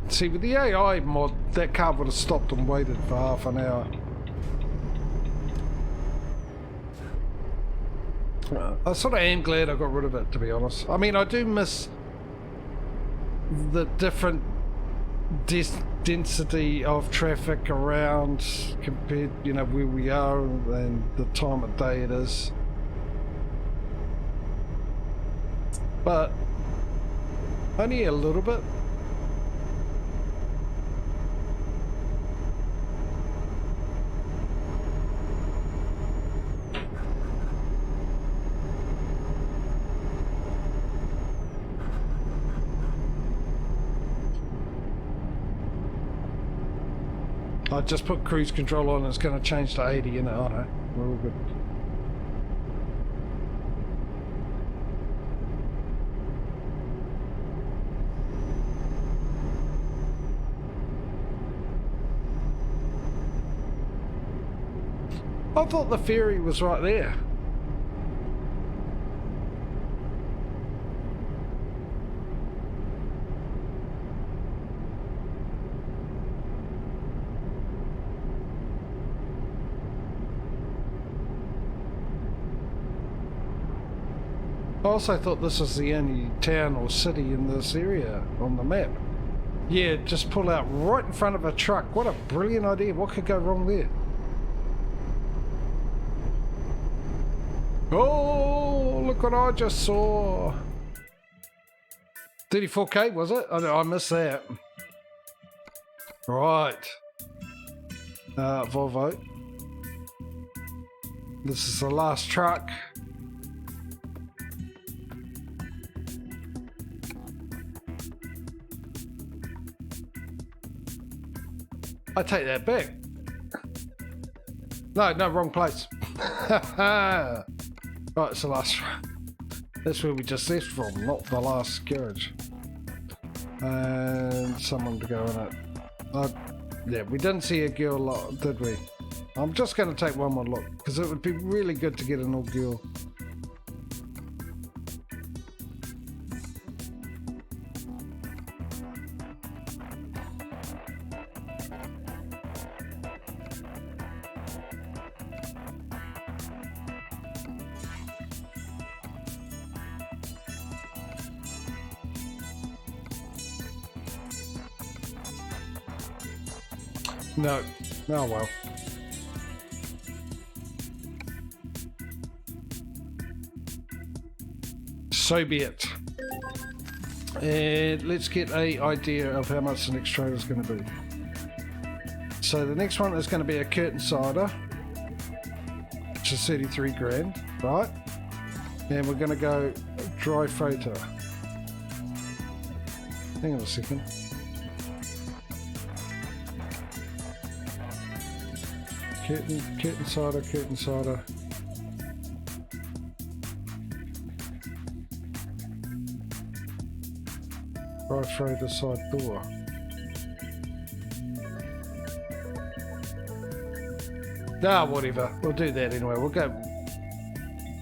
A: See, with the AI mod, that car would have stopped and waited for half an hour. I sort of am glad I got rid of it, to be honest. I mean, I do miss the different density of traffic around compared, you know, where we are and the time of day it is. But only a little bit. I just put cruise control on and it's going to change to 80, you know. I know. We're all good. I thought the ferry was right there. I also thought this was the only town or city in this area on the map. Yeah, just pull out right in front of a truck. What a brilliant idea. What could go wrong there? Oh, look what I just saw. 34k, was it? I missed that. Right. Volvo. This is the last truck. I take that back. No, wrong place. Right, it's the last one. That's where we just left from, not the last garage. And someone to go in it. Yeah, we didn't see a girl lot, did we? I'm just going to take one more look, because it would be really good to get an all-girl. No. Oh well. So be it. And let's get an idea of how much the next trailer is going to be. So the next one is going to be a curtain cider, which is 33 grand, right? And we're going to go dry freighter. Hang on a second. Curtain cider. Right through the side door. Whatever. We'll do that anyway. We'll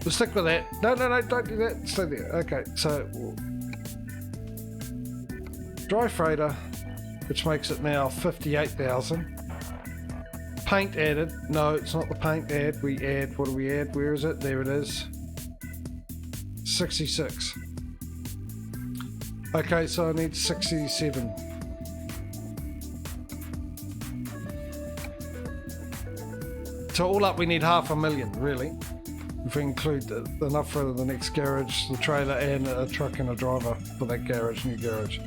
A: stick with that. No, don't do that. Stay there. Okay, so dry freighter, which makes it now 58,000. Paint added. No, it's not the paint add. We add. What do we add? Where is it? There it is. 66. Okay, so I need 67. So all up we need 500,000 really. If we include enough for the next garage, the trailer and a truck and a driver for that garage, new garage.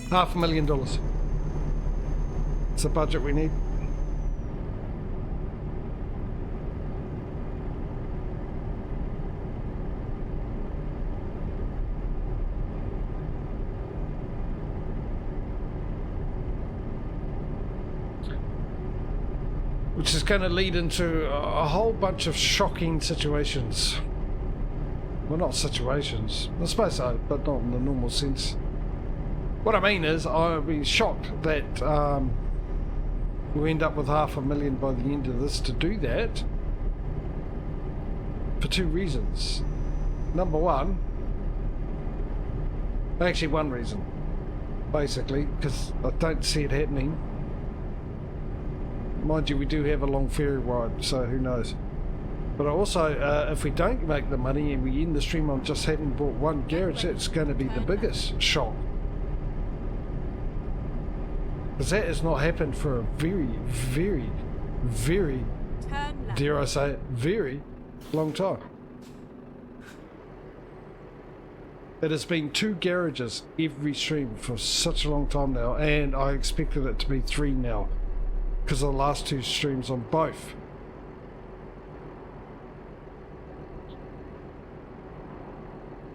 A: $500,000. It's the budget we need. Which is going to lead into a whole bunch of shocking situations. Well, not situations. I suppose so, but not in the normal sense. What I mean is, I'll be shocked that we end up with 500,000 by the end of this to do that. For two reasons. Number one, actually one reason, basically, because I don't see it happening. Mind you, we do have a long ferry ride, so who knows. But also, if we don't make the money and we end the stream on just having bought one garage, that's going to be the biggest shock. Because that has not happened for a very, very, very,
C: Turn left.
A: dare I say it, very long time. It has been 2 garages every stream for such a long time now, and I expected it to be 3 now because of the last 2 streams on both.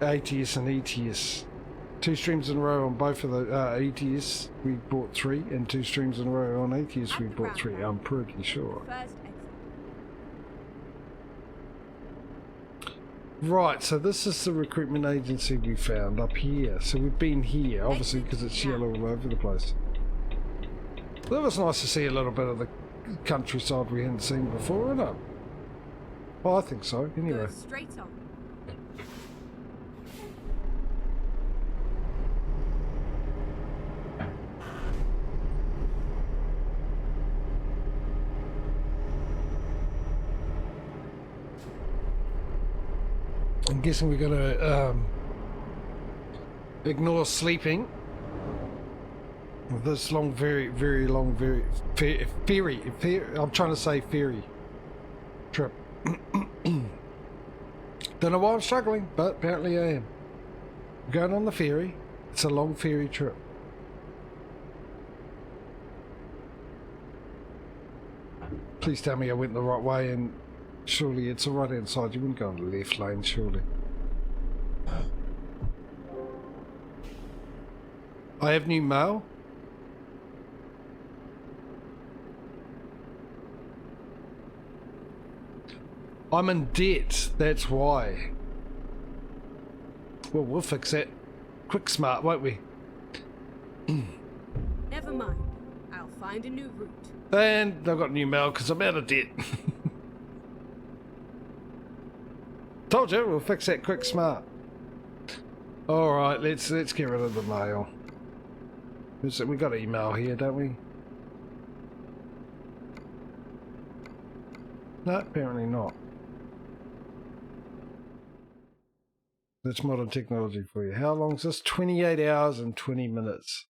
A: ATS and ETS. 2 streams in a row on both of the ETS we bought 3, and 2 streams in a row on ATS we bought 3, I'm pretty sure.
C: First exit.
A: Right, so this is the recruitment agency we found up here. So we've been here, obviously, because it's yellow all over the place. Well, it was nice to see a little bit of the countryside we hadn't seen before, isn't it? Well, I think so, anyway.
C: Go straight on.
A: I'm guessing we're going to ignore sleeping with this long, very, very long, ferry. I'm trying to say ferry trip. Don't know why I'm struggling, but apparently I am. Going on the ferry. It's a long ferry trip. Please tell me I went the right way, and surely it's the right hand side. You wouldn't go on the left lane, surely. I have new mail. I'm in debt, that's why. Well, we'll fix that quick smart, won't we?
C: Never mind. I'll find a new route.
A: And I've got new mail because I'm out of debt. Told you, we'll fix that quick smart. Alright, let's get rid of the mail. We got email here, don't we? No, apparently not. That's modern technology for you. How long is this? 28 hours and 20 minutes.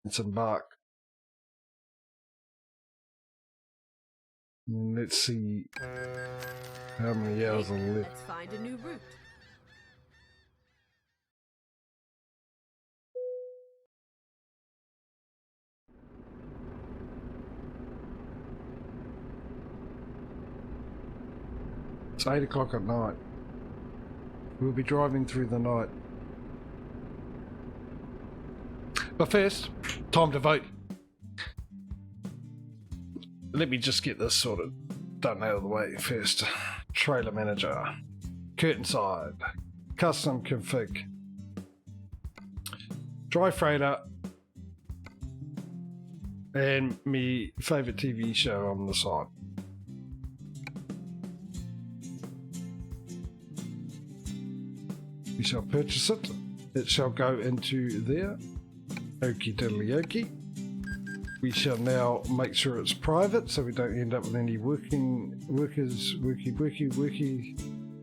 A: Let's embark. And let's see how many hours are left.
C: Let's find a new route.
A: It's 8 o'clock at night. We'll be driving through the night. But first, time to vote. Let me just get this sort of done out of the way first. Trailer manager. Curtain side. Custom config. Dry freighter. And me favourite TV show on the side. We shall purchase it. It shall go into there. Okie doodly okie. We shall now make sure it's private so we don't end up with any working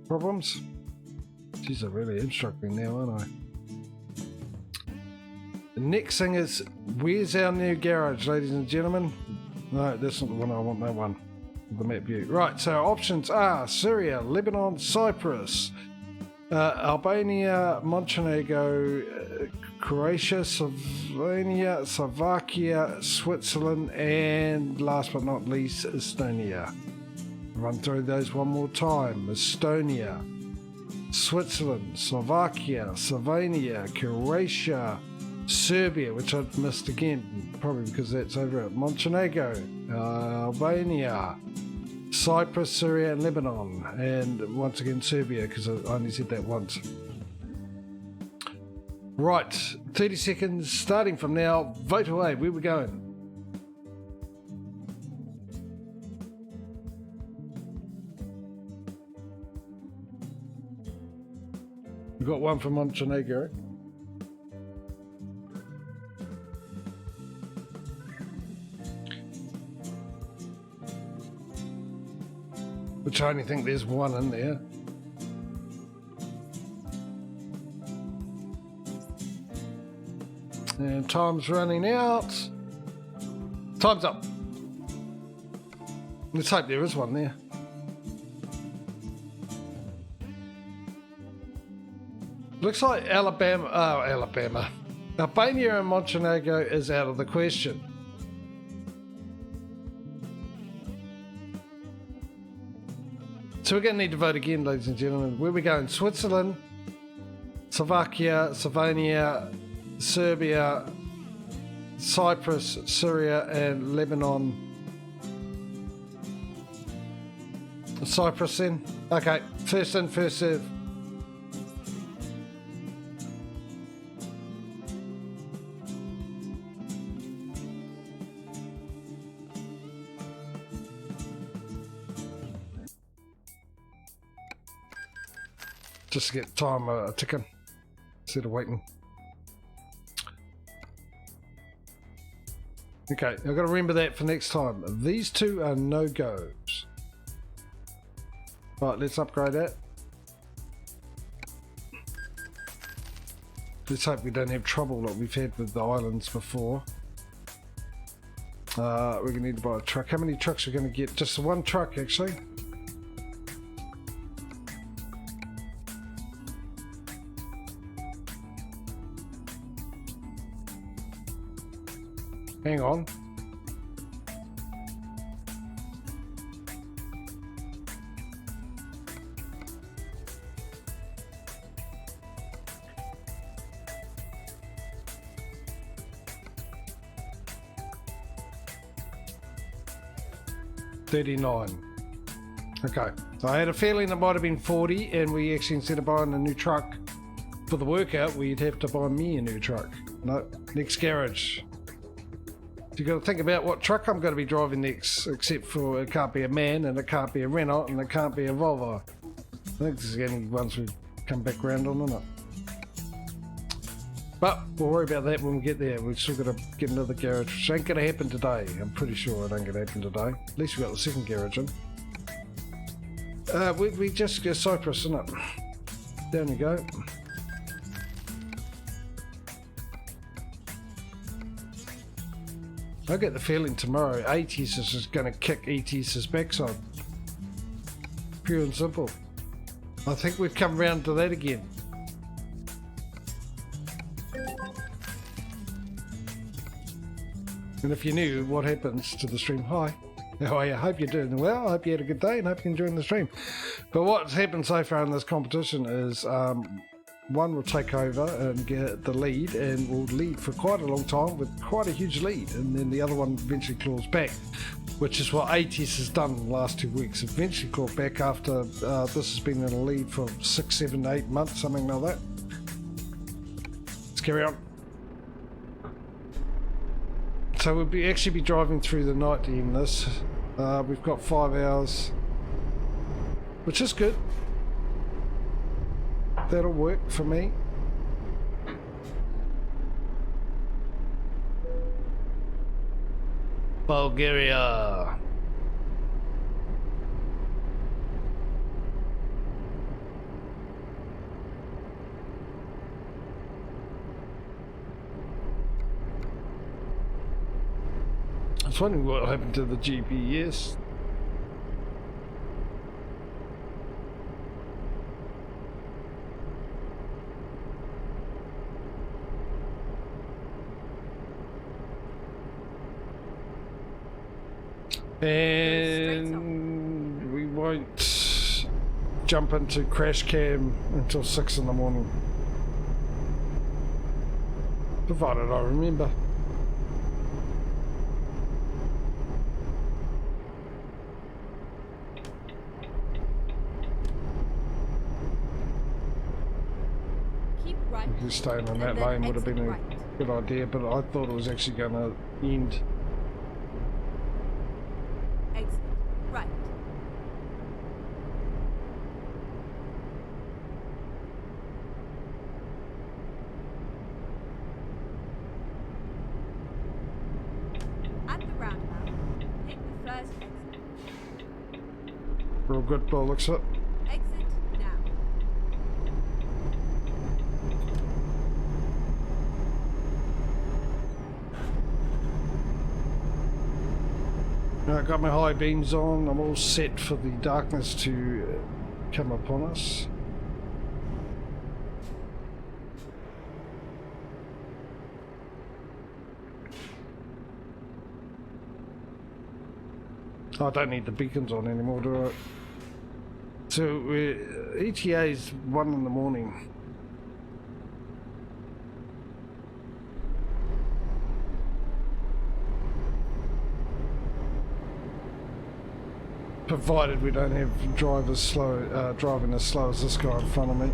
A: problems. Jeez, I really am struggling now, aren't I? The next thing is, where's our new garage, ladies and gentlemen? No, that's not the one I want, that one. The map view. Right, so our options are Syria, Lebanon, Cyprus, Albania, Montenegro, Croatia, Slovenia, Slovakia, Switzerland, and last but not least, Estonia. Run through those one more time. Estonia, Switzerland, Slovakia, Slovenia, Croatia, Serbia, which I've missed again, probably because that's over at Montenegro, Albania, Cyprus, Syria, and Lebanon, and once again Serbia, because I only said that once. Right, 30 seconds starting from now. Vote away. Where we going? We got one from Montenegro. Which I only think there's one in there. And time's running out. Time's up. Let's hope there is one there. Looks like Albania and Montenegro is out of the question. So we're going to need to vote again, ladies and gentlemen. Where are we going? Switzerland, Slovakia, Slovenia, Serbia, Cyprus, Syria, and Lebanon. Cyprus then? Okay, first in, first serve. Just to get time ticking instead of waiting. Okay, I've got to remember that for next time. These two are no-goes. Right, let's upgrade that. Let's hope we don't have trouble like we've had with the islands before. We're going to need to buy a truck. How many trucks are we going to get? Just one truck, actually. Hang on. $39. Okay, so I had a feeling it might have been 40, and we actually, instead of buying a new truck for the workout, we'd have to buy me a new truck. No, next garage. You've got to think about what truck I'm going to be driving next, except for it can't be a MAN, and it can't be a Renault, and it can't be a Volvo. I think this is the only ones we come back round on, isn't it? But we'll worry about that when we get there. We've still got to get another garage, which ain't going to happen today. I'm pretty sure it ain't going to happen today. At least we've got the second garage in. We just go Cyprus, isn't it? Down you go. I get the feeling tomorrow ATIS is just going to kick ETS's backside. Pure and simple. I think we've come round to that again. And if you knew what happens to the stream, hi, how are you? I hope you're doing well. I hope you had a good day and hope you're enjoying the stream. But what's happened so far in this competition is one will take over and get the lead and will lead for quite a long time with quite a huge lead, and then the other one eventually claws back, which is what ATIS has done in the last 2 weeks. Eventually clawed back after this has been in a lead for 6, 7, 8 months, something like that. Let's carry on. So we'll actually be driving through the night to end this. We've got 5 hours, which is good. That'll work for me. Bulgaria. I was wondering what happened to the GPS. And we won't jump into crash cam until 6 in the morning, provided I remember.
C: Keep right.
A: Staying in that lane would have been a good idea, but I thought it was actually going to end.
C: Exit right. At the roundabout, take the first exit.
A: Real good, Bill looks it.
C: Exit now.
A: I've got my high beams on. I'm all set for the darkness to come upon us. I don't need the beacons on anymore, do I? So ETA is 1 in the morning. Provided we don't have drivers driving as slow as this guy in front of me.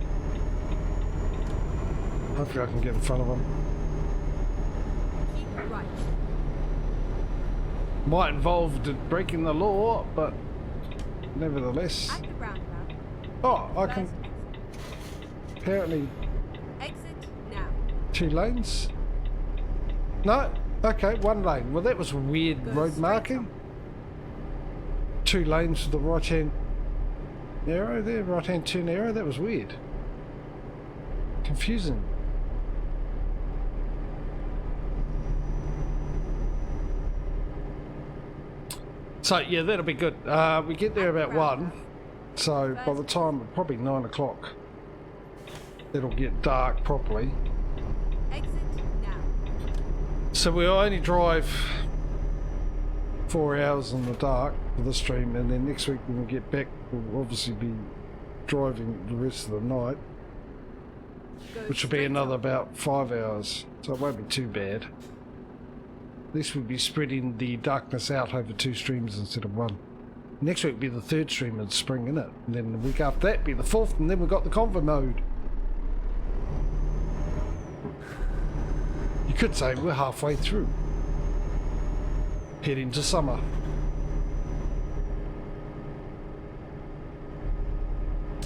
A: Hopefully I can get in front of him.
C: Keep right.
A: Might involve breaking the law, but nevertheless.
C: At the roundabout.
A: Oh, I can
C: First exit.
A: apparently
C: Exit now.
A: 2 lanes. No, okay, 1 lane. Well, that was weird
C: Go
A: road
C: straight
A: marking.
C: on.
A: 2 lanes to the right hand arrow there, right hand turn arrow. That was weird. Confusing. So yeah, that'll be good. We get there about 1, so by the time probably 9 o'clock, it'll get dark properly.
C: Exit now.
A: So we'll only drive 4 hours in the dark for the stream, and then next week when we get back, we'll obviously be driving the rest of the night,
C: Go
A: which will be
C: straight
A: another
C: on.
A: about 5 hours. So it won't be too bad. At least we'll be spreading the darkness out over 2 streams instead of 1. Next week will be the 3rd stream in spring, innit? And then the week after that be the 4th, and then we've got the convo mode. You could say we're halfway through. Heading to summer.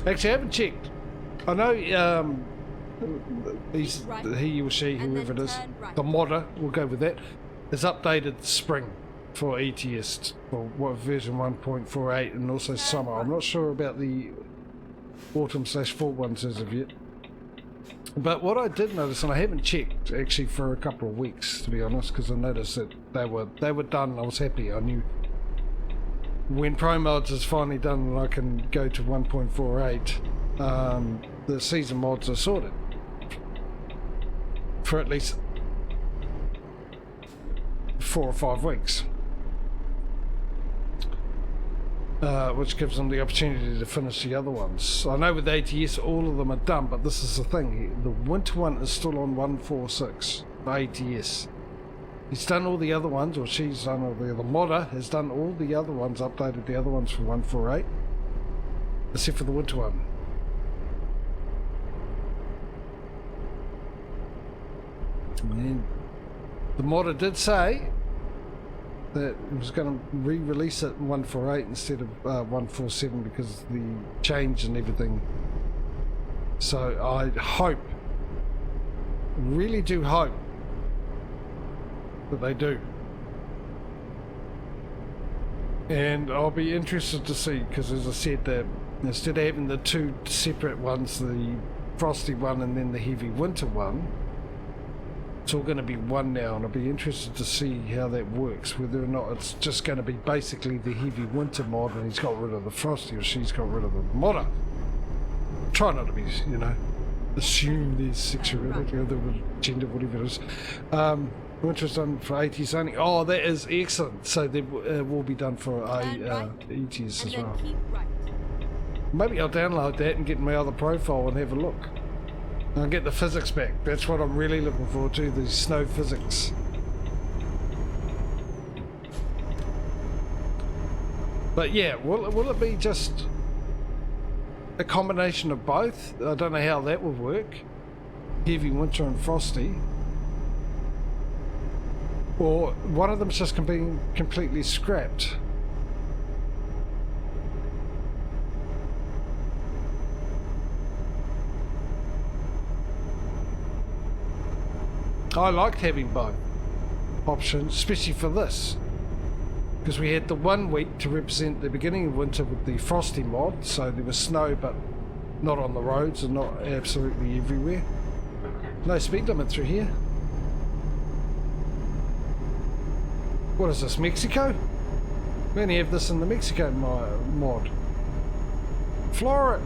A: Actually, I haven't checked. I know he or she,
C: And
A: whoever it
C: then
A: is,
C: turn right.
A: the modder, we'll go with that, has updated spring for ETS for what version 1.48 and also summer. I'm not sure about the autumn/fall ones as of yet. But what I did notice, and I haven't checked actually for a couple of weeks to be honest, because I noticed that they were done. I was happy. I knew when Pro Mods is finally done and I can go to 1.48, the season mods are sorted for at least 4 or 5 weeks. Which gives them the opportunity to finish the other ones. I know with ATS all of them are done, but this is the thing, the winter one is still on 146 for ATS. He's done all the other ones, or she's done all the other modder has done all the other ones, updated the other ones for 148, except for the winter one. And the modder did say that it was going to re-release it in 148 instead of 147 because of the change and everything. So I hope, really do hope, that they do. And I'll be interested to see, because as I said, that instead of having the 2 separate ones, the frosty one and then the heavy winter one, it's all going to be 1 now, and I'll be interested to see how that works, whether or not it's just going to be basically the heavy winter mod and he's got rid of the frosty, or she's got rid of the modder. Try not to be, you know, assume there's sexuality or the gender, whatever it is. Winter's done for ATS only. Oh, that is excellent. So they will be done for ETS as
C: And then
A: well.
C: keep right.
A: Maybe I'll download that and get my other profile and have a look. I'll get the physics back. That's what I'm really looking forward to, the snow physics. But yeah, will it be just a combination of both? I don't know how that will work. Heavy winter and frosty. Or one of them's just being completely scrapped. I liked having both options, especially for this, because we had the 1 week to represent the beginning of winter with the frosty mod, so there was snow but not on the roads and not absolutely everywhere. No speed limit through here. What is this, Mexico? We only have this in the Mexico mod. Floor it!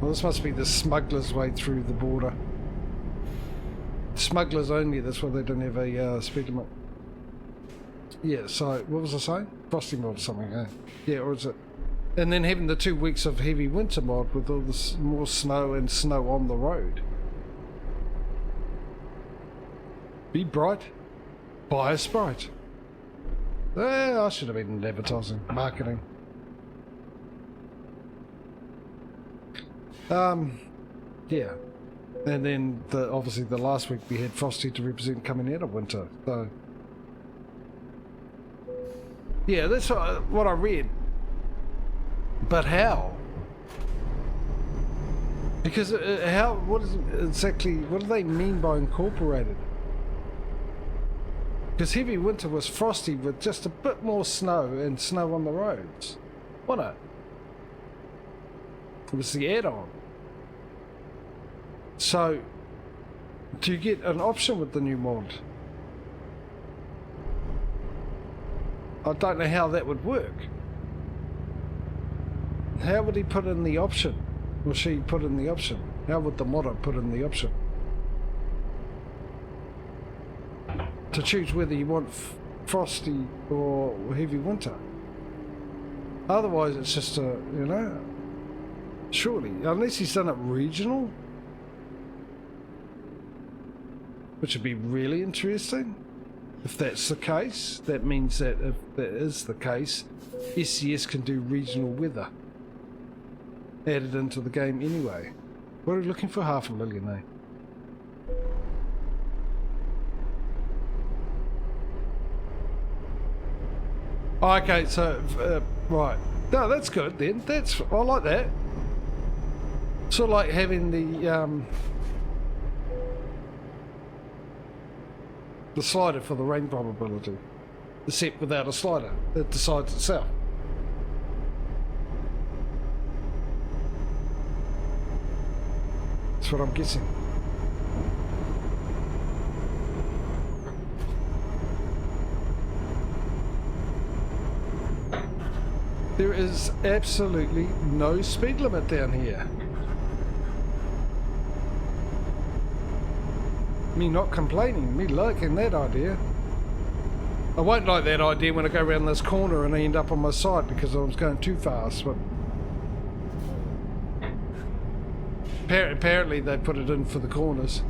A: Well, this must be the smuggler's way through the border. Smugglers only, that's why they don't have a speed limit. Yeah, so, what was I saying? Frosty mod or something, eh? Yeah, or is it? And then having the 2 weeks of heavy winter mod with all this more snow and snow on the road. Be bright. Buy a Sprite. I should have been in advertising, marketing. Yeah. And then obviously the last week we had Frosty to represent coming out of winter. So yeah, that's what I read. But how? Because what do they mean by incorporated? Because heavy winter was Frosty with just a bit more snow and snow on the roads. Wasn't it? It was the add-on. So, do you get an option with the new mod? I don't know how that would work. How would he put in the option? Or she put in the option? How would the modder put in the option? To choose whether you want Frosty or heavy winter. Otherwise it's just a, surely, unless he's done it regional, which would be really interesting. If that's the case, that means that if that is the case, SCS can do regional weather added into the game anyway. We're looking for 500,000, eh? Okay, so right. No, that's good then. I like that. Sort of like having the slider for the rain probability, except without a slider. It decides itself. That's what I'm guessing. There is absolutely no speed limit down here. Me not complaining, me liking that idea. I won't like that idea when I go around this corner and I end up on my side because I was going too fast, but apparently they put it in for the corners.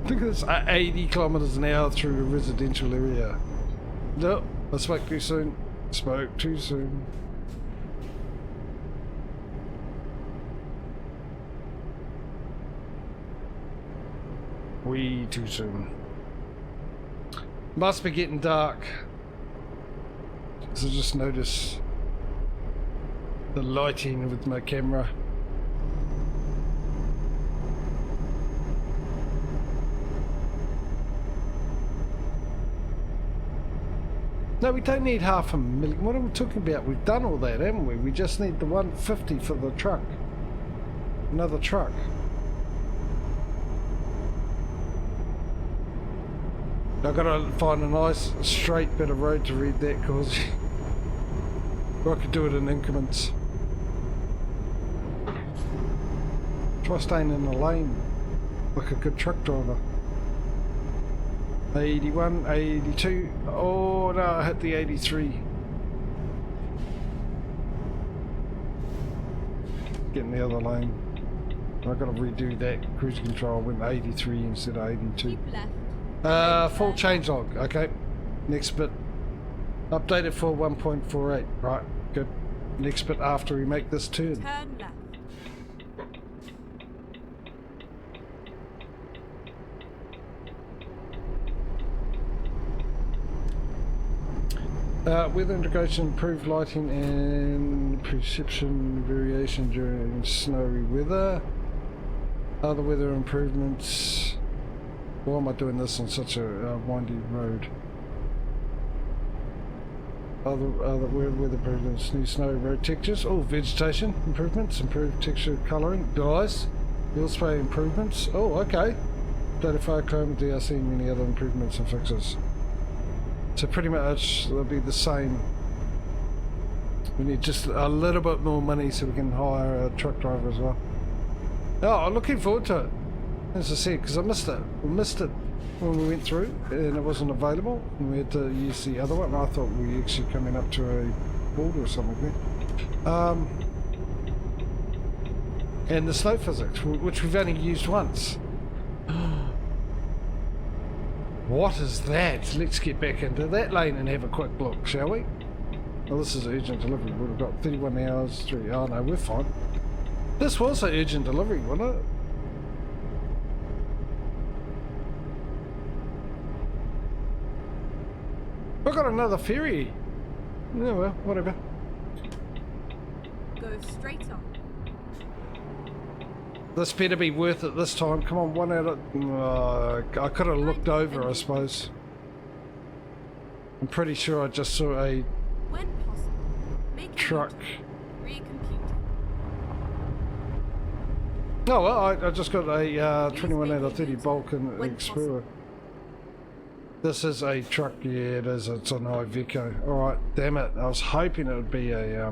A: Look at this, 80 kilometers an hour through a residential area. No, I spoke too soon. Spoke too soon. Way too soon. Must be getting dark. So just notice the lighting with my camera. No, we don't need 500,000. What are we talking about? We've done all that, haven't we? We just need the 150 for the truck. Another truck. I've got to find a nice straight bit of road to read that because I could do it in increments. Try staying in the lane like a good truck driver. 81, 82. Oh no, I hit the 83. Get in the other lane. I've got to redo that cruise control. I went 83 instead of 82.
C: Keep left.
A: Full changelog. Okay. Next bit. Updated for 1.48. Right. Good. Next bit after we make this turn.
C: Turn left. Weather integration, improved lighting and perception variation during snowy weather. Other weather improvements. Why am I doing this on such a windy road?
A: Other weather improvements, new snow road textures. Oh, vegetation improvements, improved texture colouring. Guys, wheel spray improvements. Oh, okay. Data fire chrome, DRC, many other improvements and fixes. So pretty much they'll be the same. We need just a little bit more money so we can hire a truck driver as well. Oh, I'm looking forward to it. As I said, because I missed it. We missed it when we went through and it wasn't available and we had to use the other one. I thought we were actually coming up to a border or something there. And the snow physics, which we've only used once. What is that? Let's get back into that lane and have a quick look, shall we? Well, this is urgent delivery. We've got 31 hours, 3. Oh no, we're fine. This was an urgent delivery, wasn't it? We've got another ferry. Yeah, well, whatever.
C: Go straight on.
A: This better be worth it this time. Come on, one out of... I could have looked over, I suppose. I'm pretty sure I just saw a
C: When possible, make a
A: truck.
C: note. Recompute.
A: Oh, well, I just got a 21 out of 30
C: When
A: Balkan Explorer. This is a truck, yeah, it is. It's an Iveco. Alright, damn it. I was hoping it would be a,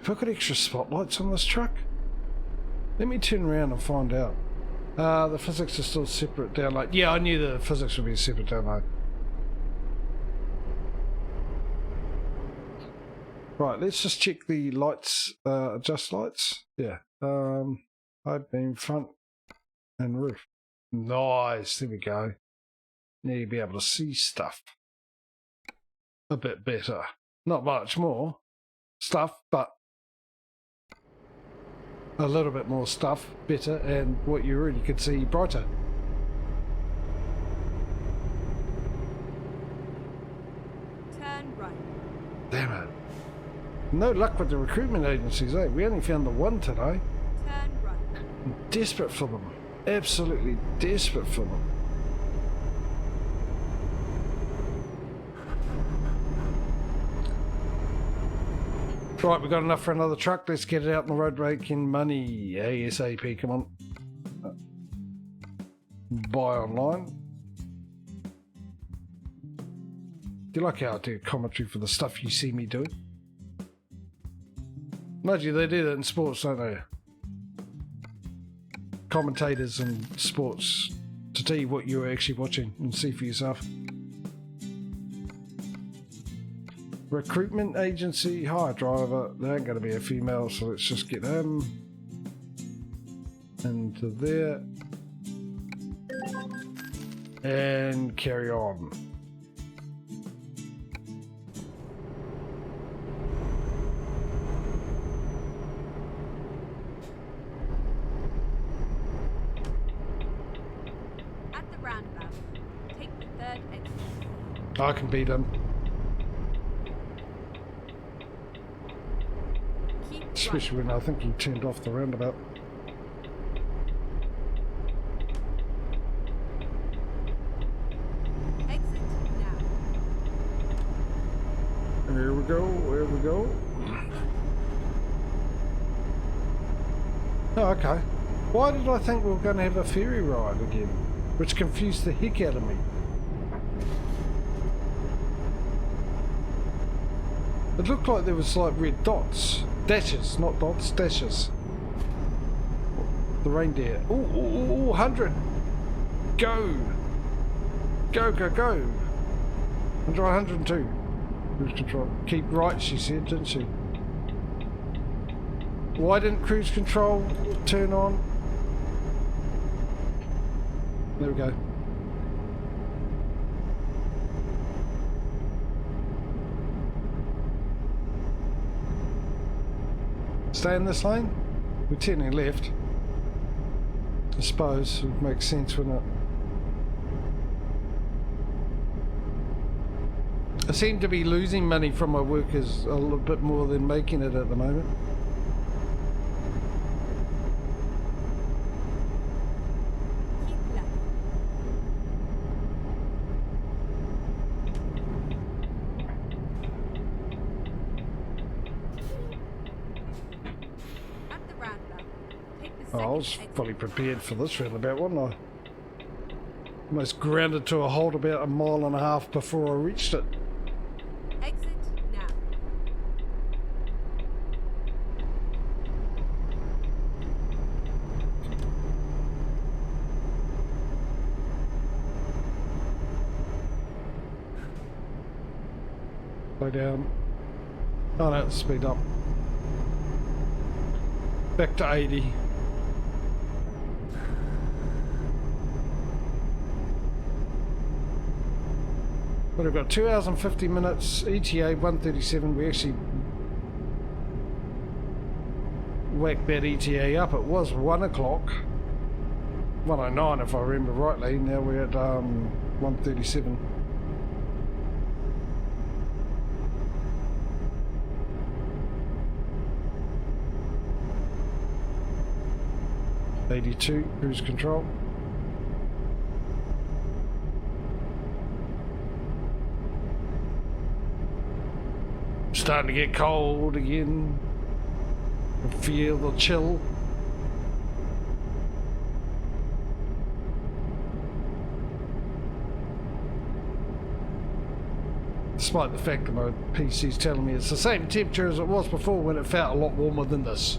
A: Have I got extra spotlights on this truck? Let me turn around and find out. The physics are still separate download. Yeah, I knew the physics would be a separate download. Right, let's just check the lights, adjust lights. Yeah. High beam, front and roof. Nice, there we go. Now you'll be able to see stuff a bit better. Not much more stuff, but a little bit more stuff, better, and what you really could see brighter.
C: Turn right.
A: Damn it. No luck with the recruitment agencies, eh? We only found the one today.
C: Turn right.
A: I'm desperate for them. Absolutely desperate for them. Right, we've got enough for another truck. Let's get it out on the road making money. ASAP, come on. Buy online. Do you like how I do commentary for the stuff you see me doing? Mind you, they do that in sports, don't they? Commentators in sports to tell you what you're actually watching and see for yourself. Recruitment agency, hire driver. There ain't going to be a female, so let's just get him into there and carry on.
C: At the roundabout, take the third exit.
A: I can beat him.
C: Keep right.
A: Especially when I think he turned off the roundabout.
C: Exit now.
A: Here we go, here we go. Oh, okay. Why did I think we were going to have a ferry ride again? Which confused the heck out of me. It looked like there was like red dots. Dashes, not dots, dashes. The reindeer. Ooh, ooh, ooh, 100. Go. Go, go, go. 102. Cruise control. Keep right, she said, didn't she? Why didn't cruise control turn on? There we go. Stay in this lane? We're turning left. I suppose it would make sense, wouldn't it? I seem to be losing money from my workers a little bit more than making it at the moment.
C: Keep left.
A: Oh, I was fully prepared for this roundabout, wasn't I? Almost grounded to a halt about 1.5 miles before I reached it.
C: Exit now.
A: Slow down. Oh no, speed up. Back to 80. But I've got 2 hours and 50 minutes, ETA 137. We actually whacked that ETA up. It was 1 o'clock. 1:09 if I remember rightly. Now we're at 137. '82 cruise control. Starting to get cold again. I feel the chill. Despite the fact that my PC's telling me it's the same temperature as it was before when it felt a lot warmer than this.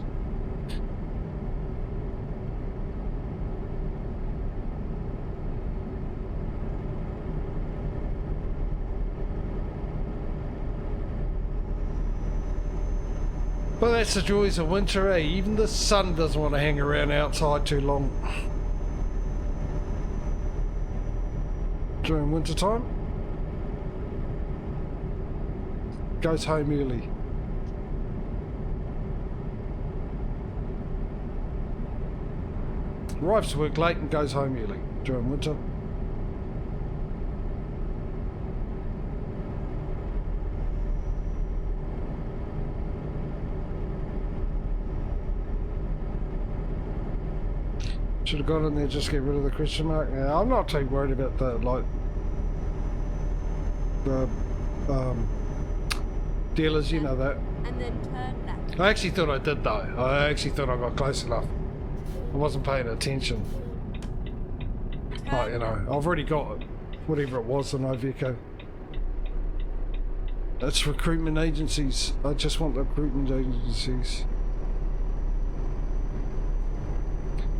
A: But that's the joys of winter, eh? Even the sun doesn't want to hang around outside too long. During winter time, goes home early. Arrives to work late and goes home early during winter. Should have gone in there just to get rid of the question mark. Yeah, I'm not too worried about that, like the dealers, you know that.
C: And then turn left.
A: I actually thought I did though. I actually thought I got close enough. I wasn't paying attention. Like, you know, I've already got whatever it was in Iveco. It's recruitment agencies. I just want the recruitment agencies.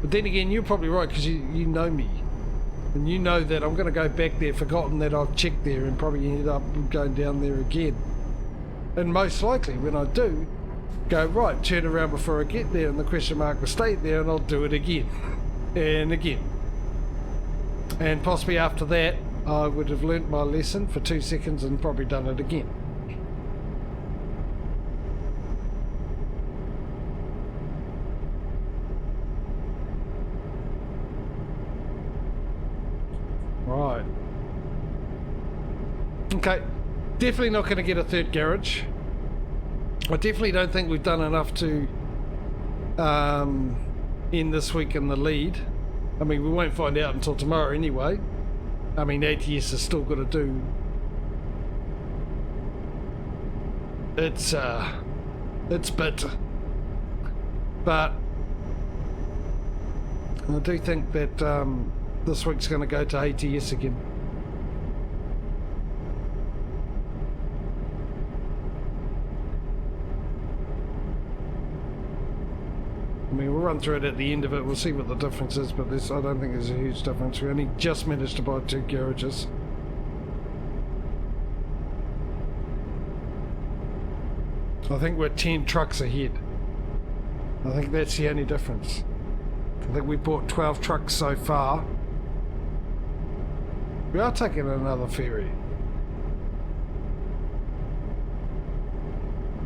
A: But then again, you're probably right, because you know me. And you know that I'm going to go back there, forgotten that I've checked there, and probably end up going down there again. And most likely, when I do, go, right, turn around before I get there, and the question mark will stay there, and I'll do it again. And again. And possibly after that, I would have learnt my lesson for 2 seconds and probably done it again. Right. Okay. Definitely not going to get a third garage. I definitely don't think we've done enough to end this week in the lead. I mean, we won't find out until tomorrow anyway. I mean, ATS has still got to do... It's bit. But I do think that this week's going to go to ATS again. I mean, we'll run through it at the end of it, we'll see what the difference is, but I don't think there's a huge difference. We only just managed to buy 2 garages. I think we're 10 trucks ahead. I think that's the only difference. I think we bought 12 trucks so far. We are taking another ferry.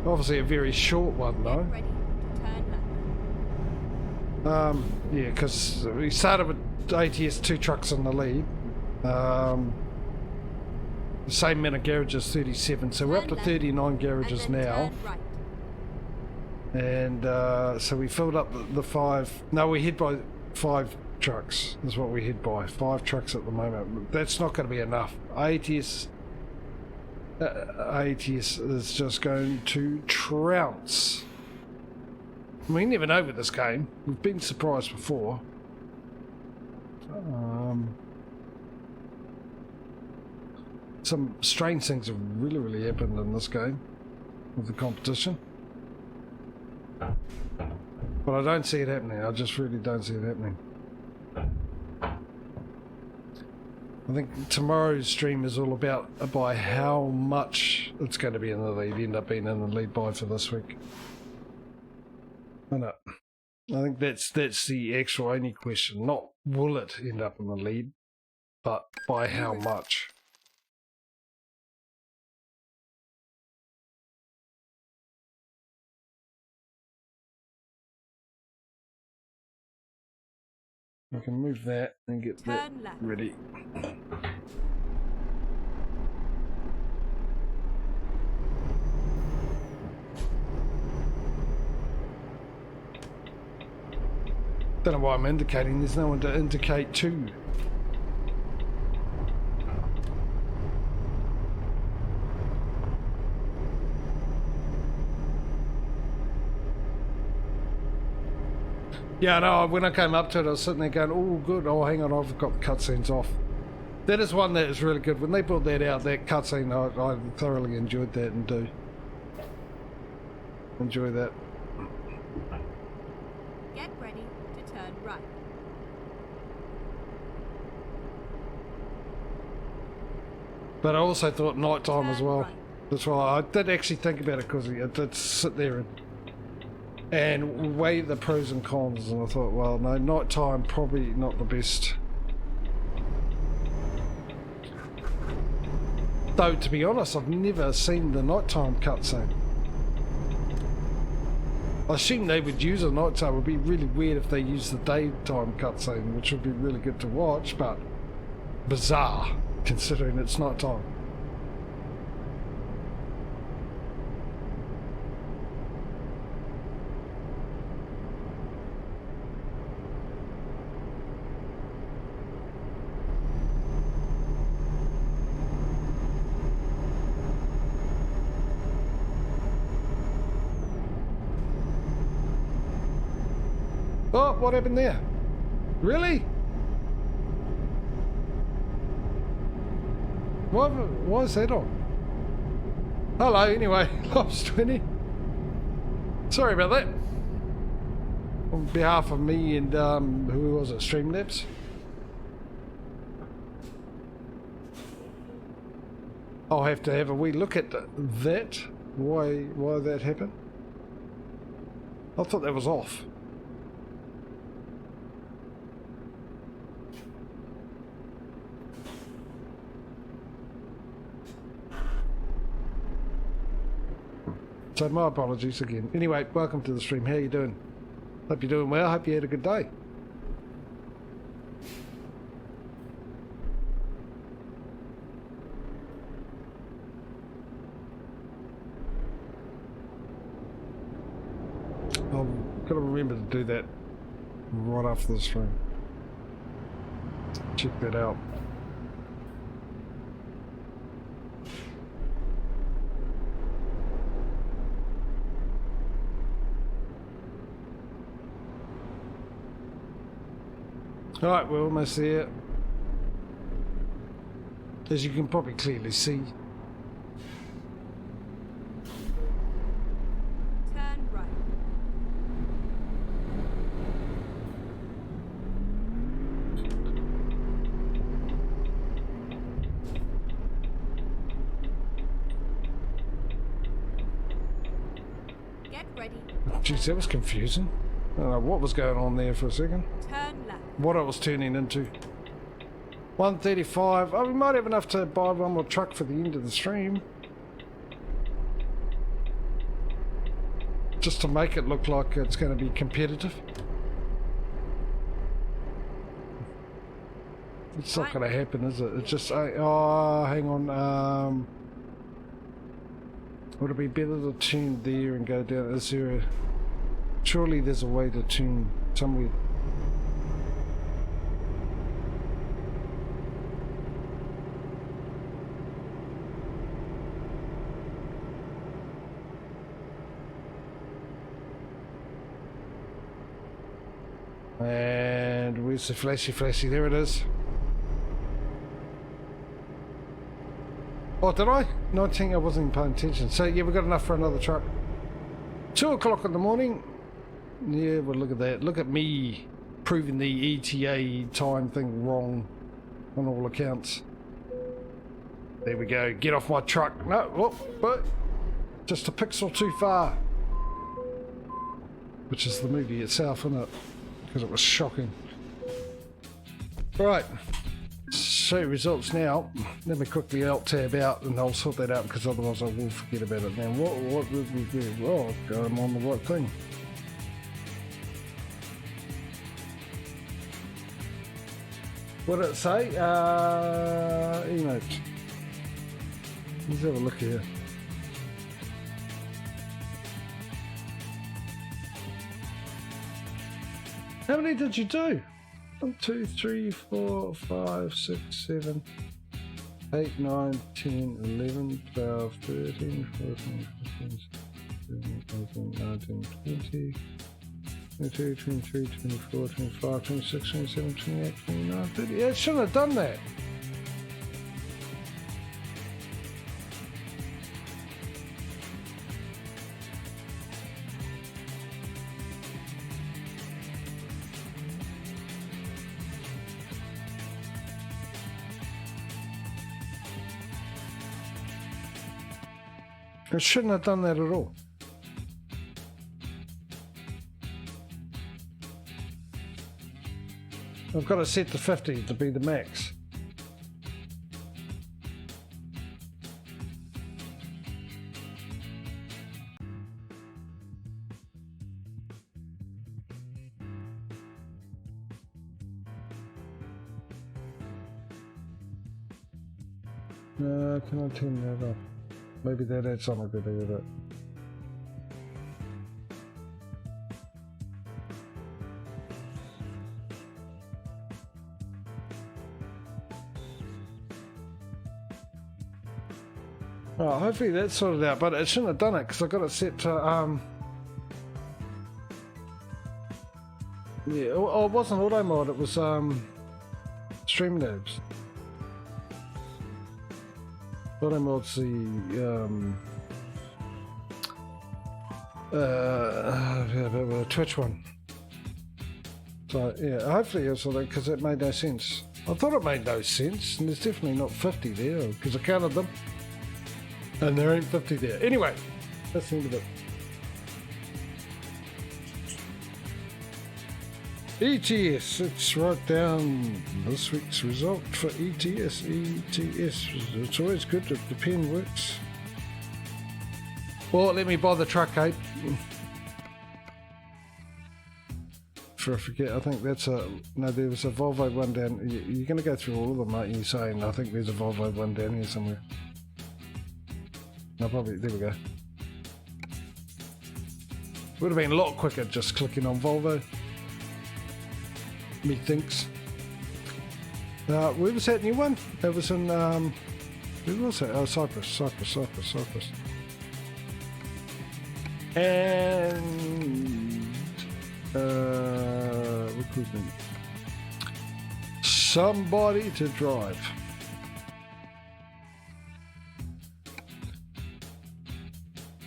A: Obviously a very short one though.
C: Get ready to turn left.
A: Yeah, because we started with ATS 2 trucks in the lead. The same amount of garages, 37, so we're up to 39 garages
C: and then
A: now.
C: turn right.
A: And so we filled up the 5. No, we hit by 5 trucks. Is what we hit by 5 trucks at the moment. That's not going to be enough. ATS is just going to trounce We never know with this game. We've been surprised before. Some strange things have really happened in this game with the competition. But I don't see it happening. I just really don't see it happening. I think tomorrow's stream is all about by how much it's going to be in the lead, end up being in the lead by for this week. I know. I think that's the actual only question. Not will it end up in the lead, but by how much. I can move that and get that ready. Don't know why I'm indicating. There's no one to indicate to. Yeah, no, when I came up to it, I was sitting there going, oh, good. Oh, hang on, I've got the cutscenes off. That is one that is really good. When they brought that out, that cutscene, I thoroughly enjoyed that and do enjoy that.
C: Get ready to turn right.
A: But I also thought nighttime as well.
C: Right.
A: That's why I did actually think about it, because I did sit there and weigh the pros and cons, and I thought, well, no, nighttime probably not the best. Though, to be honest, I've never seen the nighttime cutscene. I assume they would use a nighttime. It would be really weird if they used the daytime cutscene, which would be really good to watch, but bizarre, considering it's nighttime. Oh, what happened there? Really? Why is that on? Hello, anyway, Lost 20. Sorry about that. On behalf of me and, who was it, Streamlabs? I'll have to have a wee look at that. Why that happened? I thought that was off. So my apologies again. Anyway, welcome to the stream. How you doing? Hope you're doing well. Hope you had a good day. I've got to remember to do that right after the stream. Check that out. Alright, we're almost there. As you can probably clearly see.
C: Turn right. Get ready.
A: Jeez, that was confusing. I don't know what was going on there for a second.
C: Turn left.
A: What I was turning into. 135. Oh, we might have enough to buy one more truck for the end of the stream. Just to make it look like it's going to be competitive. It's not going to happen, is it? It's just... oh, hang on. Would it be better to tune there and go down? Is there a... Surely there's a way to tune somewhere. And where's the flashy? There it is. Oh, did I? 19, I wasn't even paying attention. So yeah, we got enough for another truck. 2 o'clock in the morning. Yeah, well look at that. Look at me proving the ETA time thing wrong on all accounts. There we go. Get off my truck. No, whoop, but just a pixel too far. Which is the movie itself, isn't it? Because it was shocking. Right. So results now. Let me quickly alt tab out and I'll sort that out because otherwise I will forget about it. Now what did we do? Well, I'm on the right thing. What did it say? Emote. Let's have a look here. How many did you do? 1, 2, 3, 4, 5, 6, 7, 8, 9, 10, 11, 12, 13, 14, 15, 16, 18, 19, 20, 22, 23, 24, 25, 26, 27, 28, 29, 30. Yeah, it shouldn't have done that. It shouldn't have done that at all. I've got it set to 50 to be the max. Can I turn that off? Maybe that had something to do with it. Oh, hopefully that's sorted out, but it shouldn't have done it because I got it set to yeah, oh, it wasn't auto mod, it was Streamlabs. Auto mod's the Twitch one. So yeah, hopefully it's all that because it made no sense. I thought it made no sense, and there's definitely not 50 there because I counted them. And there ain't 50 there. Anyway, that's the end of it. ETS, let's write down this week's result for ETS. ETS, it's always good if the pen works. Well, let me buy the truck, Kate. Before I forget, I think that's a... No, there was a Volvo one down... You're going to go through all of them, aren't you? Saying, I think there's a Volvo one down here somewhere. No, probably, there we go. Would have been a lot quicker just clicking on Volvo. Methinks. Where was that new one? That was in, where was it? Oh, Cyprus. And, recruitment. Somebody to drive.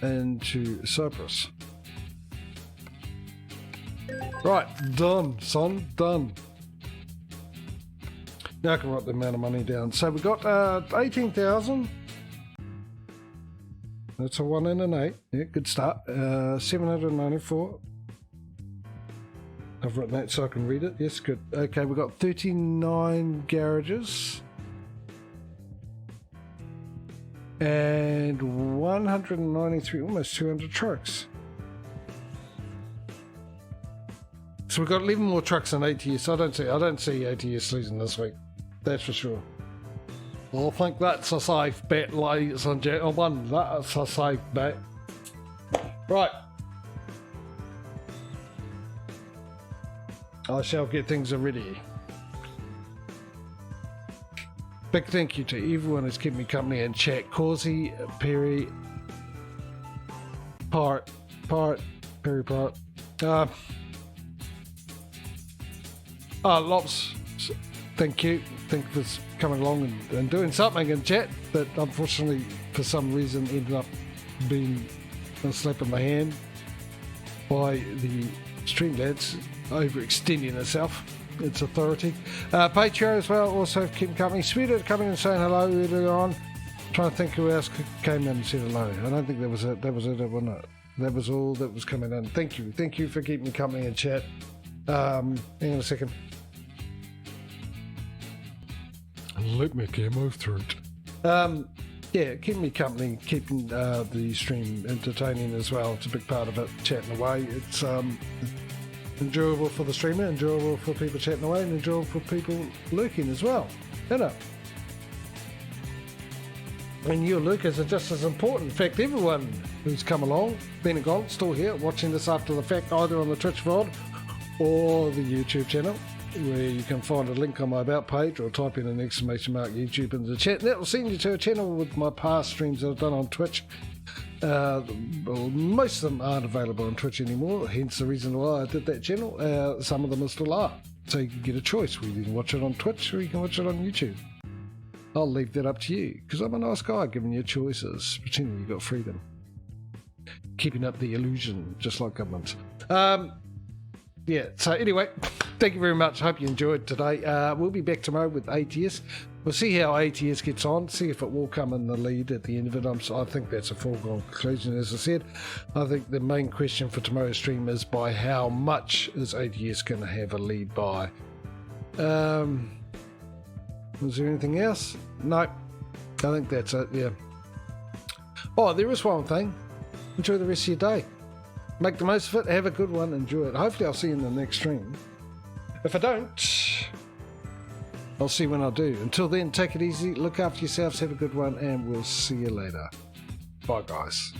A: Into Cyprus. Right, done, son, done. Now I can write the amount of money down. So we got 18,000. That's a 1 and an 8. Yeah, good start. 794. I've written that so I can read it. Yes, good. Okay, we got 39 garages. And 193, almost 200 trucks. So we've got 11 more trucks than ATS. I don't see ATS losing this week. That's for sure. Well, I think that's a safe bet, ladies and gentlemen. That's a safe bet. Right. I shall get things ready. Big thank you to everyone who's kept me company in chat. Causey, Perry, Perry Part. Lops, thank you. Thank you for coming along and doing something in chat, but unfortunately, for some reason, ended up being a slap in the hand by the Streamlabs overextending itself, its authority. Patreon as well, also keeping company. Sweeter coming and saying hello earlier on. Trying to think who else came in and said hello. I don't think that was it. That was it, wasn't it? That was all that was coming in. Thank you. Thank you for keeping me company in chat. Hang on a second. Let me move through it. Yeah, keeping me company, keeping the stream entertaining as well. It's a big part of it, chatting away. It's enjoyable for the streamer, enjoyable for people chatting away, and enjoyable for people lurking as well. You know? And you lurkers are just as important. In fact, everyone who's come along, been and gone, still here, watching this after the fact, either on the Twitch VOD or the YouTube channel, where you can find a link on my About page or type in an exclamation mark YouTube in the chat. That will send you to a channel with my past streams that I've done on Twitch. Well, most of them aren't available on Twitch anymore, hence the reason why I did that channel. Some of them still are. So you can get a choice whether you can watch it on Twitch or you can watch it on YouTube. I'll leave that up to you, because I'm a nice guy giving you choices, pretending you've got freedom. Keeping up the illusion, just like government. Yeah, so anyway, thank you very much. Hope you enjoyed today. We'll be back tomorrow with ATS. We'll see how ATS gets on, see if it will come in the lead at the end of it. I think that's a foregone conclusion, as I said. I think the main question for tomorrow's stream is by how much is ATS going to have a lead by? Was there anything else? No, I think that's it, yeah. Oh, there is one thing. Enjoy the rest of your day. Make the most of it, have a good one, enjoy it. Hopefully I'll see you in the next stream. If I don't, I'll see when I do. Until then, take it easy, look after yourselves, have a good one, and we'll see you later. Bye, guys.